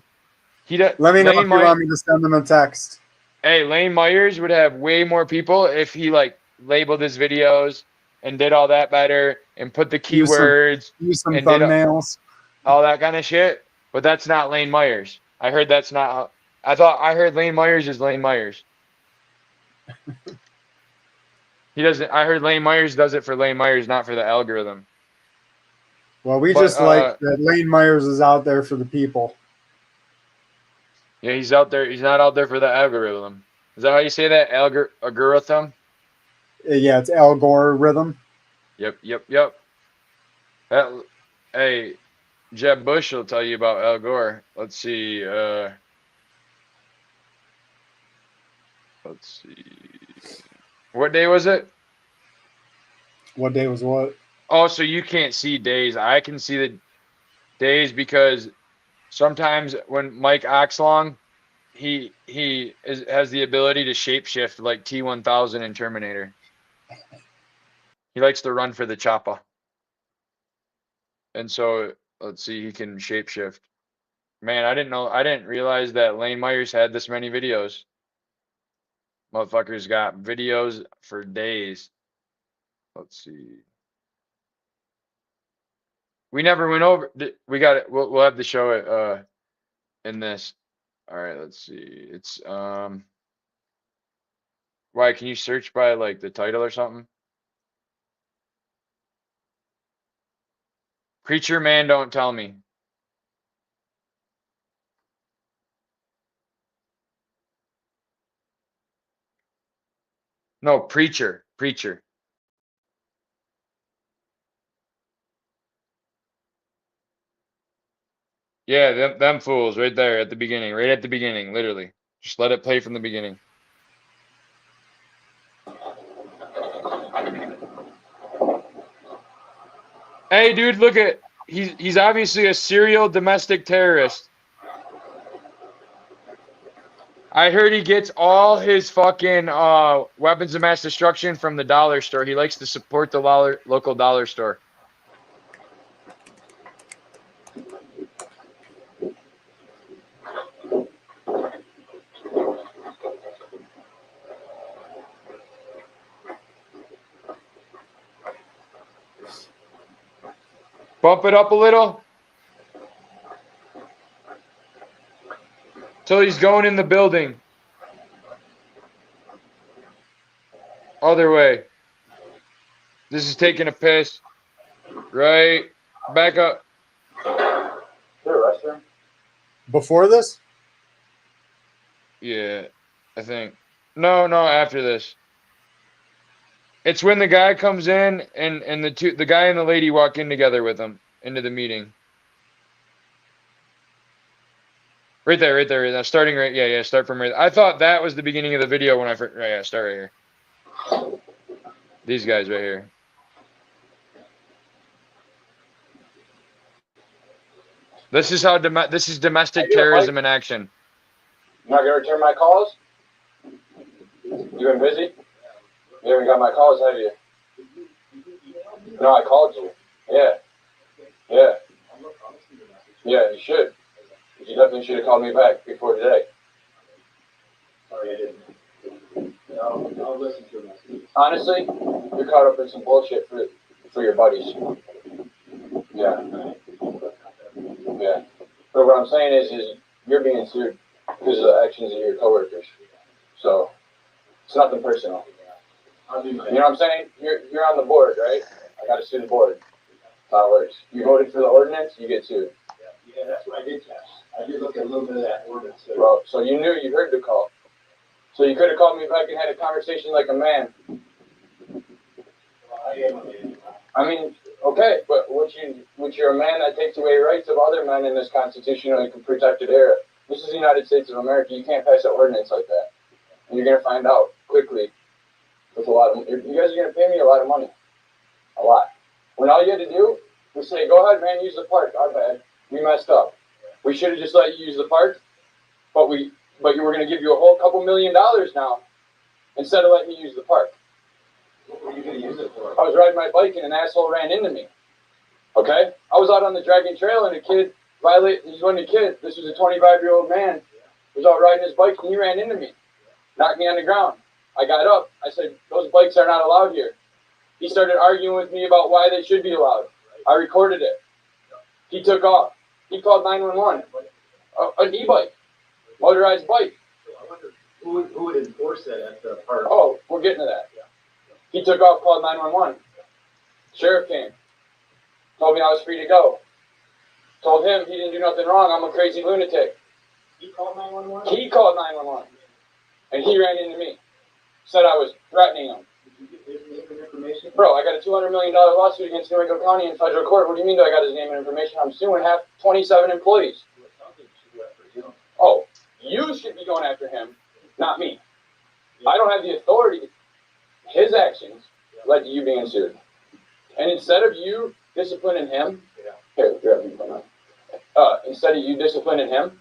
Let me know if you want me to send them a text. Hey, Lane Myers would have way more people if he like labeled his videos and did all that better and put the keywords, use some thumbnails, all that kind of shit. But that's not Lane Myers. I heard that's not. I heard Lane Myers is Lane Myers. He doesn't. I heard Lane Myers does it for Lane Myers, not for the algorithm. Well, we just like that Lane Myers is out there for the people. Yeah, he's out there. He's not out there for the algorithm. Is that how you say that? Algorithm? Yeah, it's algorithm. Yep. Hey, Jeb Bush will tell you about Al Gore. Let's see. What day was it? What day was what? Oh, so you can't see days. I can see the days because sometimes when Mike Oxlong, he has the ability to shapeshift like T-1000 in Terminator. He likes to run for the choppa. And so, let's see, he can shapeshift. Man, I didn't realize that Lane Myers had this many videos. Motherfucker's got videos for days. Let's see. We never went over. We got it. We'll have to show it in this. All right, let's see. It's why can you search by like the title or something? Preacher Man Don't Tell Me. No, Preacher. Yeah, them fools right there at the beginning, literally. Just let it play from the beginning. Hey, dude, look at he's obviously a serial domestic terrorist. I heard he gets all his fucking weapons of mass destruction from the dollar store. He likes to support the local dollar store. Bump it up a little. Till he's going in the building. Other way. This is taking a piss. Right. Back up. Is there a restroom? Before this? Yeah, I think. No, after this. It's when the guy comes in and the guy and the lady walk in together with him into the meeting. Right there. Now starting right. Yeah. Start from right. I thought that was the beginning of the video when I first. Yeah. Start right here. These guys right here. This is how this is domestic terrorism in action. You're not gonna return my calls? You been busy? You haven't got my calls, have you? No, I called you. Yeah, you should. You definitely should have called me back before today. Sorry, I didn't. I'll listen to it. Honestly, you're caught up in some bullshit for your buddies. Yeah. But what I'm saying is you're being sued because of the actions of your coworkers. So it's nothing personal. You know what I'm saying? You're on the board, right? I got to sue the board. how it works. You voted for the ordinance, you get sued. Yeah, that's what I did test. I did look at a little bit of that ordinance. Well, so you knew, you heard the call. So you could have called me back and had a conversation like a man. I am a man. I mean, okay, but you're a man that takes away rights of other men in this constitutionally protected era. This is the United States of America. You can't pass an ordinance like that. And you're going to find out quickly with a lot of, you guys are going to pay me a lot of money. A lot. When all you had to do was say, go ahead, man, use the park. Our bad. We messed up. We should have just let you use the park, but you were going to give you a whole couple $1 million now instead of letting me use the park. What were you going to use it for? I was riding my bike and an asshole ran into me. Okay? I was out on the Dragon Trail and a kid he wasn't a kid. This was a 25-year-old man who was out riding his bike and he ran into me. Knocked me on the ground. I got up. I said, those bikes are not allowed here. He started arguing with me about why they should be allowed. I recorded it. He took off. He called 911. An e-bike. Motorized bike. I wonder who would enforce that at the park? Oh, we're getting to that. He took off, called 911. Sheriff came. Told me I was free to go. Told him he didn't do nothing wrong. I'm a crazy lunatic. He called 911? He called 911. And he ran into me. Said I was threatening him. Did you get his name and information? Bro, I got a $200 million lawsuit against New Mexico County in federal court. What do you mean I got his name and information? I'm suing 27 employees. Well, something should go after him. Oh, you should be going after him, not me. I don't have the authority. His actions led to you being sued. And instead of you disciplining him, here, grab me. Instead of you disciplining him,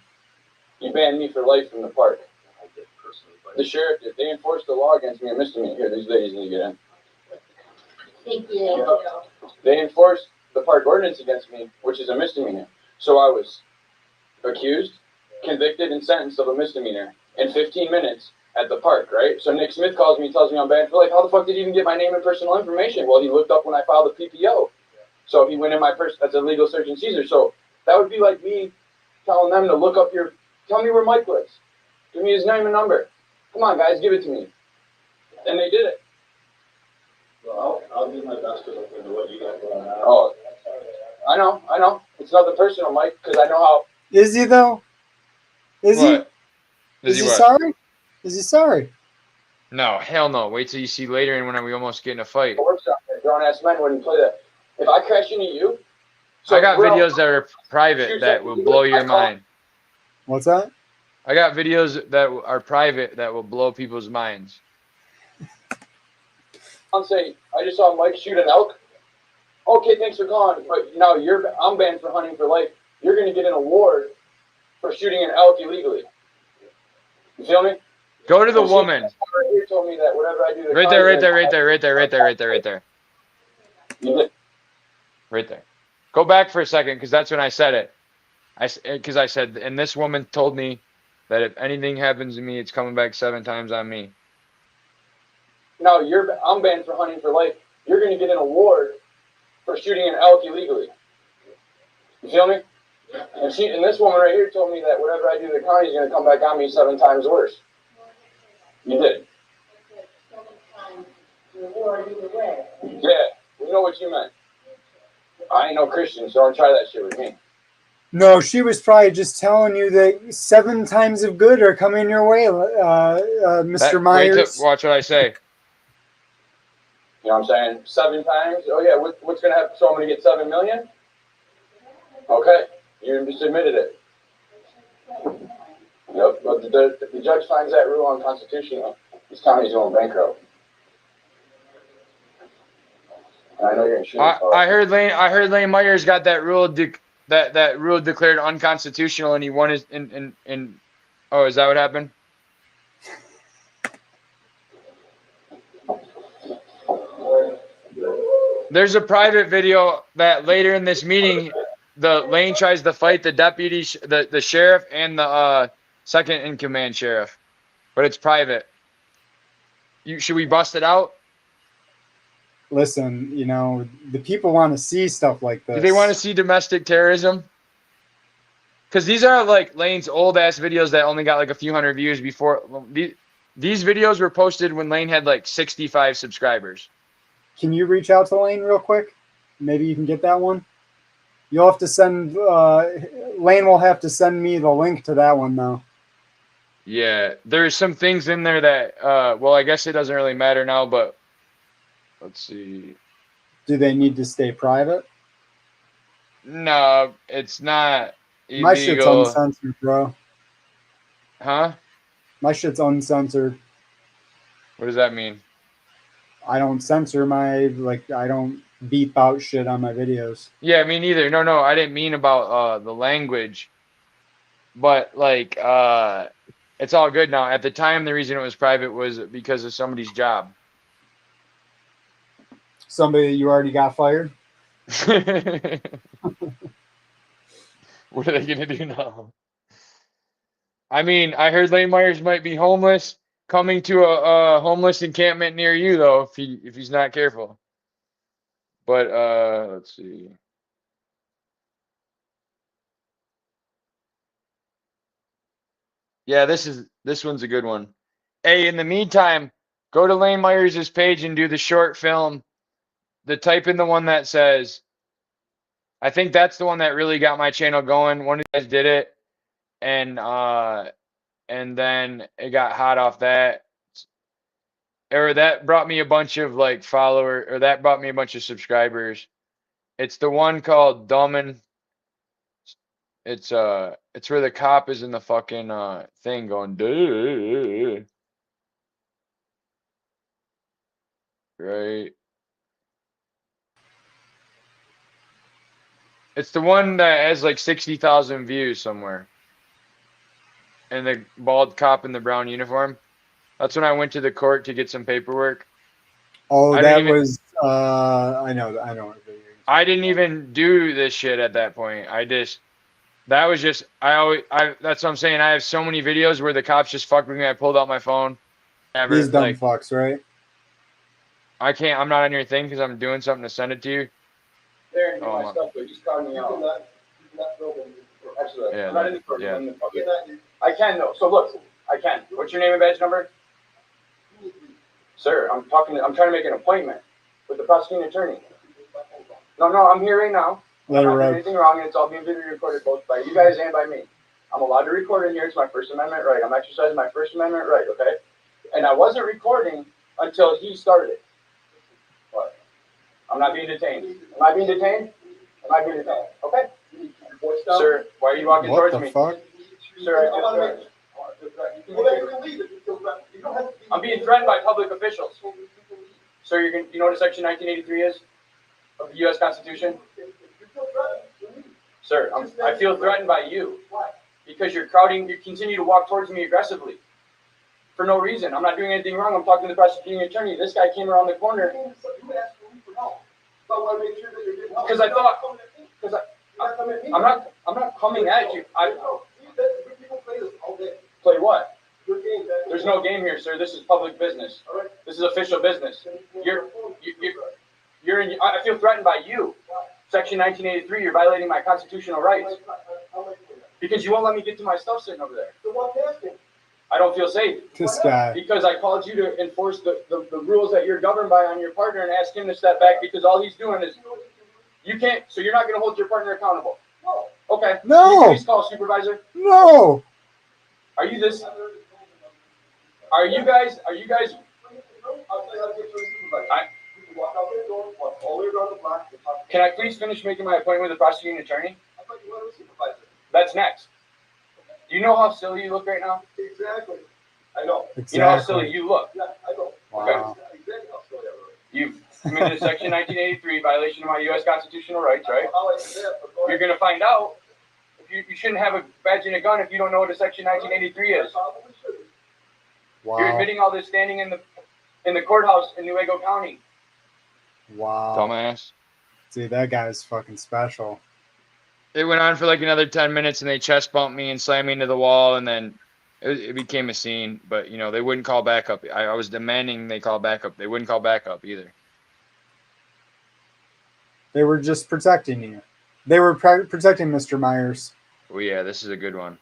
you banned me for life from the park. I did personally, but The sheriff did. They enforced the law against me and misdemeanor. Here, these ladies need to get in. Thank you. They enforced the park ordinance against me, which is a misdemeanor. So I was accused, convicted, and sentenced of a misdemeanor in 15 minutes at the park, right? So Nick Smith calls me, tells me I'm banned for life. How the fuck did he even get my name and personal information? Well, he looked up when I filed the PPO. So he went in my purse. That's a legal search and seizure. So that would be like me telling them to look up tell me where Mike lives. Give me his name and number. Come on, guys, give it to me. And they did it. well, I'll do my best to look into what you got going on. Oh, I know. It's nothing personal, Mike, because I know how. Is he though? Is What? he? Is he what? sorry? Is he sorry? No, hell no. Wait till you see later and when we almost get in a fight. Works out there. Grown-ass men wouldn't play that. If I crash into you, I got bro, videos that are private that will blow your mind. What's that? I got videos that are private that will blow people's minds. I'll say, I just saw Mike shoot an elk. Okay, thanks for calling, but now I'm banned for hunting for life. You're going to get an award for shooting an elk illegally. You feel me? Go to the And see, woman. You told me that whatever I do, Right there. You did. Right there. Go back for a second because that's when I said it. Because I said, and this woman told me that if anything happens to me, it's coming back 7 times on me. Now I'm banned for hunting for life. You're going to get an award for shooting an elk illegally. You feel me? And this woman right here told me that whatever I do to the county is going to come back on me 7 times worse. You did. Yeah, we know what you meant. I ain't no Christian, so don't try that shit with me. No, she was probably just telling you that 7 times of good are coming your way, Mr. Myers. Watch what I say. You know what I'm saying? 7 times? Oh, yeah, what's going to happen? So I'm going to get 7 million? Okay, you just admitted it. Yep, but if the judge finds that rule unconstitutional, this county's going bankrupt. And I know you're insurance. I heard Lane Myers got that rule that rule declared unconstitutional, and he won his in. Oh, is that what happened? There's a private video that later in this meeting, Lane tries to fight the deputy, the sheriff, and the second in command sheriff, but it's private. Should we bust it out? Listen, the people want to see stuff like this. Do they want to see domestic terrorism? Because these are like Lane's old ass videos that only got like a few hundred views before. These videos were posted when Lane had like 65 subscribers. Can you reach out to Lane real quick? maybe you can get that one. You'll have to send. Lane will have to send me the link to that one though. Yeah, there's some things in there that, well, I guess it doesn't really matter now, but let's see. Do they need to stay private? No, it's not My shit's illegal. uncensored, bro. Huh? My shit's uncensored. What does that mean? I don't censor my, like, I don't beep out shit on my videos. Yeah, me neither. No, I didn't mean about the language, but like it's all good now. At the time, the reason it was private was because of somebody's job. Somebody that you already got fired? What are they gonna do now? I mean, I heard Lane Myers might be homeless, coming to a homeless encampment near you, though, if he's not careful. But let's see. Yeah, this one's a good one. Hey, in the meantime, go to Lane Myers' page and do the short film. Type in the one that says, I think that's the one that really got my channel going. One of you guys did it, and then it got hot off that. Or that brought me a bunch of like followers, or that brought me a bunch of subscribers. It's the one called Dummin'. It's where the cop is in the fucking thing going, duh. Right. It's the one that has like 60,000 views somewhere. And the bald cop in the brown uniform. That's when I went to the court to get some paperwork. Oh, I that didn't even- was, I know. I didn't even do this shit at that point. That was just, that's what I'm saying. I have so many videos where the cops just fucked with me. I pulled out my phone. These dumb fucks, right? I'm not on your thing because I'm doing something to send it to you. There and do my stuff, but just calling me out. Absolutely. Yeah, I'm not in the court. yeah. I'm in the public. I can though. So look, I can. What's your name and badge number? Sir, I'm trying to make an appointment with the prosecuting attorney. No, I'm here right now. I'm not doing anything wrong, and it's all being video recorded both by you guys and by me. I'm allowed to record in here. It's my First Amendment right. I'm exercising my First Amendment right, okay? And I wasn't recording until he started. What? I'm not being detained. Am I being detained? Am I being detained? Okay. Sir, why are you walking towards me? What the fuck? Sir, I'm being threatened by public officials. Sir, you know what Section 1983 is of the U.S. Constitution? Sir, I feel threatened by you. Why? Because you're crowding, you continue to walk towards me aggressively. For no reason. I'm not doing anything wrong. I'm talking to the prosecuting attorney. This guy came around the corner. Because I thought, I'm not coming at you. Play what? There's no game here, sir. This is public business. This is official business. I feel threatened by you. Section 1983, you're violating my constitutional rights. Because you won't let me get to my stuff sitting over there. I don't feel safe. This guy. Because I called you to enforce the rules that you're governed by on your partner and ask him to step back because all he's doing is, you can't, so you're not going to hold your partner accountable. No. Okay. No. Can you please call supervisor? No. Are you guys? I'll tell you how to get to the supervisor. Can I please finish making my appointment with the prosecuting attorney? I thought you wanted a supervisor. That's next. Do you know how silly you look right now? Exactly. I know. Exactly. You know how silly you look. Yeah, I know. Wow. Okay. Exactly how silly I look. You've committed a Section 1983 violation of my U.S. constitutional rights, right? You're going to find out. You shouldn't have a badge and a gun if you don't know what a Section 1983 is. Wow. You're admitting all this standing in the courthouse in Nuevo County. Wow. Dumbass. Dude, that guy's fucking special. It went on for like another 10 minutes and they chest bumped me and slammed me into the wall and then it became a scene. But, you know, they wouldn't call back up. I was demanding they call back up. They wouldn't call back up either. They were just protecting you. They were protecting Mr. Myers. Well, yeah, this is a good one.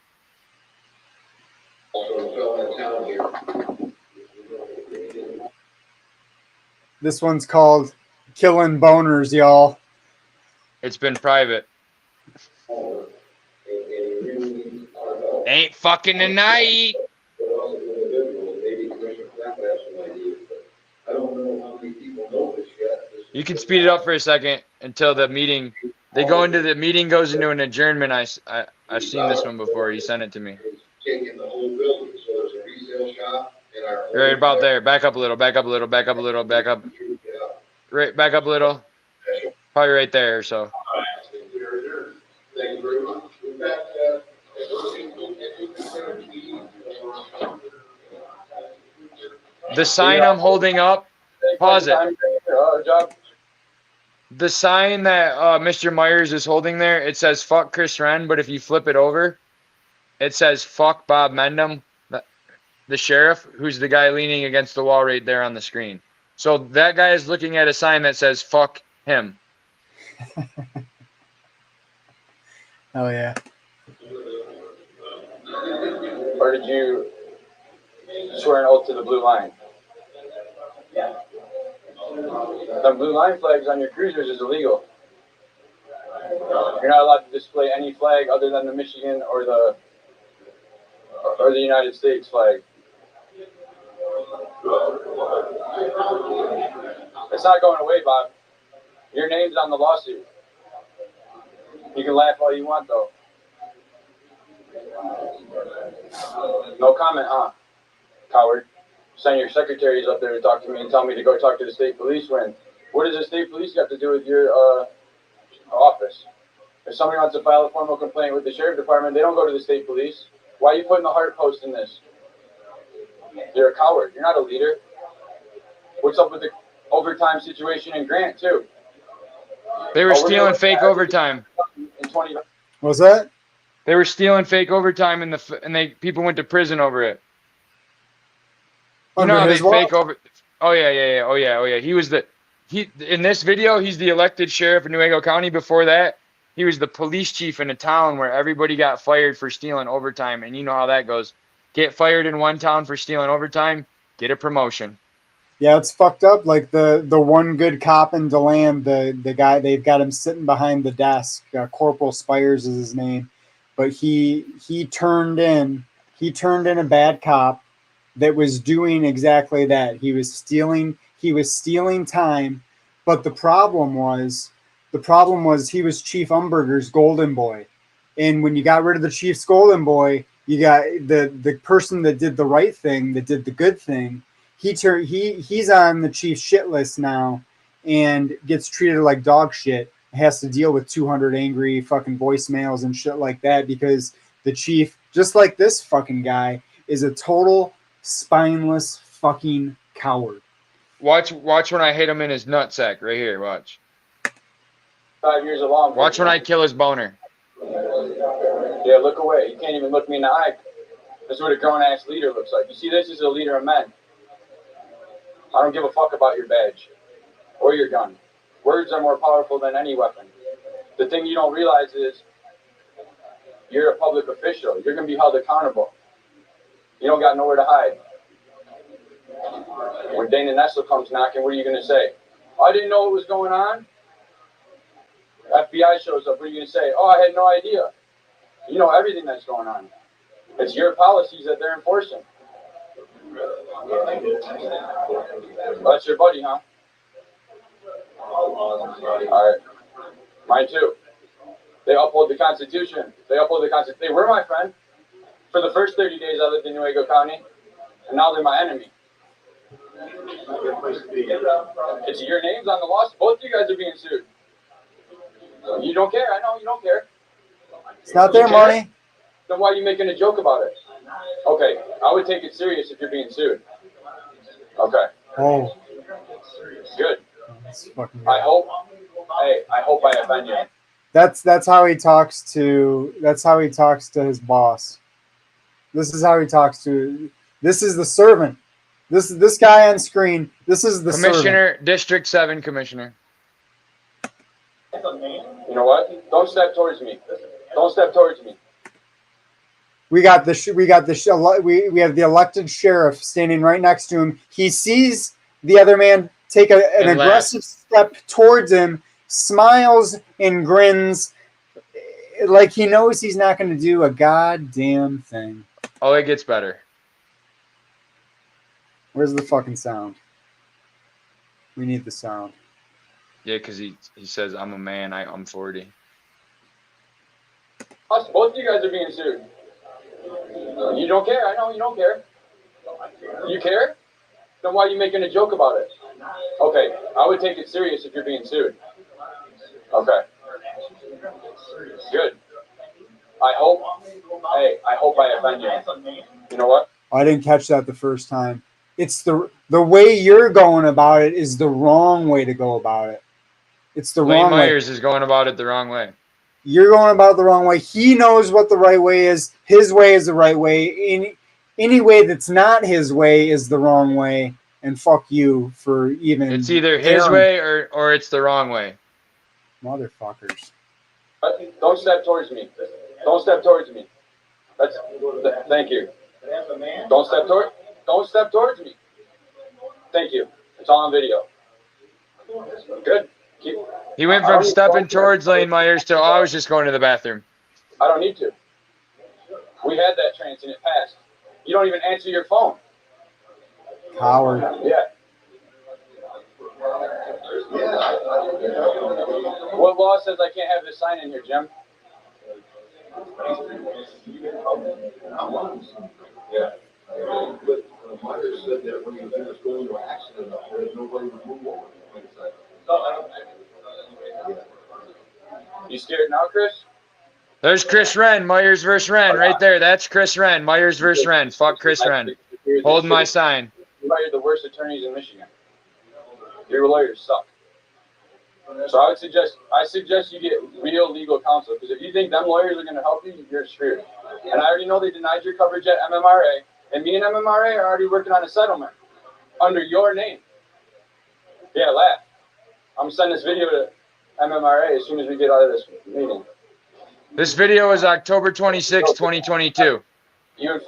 This one's called Killing Boners, y'all. It's been private. Ain't fucking tonight. You can speed it up for a second until the meeting. They go into the meeting goes into an adjournment. I've seen this one before. He sent it to me. Right about there. Back up a little. Back up a little. Back up a little. Back up. Right. Back up a little. Probably right there. So. The sign I'm holding up. Pause it. The sign that Mr. Myers is holding there, it says fuck Chris Wren, but if you flip it over, it says fuck Bob Mendham, the sheriff, who's the guy leaning against the wall right there on the screen. So that guy is looking at a sign that says fuck him. Oh, yeah. Or did you swear an oath to the blue line? Yeah. The blue line flags on your cruisers is illegal. You're not allowed to display any flag other than the Michigan or the United States flag. It's not going away, Bob. Your name's on the lawsuit. You can laugh all you want, though. No comment, huh? Coward. Send your secretaries up there to talk to me and tell me to go talk to the state police when. What does the state police got to do with your office? If somebody wants to file a formal complaint with the sheriff department, they don't go to the state police. Why are you putting the heart post in this? You're a coward. You're not a leader. What's up with the overtime situation in Grant, too? They were stealing fake overtime. In 20. What's that? They were stealing fake overtime, and people went to prison over it. You know how they fake over? Oh yeah. Oh yeah. He in this video, he's the elected sheriff of Newaygo County. Before that, he was the police chief in a town where everybody got fired for stealing overtime, and you know how that goes. Get fired in one town for stealing overtime, get a promotion. Yeah, it's fucked up. Like the one good cop in DeLand, the guy, they've got him sitting behind the desk. Corporal Spires is his name, but he turned in a bad cop that was doing exactly that. He was stealing time, but the problem was he was Chief Umberger's golden boy, and when you got rid of the Chief's golden boy, you got the person that did the right thing, that did the good thing. He's on the Chief's shit list now and gets treated like dog shit. Has to deal with 200 angry fucking voicemails and shit like that because the Chief, just like this fucking guy, is a total spineless fucking coward. Watch when I hit him in his nutsack right here. Watch. 5 years along. Watch when I kill his boner. Yeah, look away. You can't even look me in the eye. That's what a grown-ass leader looks like. You see, this is a leader of men. I don't give a fuck about your badge or your gun. Words are more powerful than any weapon. The thing you don't realize is you're a public official. You're going to be held accountable. You don't got nowhere to hide. When Dana Nessel comes knocking, what are you going to say? Oh, I didn't know what was going on. FBI shows up. What are you going to say? Oh, I had no idea. You know everything that's going on. It's your policies that they're enforcing. Well, that's your buddy, huh? All right. Mine too. They uphold the Constitution. They were my friend. For the first 30 days I lived in Newaygo County, and now they're my enemy. It's your names on the lawsuit. Both of you guys are being sued. You don't care. I know you don't care. It's not their money. Then why are you making a joke about it? Okay, I would take it serious if you're being sued. Okay. Oh. Good. That's fucking I hope I offend you. That's how he talks to his boss. This is how he talks to. This is the servant. This guy on screen. This is the Commissioner, servant. District 7 Commissioner. You know what? Don't step towards me. Don't step towards me. We have the elected sheriff standing right next to him. He sees the other man take an aggressive step towards him, smiles and grins like he knows he's not going to do a goddamn thing. Oh, it gets better. Where's the fucking sound? We need the sound. Yeah, because he says, I'm a man, I'm 40. Us, both of you guys are being sued. You don't care. I know you don't care. You care? Then why are you making a joke about it? Okay, I would take it serious if you're being sued. Okay. Good. I hope I offend you. You know what? I didn't catch that the first time. It's the way you're going about it is the wrong way to go about it. It's the Lane wrong Myers way. is going about it the wrong way. You're going about it the wrong way. He knows what the right way is. His way is the right way. Any way that's not his way is the wrong way. And fuck you for even. It's either his way or it's the wrong way. Motherfuckers. Don't step towards me. Don't step towards me. Thank you. Don't step towards me. Thank you. It's all on video. Good. He went from stepping towards Lane Myers to, I was just going to the bathroom. I don't need to. We had that trance and it passed. You don't even answer your phone. Howard. Yeah. What law says I can't have this sign in here, Jim? Yeah. But Myers said that when he was in the school into an accident, nobody would move over. You scared now, Chris? There's Chris Wren, Myers versus Wren, right there. That's Chris Wren, Myers versus Wren. Fuck Chris Wren. Holding my sign. You hired the worst attorneys in Michigan. Your lawyers suck. So I suggest you get real legal counsel, because if you think them lawyers are going to help you, you're screwed. And I already know they denied your coverage at MMRA, and me and MMRA are already working on a settlement under your name. Yeah, laugh. I'm sending this video to MMRA as soon as we get out of this meeting. This video is October 26, 2022. You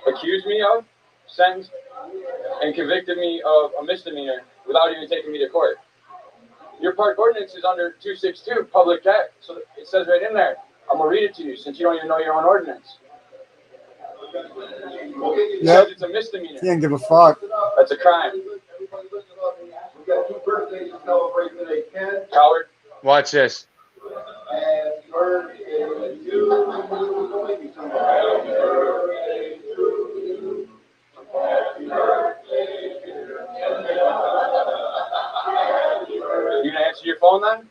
accused me of, sentenced, and convicted me of a misdemeanor without even taking me to court. Your park ordinance is under 262, public act. So it says right in there. I'm going to read it to you since you don't even know your own ordinance. It says it's a misdemeanor. He didn't give a fuck. That's a crime. We got 2 birthdays to celebrate today, Ken. Coward. Watch this. And birthday to you. Happy birthday to you. Happy birthday to you. You going to answer your phone then?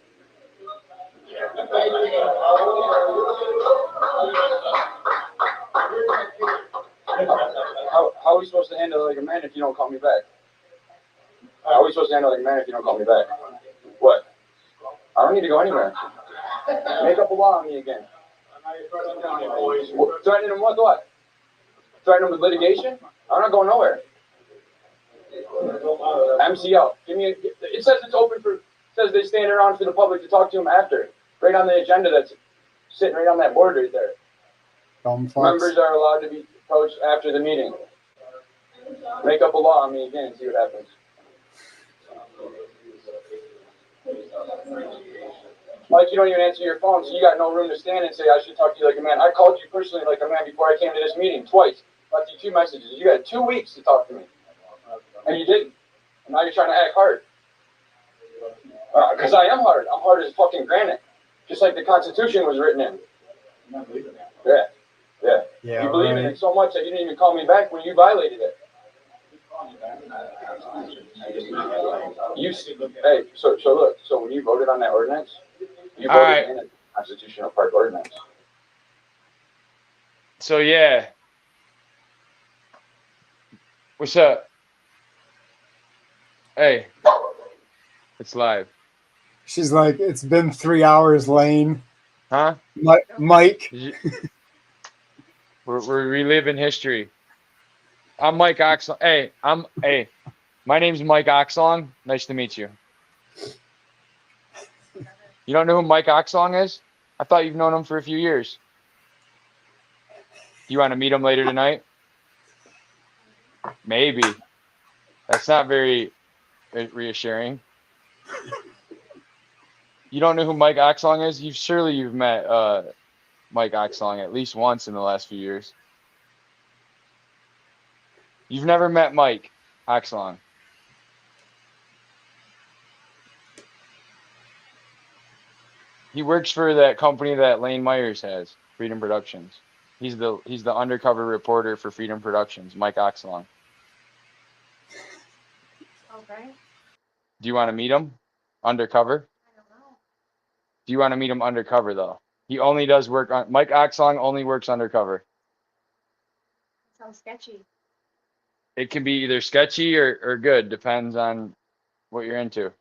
How are we supposed to handle it like a man if you don't call me back? How are we supposed to handle it like a man if you don't call me back? What? I don't need to go anywhere. Make up a law on me again. Threatening him with what? Threatening him with litigation? I'm not going nowhere. MCL. It says it's open for, it says they stand around for the public to talk to him after. Right on the agenda that's sitting right on that board right there. Members are allowed to be approached after the meeting. Make up a law on me again and see what happens. Mike, you don't even answer your phone, so you got no room to stand and say, I should talk to you like a man. I called you personally like a man before I came to this meeting, twice. Left you 2 messages. You had 2 weeks to talk to me. And you didn't. And now you're trying to act hard. Because I am hard. I'm hard as fucking granite. Just like the Constitution was written in. Yeah. You believe in it so much that you didn't even call me back when you violated it. Hey, so look, so when you voted on that ordinance, you voted in a constitutional park ordinance. So yeah. What's up? Hey. It's live. She's like, it's been 3 hours, Lane. Huh? Mike. We're reliving history. I'm Mike Oxlong. Hey, my name's Mike Oxlong. Nice to meet you. You don't know who Mike Oxlong is? I thought you've known him for a few years. You want to meet him later tonight? Maybe. That's not very reassuring. You don't know who Mike Oxlong is? You've met Mike Oxlong at least once in the last few years. You've never met Mike Oxlong. He works for that company that Lane Myers has, Freedom Productions. He's the undercover reporter for Freedom Productions, Mike Oxlong. Okay. Do you want to meet him undercover? I don't know. Do you want to meet him undercover though? He only does work on Mike Oxlong only works undercover. Sounds sketchy. It can be either sketchy or good, depends on what you're into.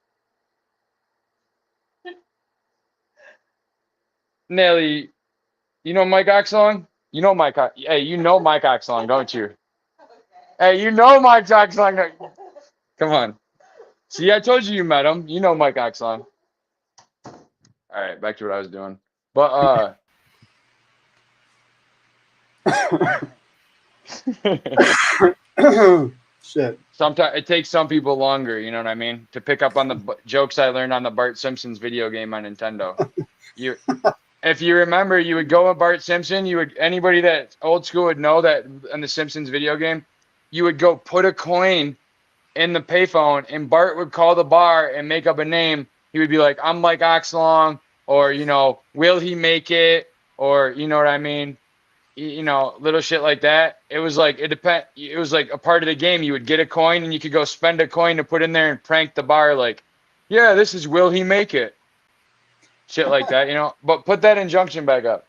Nelly, you know Mike Oxlong? You know Mike. Hey, you know Mike Oxlong, don't you? Hey, you know Mike Oxlong. Come on. See, I told you you met him. You know Mike Oxlong. All right, back to what I was doing. But Shit. sometimes it takes some people longer, you know what I mean, to pick up on the jokes I learned on the Bart Simpson's video game on Nintendo. If you remember, you would go with Bart Simpson. Anybody that's old school would know that in the Simpsons video game, you would go put a coin in the payphone, and Bart would call the bar and make up a name. He would be like, "I'm Mike Oxlong," or "Will he make it?" Or you know what I mean, little shit like that. It was like It was like a part of the game. You would get a coin, and you could go spend a coin to put in there and prank the bar, like, "Yeah, this is Will he make it?" Shit like that, But put that injunction back up.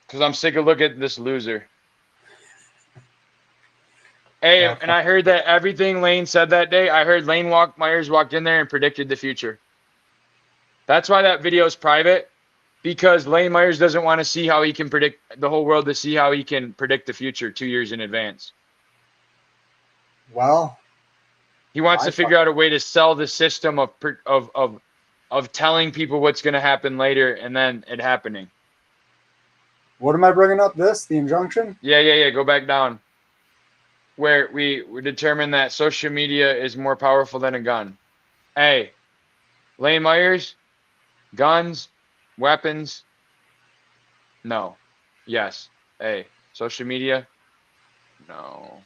Because I'm sick of looking at this loser. Hey, Yeah. and I heard that everything Lane said that day, I heard Myers walked in there and predicted the future. That's why that video is private, because Lane Myers doesn't want to see how he can predict the whole world to see how he can predict the future 2 years in advance. Well, He wants to figure out a way to sell the system of telling people what's going to happen later and then it happening. what am I bringing up? The injunction? Yeah. Go back down. Where we determined that social media is more powerful than a gun. Hey, Lane Myers, guns, weapons, no. Yes. Hey, social media, no.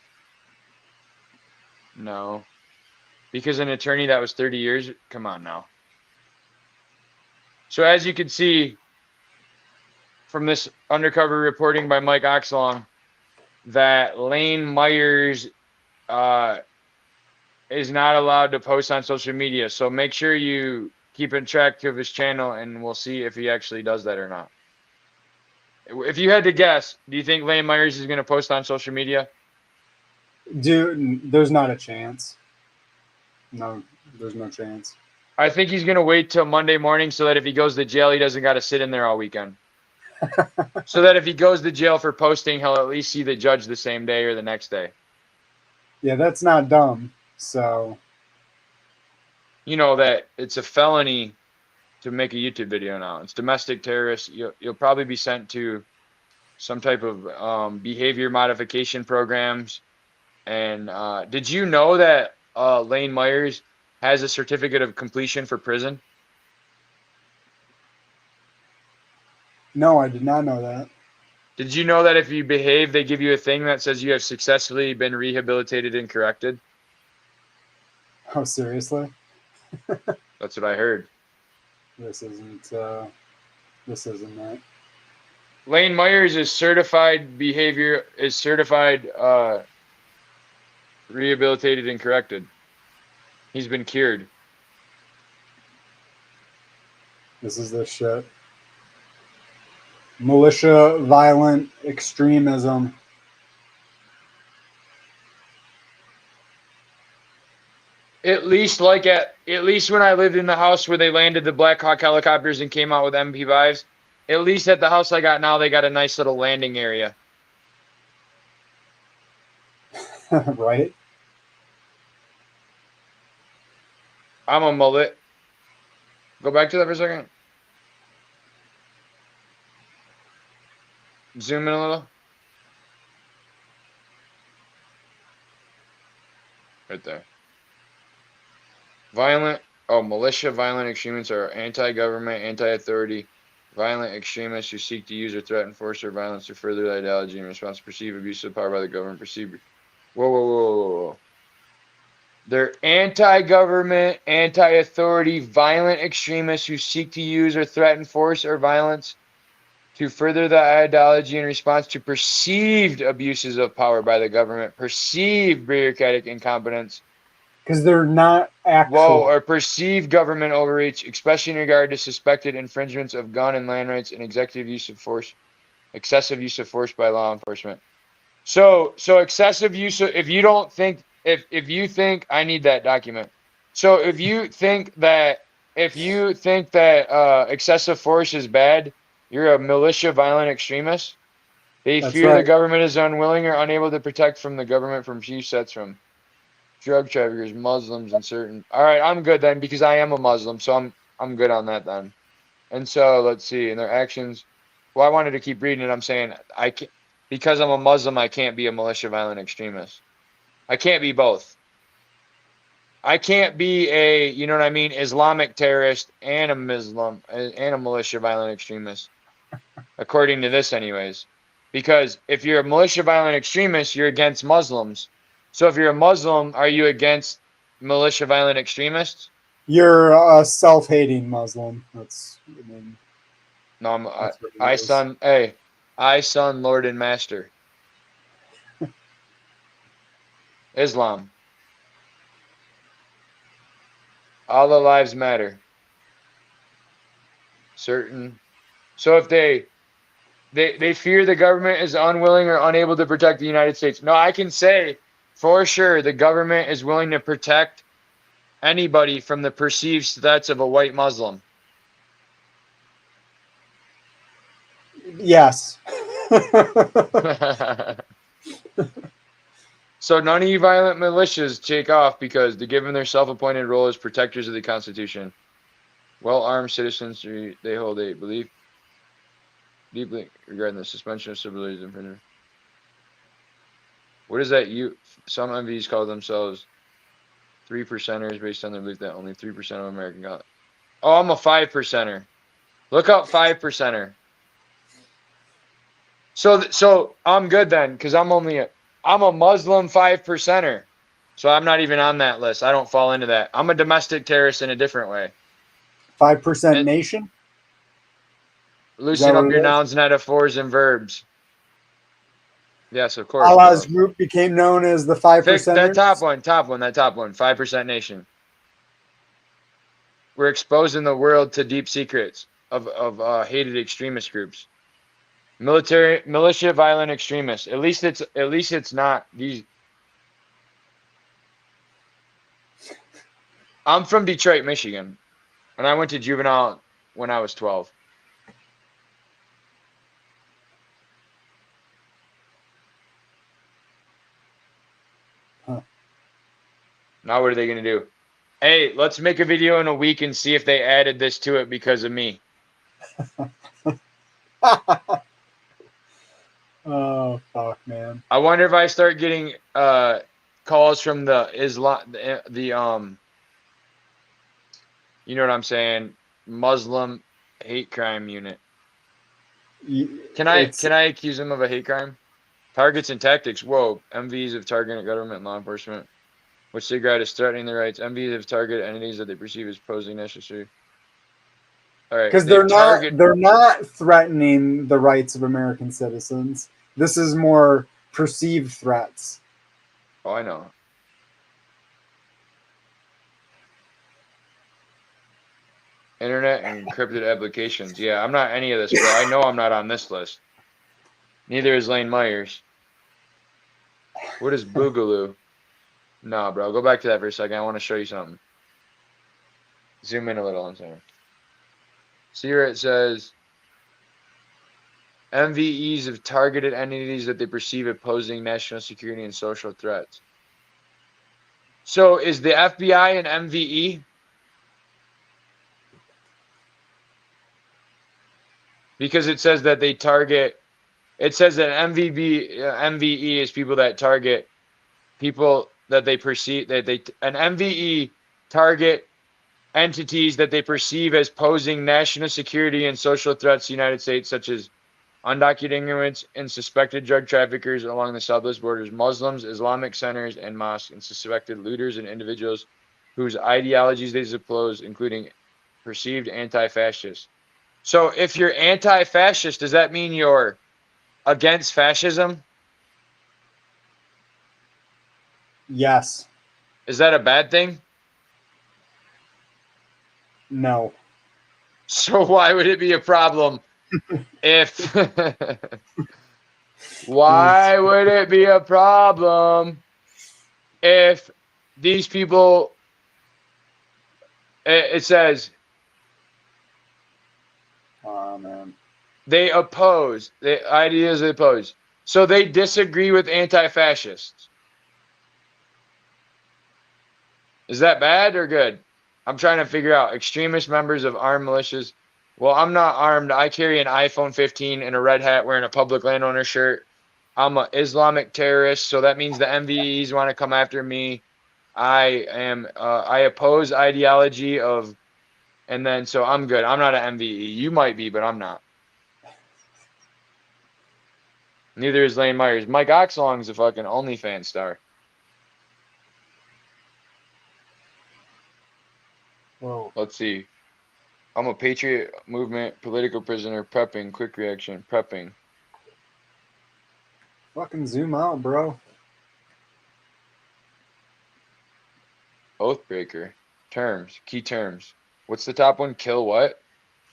No. Because an attorney that was 30 years, come on now. So as you can see from this undercover reporting by Mike Oxlong, that Lane Myers is not allowed to post on social media. So make sure you keep in track of his channel, and we'll see if he actually does that or not. If you had to guess, do you think Lane Myers is going to post on social media? Dude, there's not a chance. No, there's no chance. I think he's going to wait till Monday morning so that if he goes to jail, he doesn't got to sit in there all weekend. So that if he goes to jail for posting, he'll at least see the judge the same day or the next day. Yeah, that's not dumb. So, you know that it's a felony to make a YouTube video now. It's domestic terrorist. You'll probably be sent to some type of behavior modification programs. And did you know that Lane Myers has a certificate of completion for prison? no, I did not know that. Did you know that if you behave, they give you a thing that says you have successfully been rehabilitated and corrected? Oh, seriously? That's what I heard. This isn't that. Lane Myers is certified rehabilitated and corrected. He's been cured. This is this shit. Militia, violent extremism. At least when I lived in the house where they landed the Black Hawk helicopters and came out with MP5s, at least at the house I got now, they got a nice little landing area. Right? I'm a mullet. Go back to that for a second. Zoom in a little. Right there. Militia, violent extremists are anti-government, anti-authority, violent extremists who seek to use or threaten force or violence to further their ideology in response to perceived abuse of power by the government. Whoa. They're anti-government, anti-authority, violent extremists who seek to use or threaten force or violence to further the ideology in response to perceived abuses of power by the government, perceived bureaucratic incompetence, Because they're not actual. or perceived government overreach, especially in regard to suspected infringements of gun and land rights and excessive use of force by law enforcement. So excessive use of, if you think I need that document. So if you think that excessive force is bad, you're a militia violent extremist. They That's fear the right. government is unwilling or unable to protect from the government from few sets from drug traffickers, Muslims, and certain. All right, I'm good then because I am a Muslim, so I'm good on that then. And so let's see, and their actions. Well, I wanted to keep reading it. I'm saying I can't because I'm a Muslim. I can't be a militia violent extremist. I can't be both. I can't be a, you know what I mean, Islamic terrorist and a Muslim and a militia violent extremist, according to this, anyways. Because if you're a militia violent extremist, you're against Muslims. So if you're a Muslim, are you against militia violent extremists? You're a self-hating Muslim. No, That's what it is. I son, Lord and Master. Islam. All the lives matter. Certain. So if they fear the government is unwilling or unable to protect the United States. No, I can say for sure the government is willing to protect anybody from the perceived threats of a white Muslim. Yes. So none of you violent militias take off because they're given their self-appointed role as protectors of the Constitution. Well-armed citizens, they hold a belief deeply regarding the suspension of civil liberties infringement. What is that? Some MVs call themselves 3%ers based on their belief that only 3% of American got. Oh, I'm a 5%er. Look up 5%er. So I'm good then because I'm a Muslim 5%er. So I'm not even on that list. I don't fall into that. I'm a domestic terrorist in a different way. 5% nation? Loosen up your nouns, metaphors, and verbs. Yes, of course. Allah's group became known as the 5%ers. That top one, 5% nation. We're exposing the world to deep secrets of hated extremist groups. Militia violent extremists. At least it's not these. I'm from Detroit, Michigan, and I went to juvenile when I was 12. Huh. Now what are they going to do? Hey, let's make a video in a week and see if they added this to it because of me. Oh, fuck, man. I wonder if I start getting calls from the you know what I'm saying, Muslim hate crime unit. Can I accuse them of a hate crime? Targets and tactics. Whoa. MVs of targeted government and law enforcement, which they regard as threatening their rights. MVs of target entities that they perceive as posing necessary. All right. Because they're not threatening the rights of American citizens. This is more perceived threats. Oh, I know. Internet and encrypted applications. Yeah, I'm not any of this, bro. I know I'm not on this list. Neither is Lane Myers. What is Boogaloo? No, bro. Go back to that for a second. I want to show you something. Zoom in a little. I'm sorry. See where it says MVEs of targeted entities that they perceive as posing national security and social threats. So is the FBI an MVE? Because it says that they target. It says that MVE is people that target people that they perceive an MVE target entities that they perceive as posing national security and social threats to the United States, such as undocumented immigrants and suspected drug traffickers along the southwest borders, Muslims, Islamic centers, and mosques, and suspected looters and individuals whose ideologies they oppose, including perceived anti-fascists. So if you're anti-fascist, does that mean you're against fascism? Yes. Is that a bad thing? No. So why would it be a problem if why would it be a problem if these people it says Oh man. they oppose the ideas they oppose. So they disagree with anti-fascists. Is that bad or good? I'm trying to figure out extremist members of armed militias. Well, I'm not armed. I carry an iPhone 15 and a red hat wearing a public landowner shirt. I'm an Islamic terrorist, so that means the MVEs want to come after me. I oppose ideology of, and then so I'm good. I'm not an MVE. You might be, but I'm not. Neither is Lane Myers. Mike Oxlong's a fucking OnlyFans star. Whoa. Let's see. I'm a patriot movement, political prisoner, prepping, quick reaction, prepping. Fucking zoom out, bro. Oathbreaker. Terms. Key terms. What's the top one? Kill what?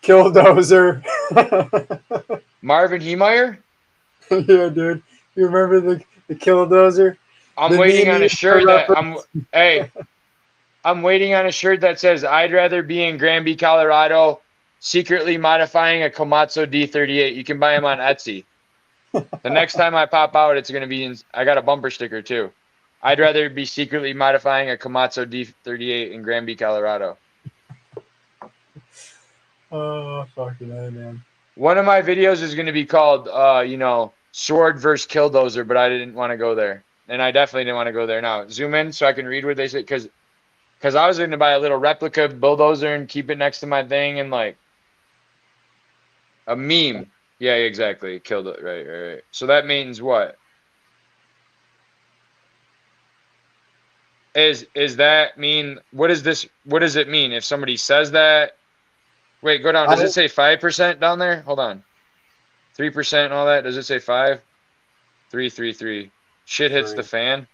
Killdozer. Marvin Heemeyer? Yeah, dude. You remember the Killdozer? I'm The waiting meme on a you shirt that referenced. I'm waiting on a shirt that says I'd rather be in Granby, Colorado, secretly modifying a Komatsu D38. You can buy them on Etsy. The next time I pop out, it's gonna be in. I got a bumper sticker too. I'd rather be secretly modifying a Komatsu D38 in Granby, Colorado. Oh, fucking A, man. One of my videos is gonna be called, Sword versus Killdozer, but I didn't want to go there, and I definitely didn't want to go there. Now zoom in so I can read what they say, because I was gonna buy a little replica bulldozer and keep it next to my thing and like a meme. Yeah, exactly. Killed it. Right. So that means what? Is that mean what is this? What does it mean if somebody says that? Wait, go down. Does it say 5% down there? Hold on. 3% and all that. Does it say 5? 3. Shit hits the fan.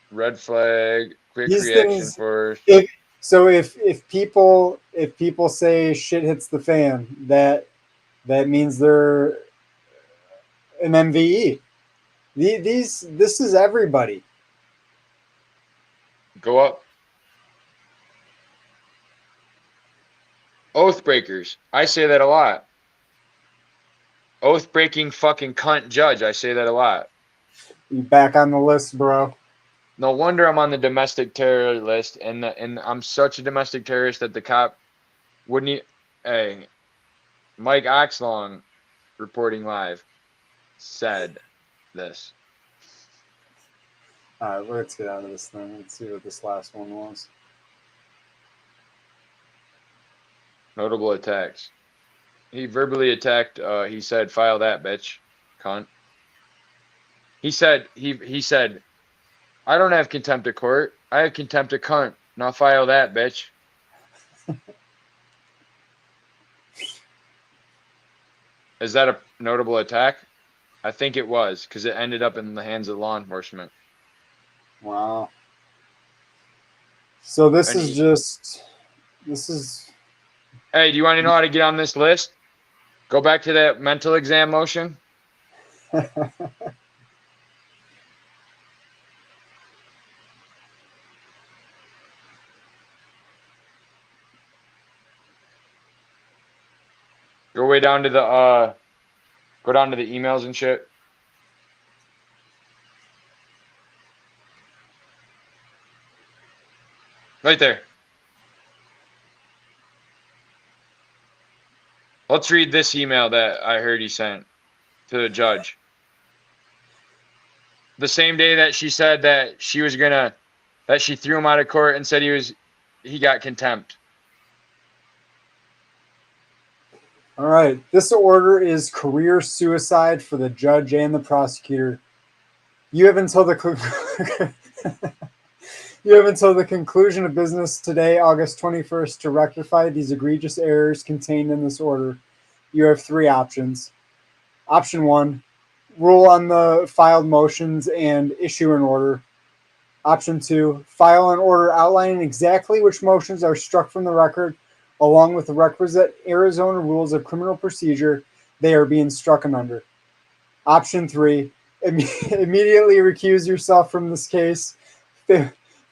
Red flag. Quick These reaction things, first. if people say shit hits the fan, that means they're an MVE. This is everybody. Go up. Oath breakers. I say that a lot. Oath breaking fucking cunt judge. I say that a lot. You back on the list, bro. No wonder I'm on the domestic terror list, and I'm such a domestic terrorist that the cop wouldn't. Hey, Mike Oxlong, reporting live, said this. All right, let's get out of this thing. Let's see what this last one was. Notable attacks. He verbally attacked. He said, "File that, bitch, cunt." He said. He said, "I don't have contempt of court. I have contempt of cunt. Now file that, bitch." Is that a notable attack? I think it was, because it ended up in the hands of law enforcement. Wow. So this And is. Hey, do you want to know how to get on this list? Go back to that mental exam motion. Go way down to the go down to the emails and shit. Right there. Let's read this email that I heard he sent to the judge. the same day that she said that she was gonna, that she threw him out of court and said he got contempt. All right. This order is career suicide for the judge and the prosecutor. You have until the you have until the conclusion of business today, August 21st, to rectify these egregious errors contained in this order. You have three options. Option 1, rule on the filed motions and issue an order. Option 2, file an order outlining exactly which motions are struck from the record, along with the requisite Arizona rules of criminal procedure they are being struck under. Option 3, immediately recuse yourself from this case.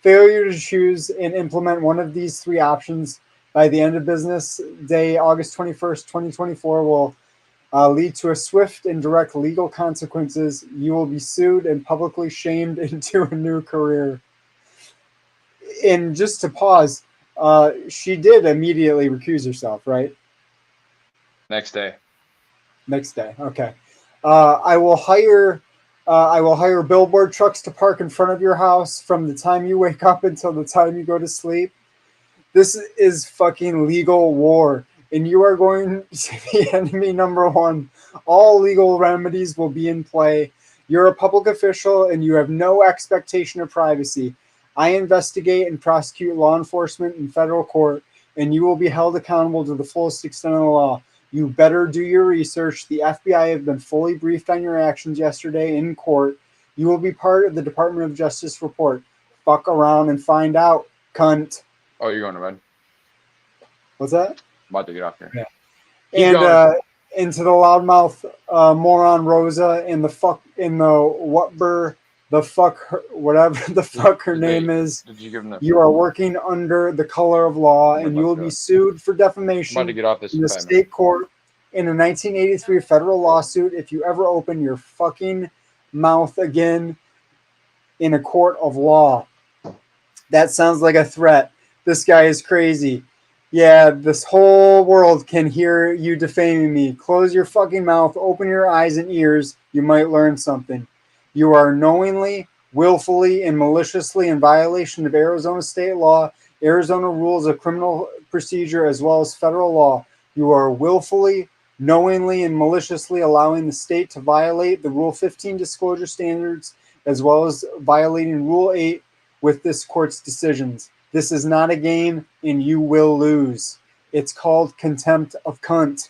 Failure to choose and implement one of these three options by the end of business day, August 21st, 2024, will lead to a swift and direct legal consequences. You will be sued and publicly shamed into a new career. And just to pause, she did immediately recuse herself, right? Next day. Next day, okay. I will hire billboard trucks to park in front of your house from the time you wake up until the time you go to sleep. This is fucking legal war, and you are going to be enemy number one. All legal remedies will be in play. You're a public official, and you have no expectation of privacy. I investigate and prosecute law enforcement in federal court, and you will be held accountable to the fullest extent of the law. You better do your research. The FBI have been fully briefed on your actions yesterday in court. You will be part of the Department of Justice report. Fuck around and find out, cunt. Oh, you're going to bed. What's that? I'm about to get off here. Yeah. Keep And going. into the loudmouth moron Rosa and the fuck in the whatber the fuck her, whatever the fuck her name is. Did you give him that? You are working under the color of law, and you will be sued for I'm about defamation to get off this in the in 5 state minutes. court in a 1983 federal lawsuit if you ever open your fucking mouth again in a court of law. That sounds like a threat. This guy is crazy. Yeah, this whole world can hear you defaming me. Close your fucking mouth, open your eyes and ears. You might learn something. You are knowingly, willfully, and maliciously in violation of Arizona state law, Arizona rules of criminal procedure, as well as federal law. You are willfully, knowingly, and maliciously allowing the state to violate the Rule 15 disclosure standards, as well as violating Rule 8 with this court's decisions. This is not a game, and you will lose. It's called contempt of cunt.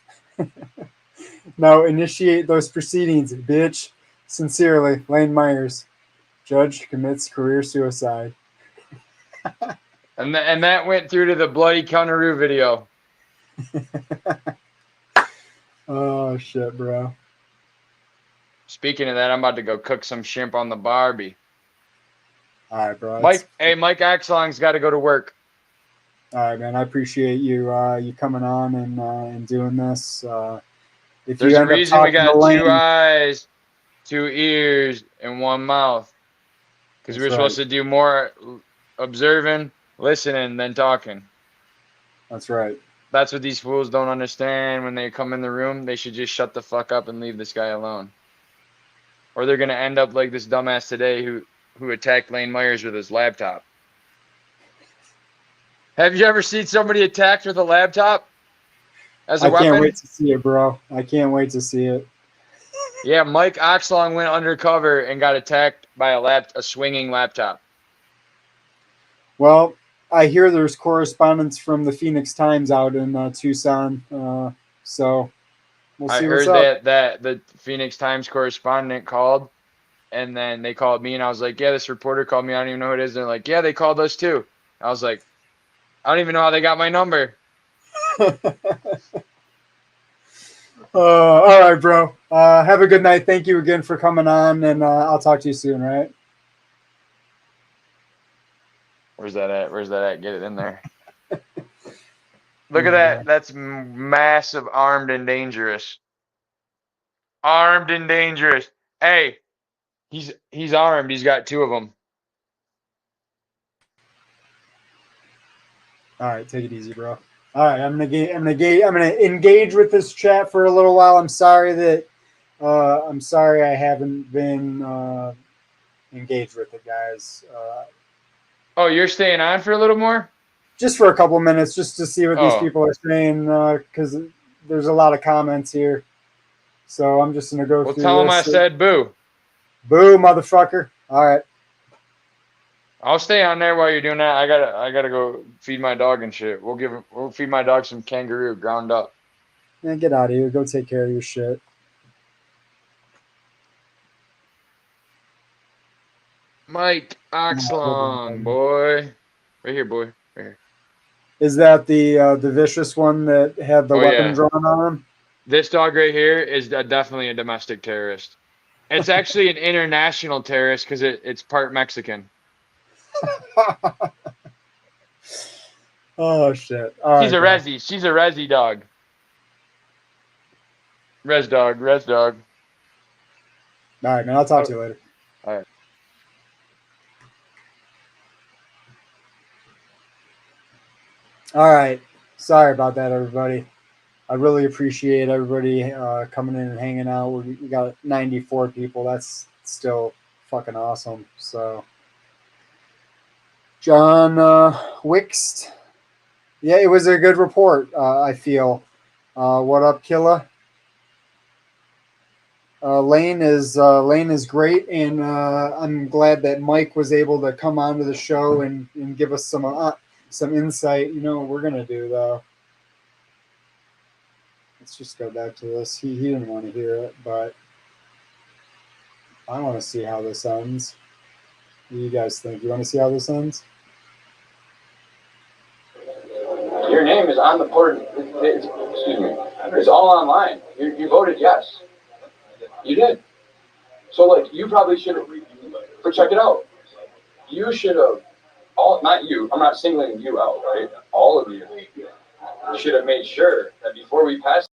Now initiate those proceedings, bitch. Sincerely, Lane Myers. Judge commits career suicide. And that went through to the bloody Counteroo video. Oh, shit, bro. Speaking of that, I'm about to go cook some shrimp on the Barbie. All right, bro. Mike Axlong's got to go to work. All right, man. I appreciate you you coming on and doing this. If There's you a end up reason we talking got to Lane, 2 eyes, 2 ears, and 1 mouth. Because That's we're supposed to do more observing, listening, than talking. That's right. That's what these fools don't understand when they come in the room. They should just shut the fuck up and leave this guy alone. Or they're going to end up like this dumbass today who attacked Lane Myers with his laptop. Have you ever seen somebody attacked with a laptop as a weapon? I can't wait to see it, bro. I can't wait to see it. Yeah, Mike Oxlong went undercover and got attacked by a swinging laptop. Well, I hear there's correspondence from the Phoenix Times out in Tucson, so we'll see I what's heard up. that the Phoenix Times correspondent called, and then they called me, and I was like, yeah, this reporter called me. I don't even know who it is. And they're like, yeah, they called us too. I was like, I don't even know how they got my number. All right, bro. Have a good night. Thank you again for coming on, and I'll talk to you soon, right? Where's that at? Get it in there. Look at that. That's massive, armed and dangerous. Armed and dangerous. Hey, he's armed. He's got 2 of them. All right, take it easy, bro. All right, I'm gonna engage with this chat for a little while. I'm sorry I haven't been engage with it, guys. Oh, you're staying on for a little more? Just for a couple minutes, just to see what these Oh. people are saying, because there's a lot of comments here. So I'm just gonna go Well, through tell them I this. said boo. Boo, motherfucker! All right. I'll stay on there while you're doing that. I gotta go feed my dog and shit. We'll feed my dog some kangaroo ground up. Man, get out of here. Go take care of your shit. Mike Oxlong, boy. Right here, boy. Right here. Is that the vicious one that had the Oh, weapon yeah. drawn on him? This dog right here is definitely a domestic terrorist. It's actually an international terrorist because it's part Mexican. Oh shit! She's a Resi. She's a Resi dog. Res dog. Res dog. All right, man. I'll talk to you later. All right. All right. Sorry about that, everybody. I really appreciate everybody coming in and hanging out. We got 94 people. That's still fucking awesome. So, John Wixt. Yeah, it was a good report, I feel. What up, Killa? Lane is great, and I'm glad that Mike was able to come onto the show and give us some insight. You know what we're gonna do though. Let's just go back to this. He didn't want to hear it, but I want to see how this ends. What do you guys think? You want to see how this ends? Your name is on the board. Excuse me. It's all online. You voted yes. You did. So, like, you probably should have. But check it out. You should have. Not you. I'm not singling you out, right? All of you should have made sure that before we passed.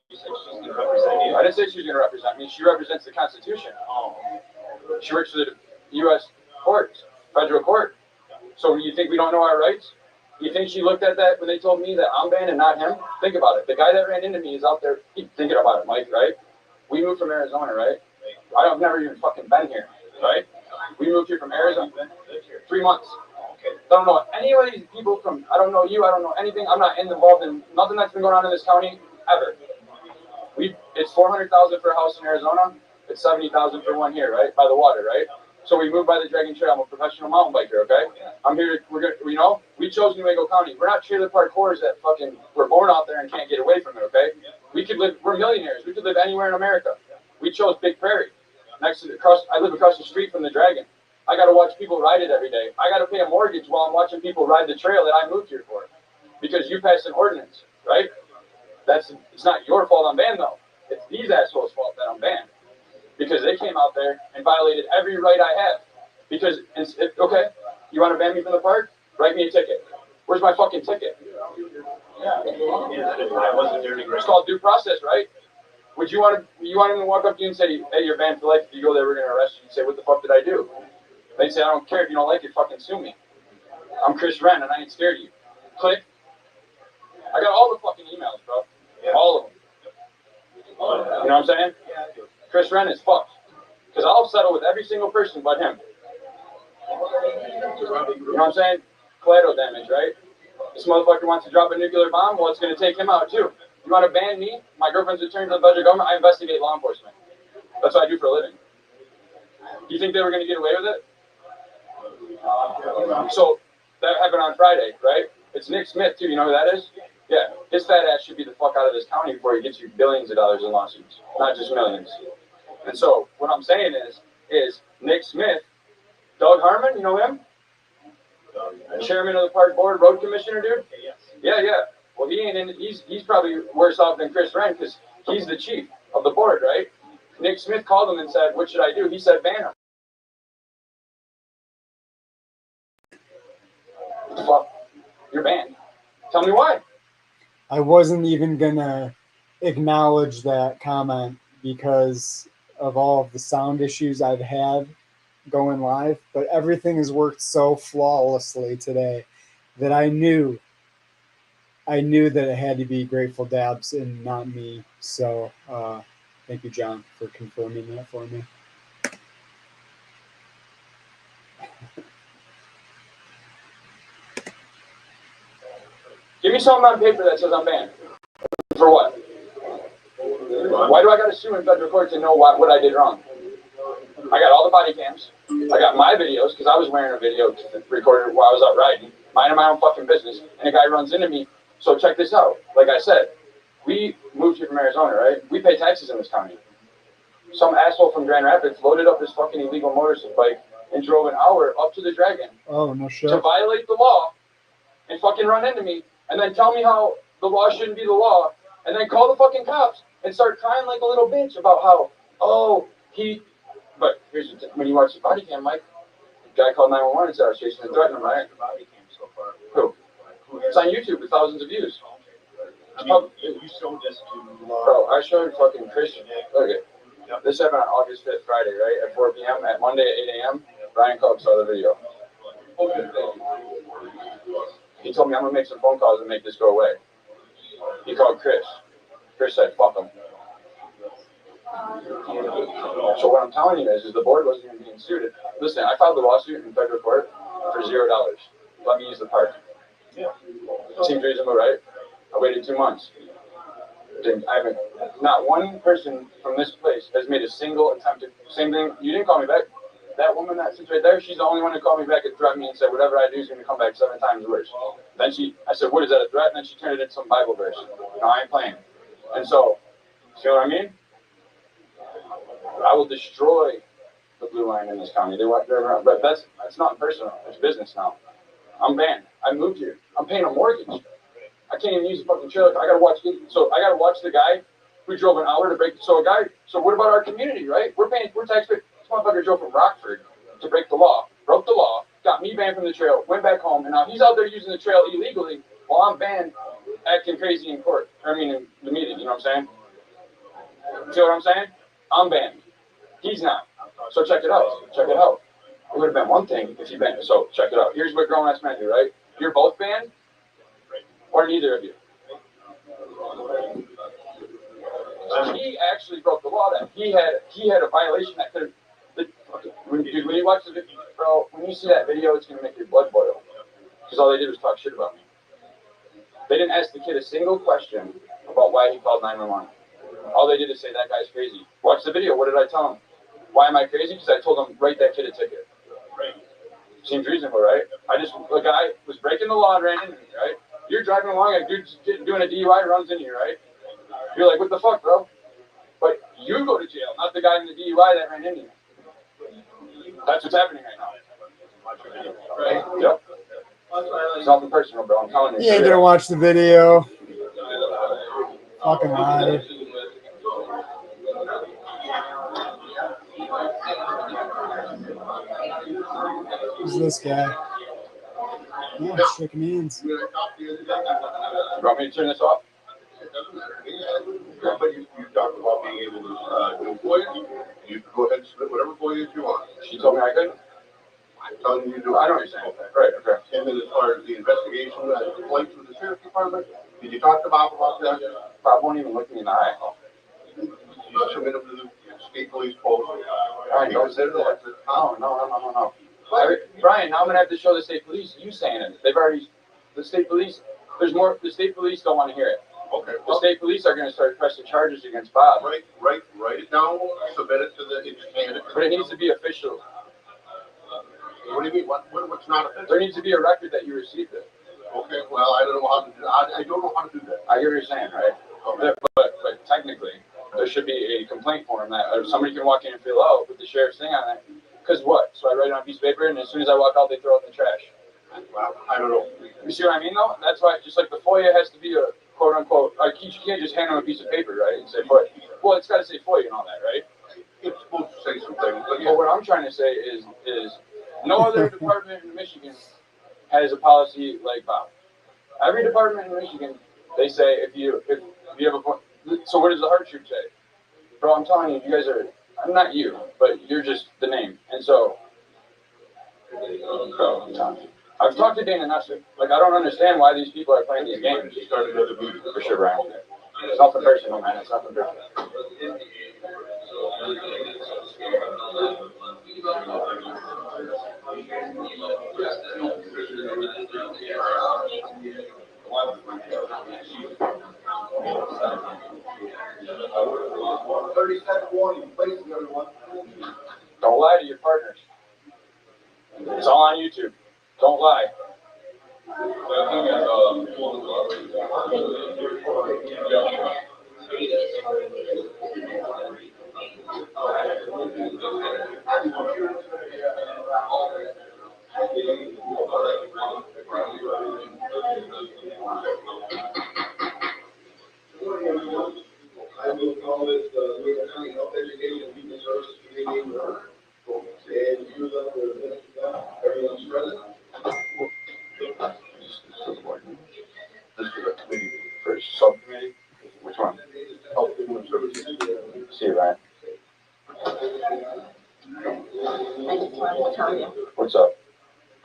I didn't say she was going to represent me. She represents the Constitution. She works for the U.S. courts, federal court. So you think we don't know our rights? You think she looked at that when they told me that I'm banned and not him? Think about it. The guy that ran into me is out there. Keep thinking about it, Mike, right? We moved from Arizona, right? I've never even fucking been here, right? We moved here from Arizona. 3 months. I don't know any of these people from, I don't know you, I don't know anything. I'm not involved in nothing that's been going on in this county ever. It's $400,000 for a house in Arizona. It's $70,000 for one here, right? By the water, right? So we moved by the Dragon Trail. I'm a professional mountain biker, okay? I'm here. We chose New County. We're not trailer park whores that fucking were born out there and can't get away from it, okay? We're millionaires. We could live anywhere in America. We chose Big Prairie. I live across the street from the Dragon. I got to watch people ride it every day. I got to pay a mortgage while I'm watching people ride the trail that I moved here for. Because you passed an ordinance, right? It's not your fault I'm banned, though. It's these assholes' fault that I'm banned. Because they came out there and violated every right I have. Because, okay, you want to ban me from the park? Write me a ticket. Where's my fucking ticket? Yeah. It's called due process, right? Would you want him to walk up to you and say, hey, you're banned for life. If you go there, we're going to arrest you. You say, what the fuck did I do? They'd say, I don't care. If you don't like it, fucking sue me. I'm Chris Wren, and I ain't scared of you. Click. I got all the fucking emails, bro. All of them. You know what I'm saying? Chris Wren is fucked. Because I'll settle with every single person but him. You know what I'm saying? Collateral damage, right? This motherfucker wants to drop a nuclear bomb. Well, it's going to take him out, too. You want to ban me? My girlfriend's returned to the federal government. I investigate law enforcement. That's what I do for a living. Do you think they were going to get away with it? So, that happened on Friday, right? It's Nick Smith, too. You know who that is? Yeah. His fat ass should be the fuck out of this county before he gets you billions of dollars in lawsuits. Not just millions. And so, what I'm saying is Nick Smith, Doug Harmon, you know him? Chairman of the park board, road commissioner, dude? Yeah. Well, he ain't in. He's probably worse off than Chris Wren because he's the chief. of the board, right? Nick Smith called him and said, what should I do? He said, ban him. Well, you're banned. Tell me why. I wasn't even gonna acknowledge that comment because of all of the sound issues I've had going live, but everything has worked so flawlessly today that I knew that it had to be Grateful Dabs and not me. So thank you, John, for confirming that for me. Give me something on paper that says I'm banned. For what? Why do I got to sue in federal court to know what I did wrong? I got all the body cams. I got my videos because I was wearing a video recorded while I was out riding, minding my own fucking business, and a guy runs into me. So check this out. Like I said, we moved here from Arizona, right? We pay taxes in this county. Some asshole from Grand Rapids loaded up his fucking illegal motorcycle bike and drove an hour up to the Dragon Oh, no shit. to violate the law and fucking run into me and then tell me how the law shouldn't be the law and then call the fucking cops and start crying like a little bitch about how, but here's the thing. When you watch the body cam, Mike, the guy called 911 and said I was chasing and threatening him, right? Who? It's on YouTube with thousands of views. I mean, you showed this to Bro, I showed fucking Chris. Look at this happened on August 5th, Friday, right? At 4 p.m. At Monday at 8 a.m. Ryan Cobb saw the video. He told me I'm gonna make some phone calls and make this go away. He called Chris. Chris said, fuck him. So what I'm telling you is the board wasn't even being sued. Listen, I filed the lawsuit in federal court for $0. Let me use the park. Seems reasonable, right? I waited 2 months. Not one person from this place has made a single attempt to, same thing, you didn't call me back. That woman that sits right there, she's the only one who called me back and threatened me and said, whatever I do is going to come back 7 times worse. Then I said, what is that, a threat? And then she turned it into some Bible verse. No, I ain't playing. And so, see what I mean? I will destroy the blue line in this county. They want, but that's not personal. It's business now. I'm banned. I moved here. I'm paying a mortgage. I can't even use the fucking trailer. I gotta watch the guy who drove an hour to break. So what about our community, right? We're taxpayers. This motherfucker drove from Rockford to break the law, broke the law, got me banned from the trail, went back home, and now he's out there using the trail illegally while I'm banned, acting crazy in court. In the meeting. You know what I'm saying? See what I'm saying? I'm banned. He's not. So check it out. Check it out. It would have been one thing if you banned. So check it out. Here's what grown ass men do, right? You're both banned, or neither of you. He actually broke the law. Then he had a violation that could. When you watch the video, bro, when you see that video, it's gonna make your blood boil. Because all they did was talk shit about me. They didn't ask the kid a single question about why he called 911. All they did is say that guy's crazy. Watch the video. What did I tell him? Why am I crazy? Because I told him write that kid a ticket. Seems reasonable, right? The guy was breaking the law and ran into me, right? You're driving along, a dude's doing a DUI, runs into you, right? You're like, what the fuck, bro? But you go to jail, not the guy in the DUI that ran into you. That's what's happening right now. Right? Yep. It's nothing personal, bro. I'm telling you. You ain't gonna watch the video. Fucking lie. Who's this guy? Yeah, shaking hands. You want me to turn this off? But you talked about being able to do FOIA. You can go ahead and submit whatever FOIA you want. She told me I couldn't. I'm telling you to do it. I know what you're saying. Right, okay. And then as far as the investigation that went to the sheriff's department, did you talk to Bob about that? Bob won't even look me in the eye. You submit them to the state police post. Brian, don't say that. No. Brian, now I'm gonna have to show the state police you saying it. The state police don't want to hear it. Okay. The state police are gonna start pressing charges against Bob. Write it down, submit it to the, but it needs to be official. What do you mean? What's not official? There needs to be a record that you received it. Okay, well, I don't know how to do that. I don't know how to do that. I hear what you're saying, right? Okay. But technically, there should be a complaint form that somebody can walk in and fill out with the sheriff's thing on it. Because what? So I write it on a piece of paper, and as soon as I walk out, they throw it in the trash. Well, I don't know. You see what I mean, though? That's why, just like the FOIA has to be quote unquote, like you can't just hand them a piece of paper, right, and say foot. Well, it's got to say foot and all that, right? It's supposed to say something, but Well, what I'm trying to say is no other department in Michigan has a policy like Bob. Every department in Michigan, they say if you have a foot. So what does the heart shirt say? Bro, I'm telling you, you guys are. I'm not you, but you're just the name, and so. I've talked to Dana Nestor. Like, I don't understand why these people are playing these games. you started another meeting. For sure, Brian. It's nothing personal, man. It's nothing personal. Don't lie to your partners. It's all on YouTube. Don't lie. I will call this the Louisville County Health Education and Human Services Committee in order. And you everyone's present. This is a committee for subcommittee. Which one? Health and Human Services. See you, Ryan. I just wanted to tell you, What's up?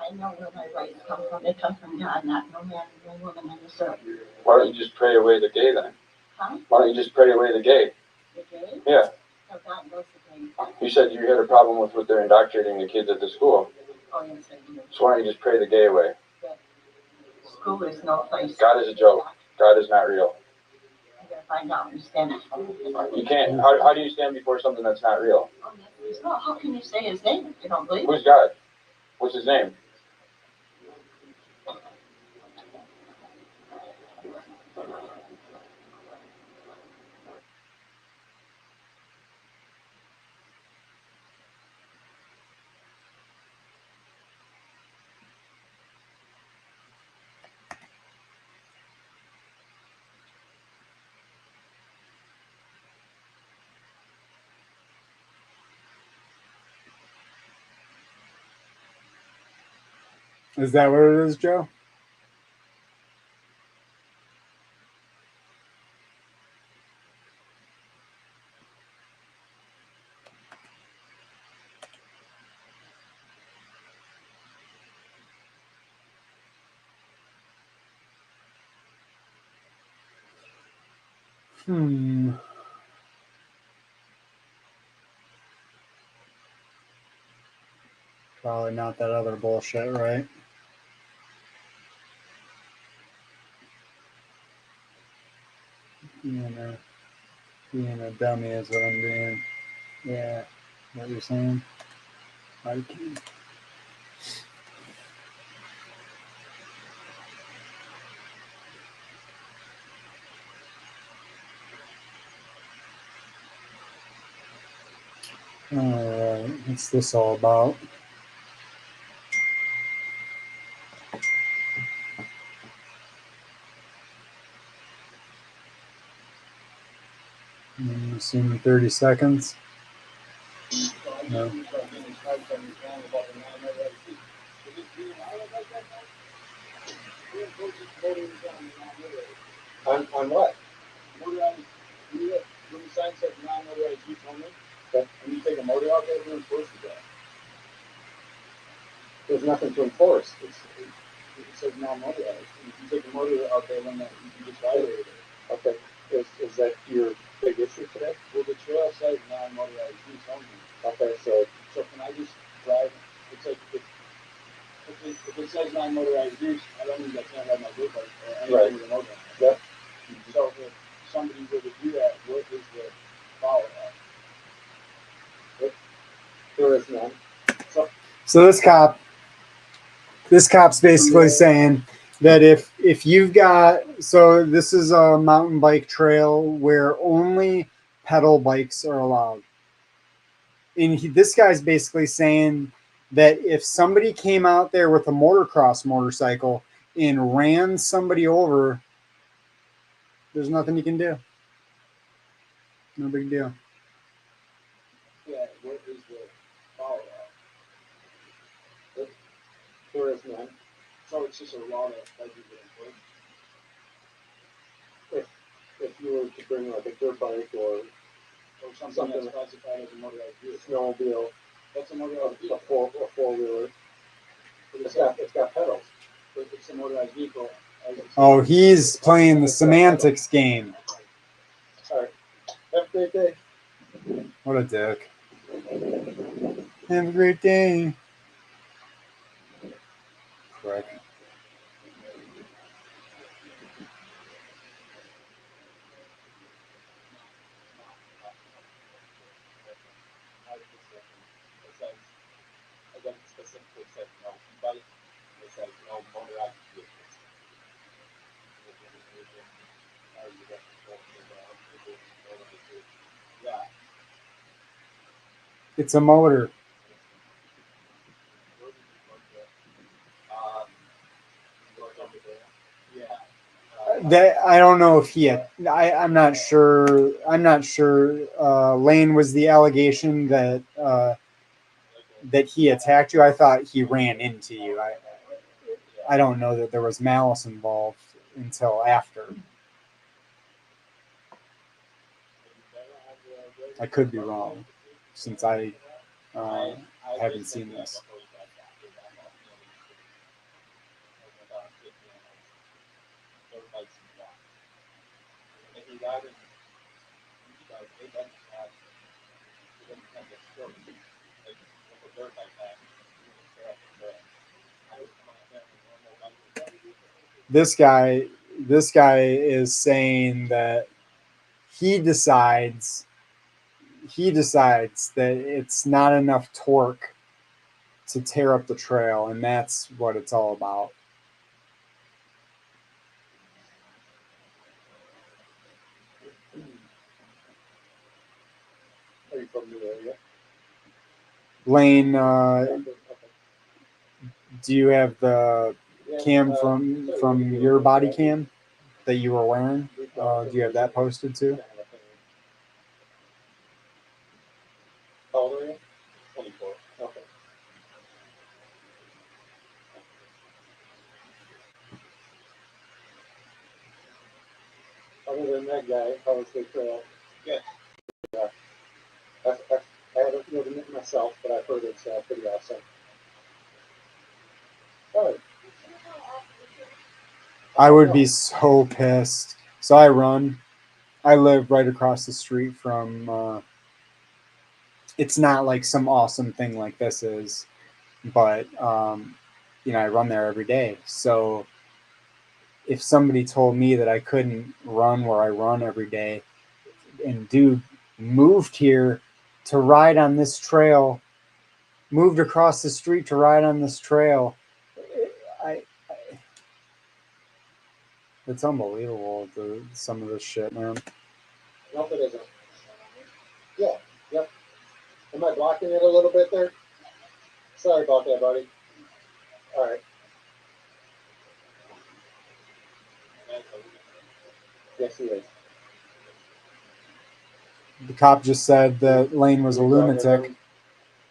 I know where my rights come from. They come from God, not no man, no woman on this earth. Why don't you just pray away the gay then? Huh? Why don't you just pray away the gay? The gay? Yeah. No, God knows the gay. You said you had a problem with what they're indoctrinating the kids at the school. Oh, yes, I do. So why don't you just pray the gay away? School is no place. God is a joke. God is not real. You gotta find out and stand it. You can't. How do you stand before something that's not real? Oh, yes, no, how can you say his name if you don't believe? Who's God? What's his name? Is that what it is, Joe? Probably not that other bullshit, right? Being a dummy is what I'm doing. Yeah, what you're saying? Okay. All right, what's this all about? Assuming 30 seconds. No. On what? When the sign says non-motorized use only, and you take a motor out there, who enforces that? There's nothing to enforce. It says non-motorized. If you take a motor out there, then you just violated it. Okay. Is that your big issue today? Well, the trail says non-motorized use only. Okay, so can I just drive? It's like if it says non-motorized use, I don't mean I can't ride my dirt bike or anything with a motor. Yep. So if somebody were to do that, what is the follow-up? there is none. So this cop's basically saying that if you've got, so this is a mountain bike trail where only pedal bikes are allowed. And this guy's basically saying that if somebody came out there with a motocross motorcycle and ran somebody over, there's nothing you can do. No big deal. Yeah, what is the follow-up? Tourist man. So it's just a law that you get enforced. If you were to bring like a dirt bike or something that's classified as a motorized vehicle, snowmobile, that's a motorized vehicle. A four-wheeler. It's got pedals. But it's a motorized vehicle. Oh, he's playing the semantics game. Sorry. Have a great day. What a dick. Have a great day. Prick. Again, specifically said no e-bike. It says no motorized vehicles. Yeah. It's a motor. Yeah. That I don't know if he had. I'm not sure. I'm not sure. Lane was the allegation that that he attacked you. I thought he ran into you. I don't know that there was malice involved until after. I could be wrong, since I haven't seen this. This guy is saying that he decides that it's not enough torque to tear up the trail, and that's what it's all about. Are you from the area? Lane, do you have the cam from your body cam that you were wearing? Do you have that posted too? How old are you? 24. Okay. Other than that guy, how was the trail? Good. Yeah. I haven't ridden it myself, but I've heard it's pretty awesome. Oh. I would be so pissed. So I run. I live right across the street from. It's not like some awesome thing like this is, but I run there every day. So if somebody told me that I couldn't run where I run every day, and dude moved here to ride on this trail, moved across the street to ride on this trail, it's unbelievable, some of this shit, man. Nope, it isn't. Yeah, yep. Am I blocking it a little bit there? Sorry about that, buddy. All right. Yes, he is. The cop just said that Lane was a lunatic.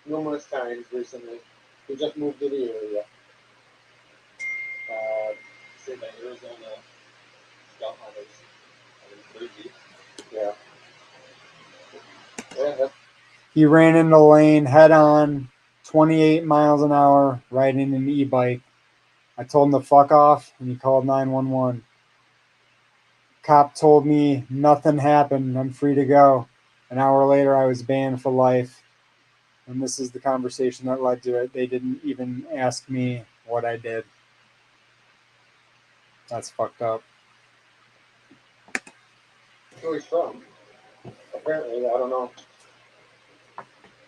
Numerous times recently. He just moved to the area. Say that Arizona scout hunters. Yeah. Yeah. He ran into Lane head on, 28 miles an hour, riding an e-bike. I told him to fuck off, and he called 911. Cop told me nothing happened. I'm free to go. An hour later, I was banned for life. And this is the conversation that led to it. They didn't even ask me what I did. That's fucked up. Where he's from? Apparently, I don't know.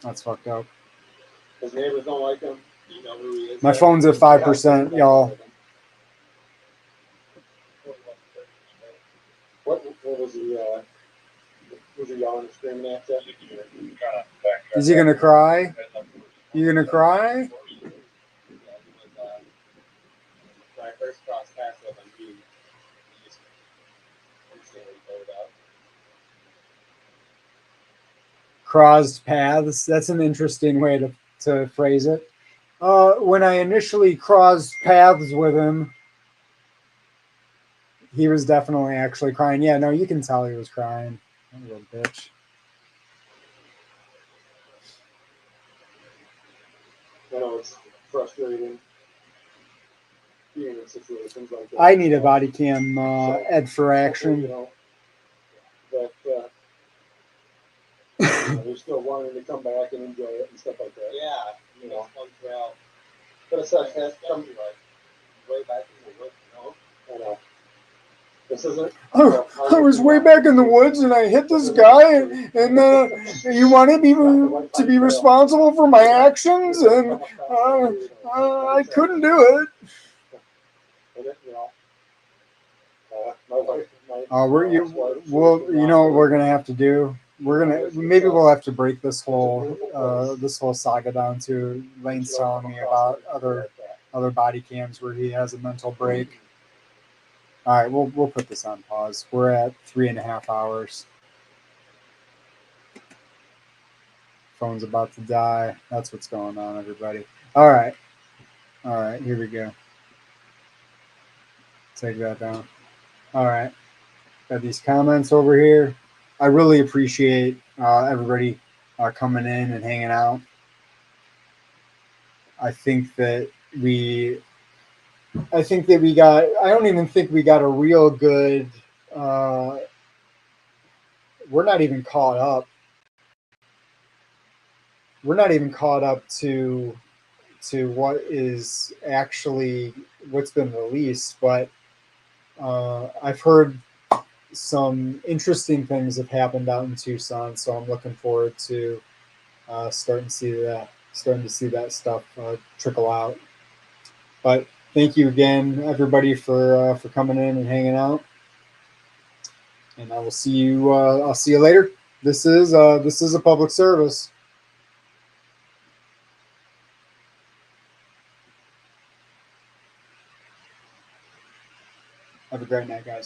That's fucked up. His neighbors don't like him. You know who he is. My phone's at 5%, y'all. What was he? Was he yelling and screaming at you? Is he gonna cry? You gonna cry? When I first crossed paths with him, he crossed paths. That's an interesting way to phrase it. When I initially crossed paths with him, he was definitely actually crying. Yeah, no, you can tell he was crying. Little bitch. I know it's frustrating being in situations like that. I need a body cam, Ed, for You action. know, that they're still wanting to come back and enjoy it and stuff like that. Yeah, you know, well, but it's like that comes like way back in the woods, you know. I know. This isn't. I was way back in the woods and I hit this guy, and you wanted me to be responsible for my actions, and I couldn't do it. You know what we're gonna have to do? Maybe we'll have to break this whole saga down to Lane's telling me about other body cams where he has a mental break. All right, we'll put this on pause. We're at 3.5 hours. Phone's about to die. That's what's going on, everybody. All right, here we go. Take that down. All right, got these comments over here. I really appreciate everybody coming in and hanging out. I think that we got. I don't even think we got a real good. We're not even caught up. We're not even caught up to what is actually what's been released, but I've heard some interesting things have happened out in Tucson, so I'm looking forward to starting to see that stuff trickle out. But thank you again, everybody, for coming in and hanging out, and I will see you. I'll see you later. This is a public service. Have a great night, guys.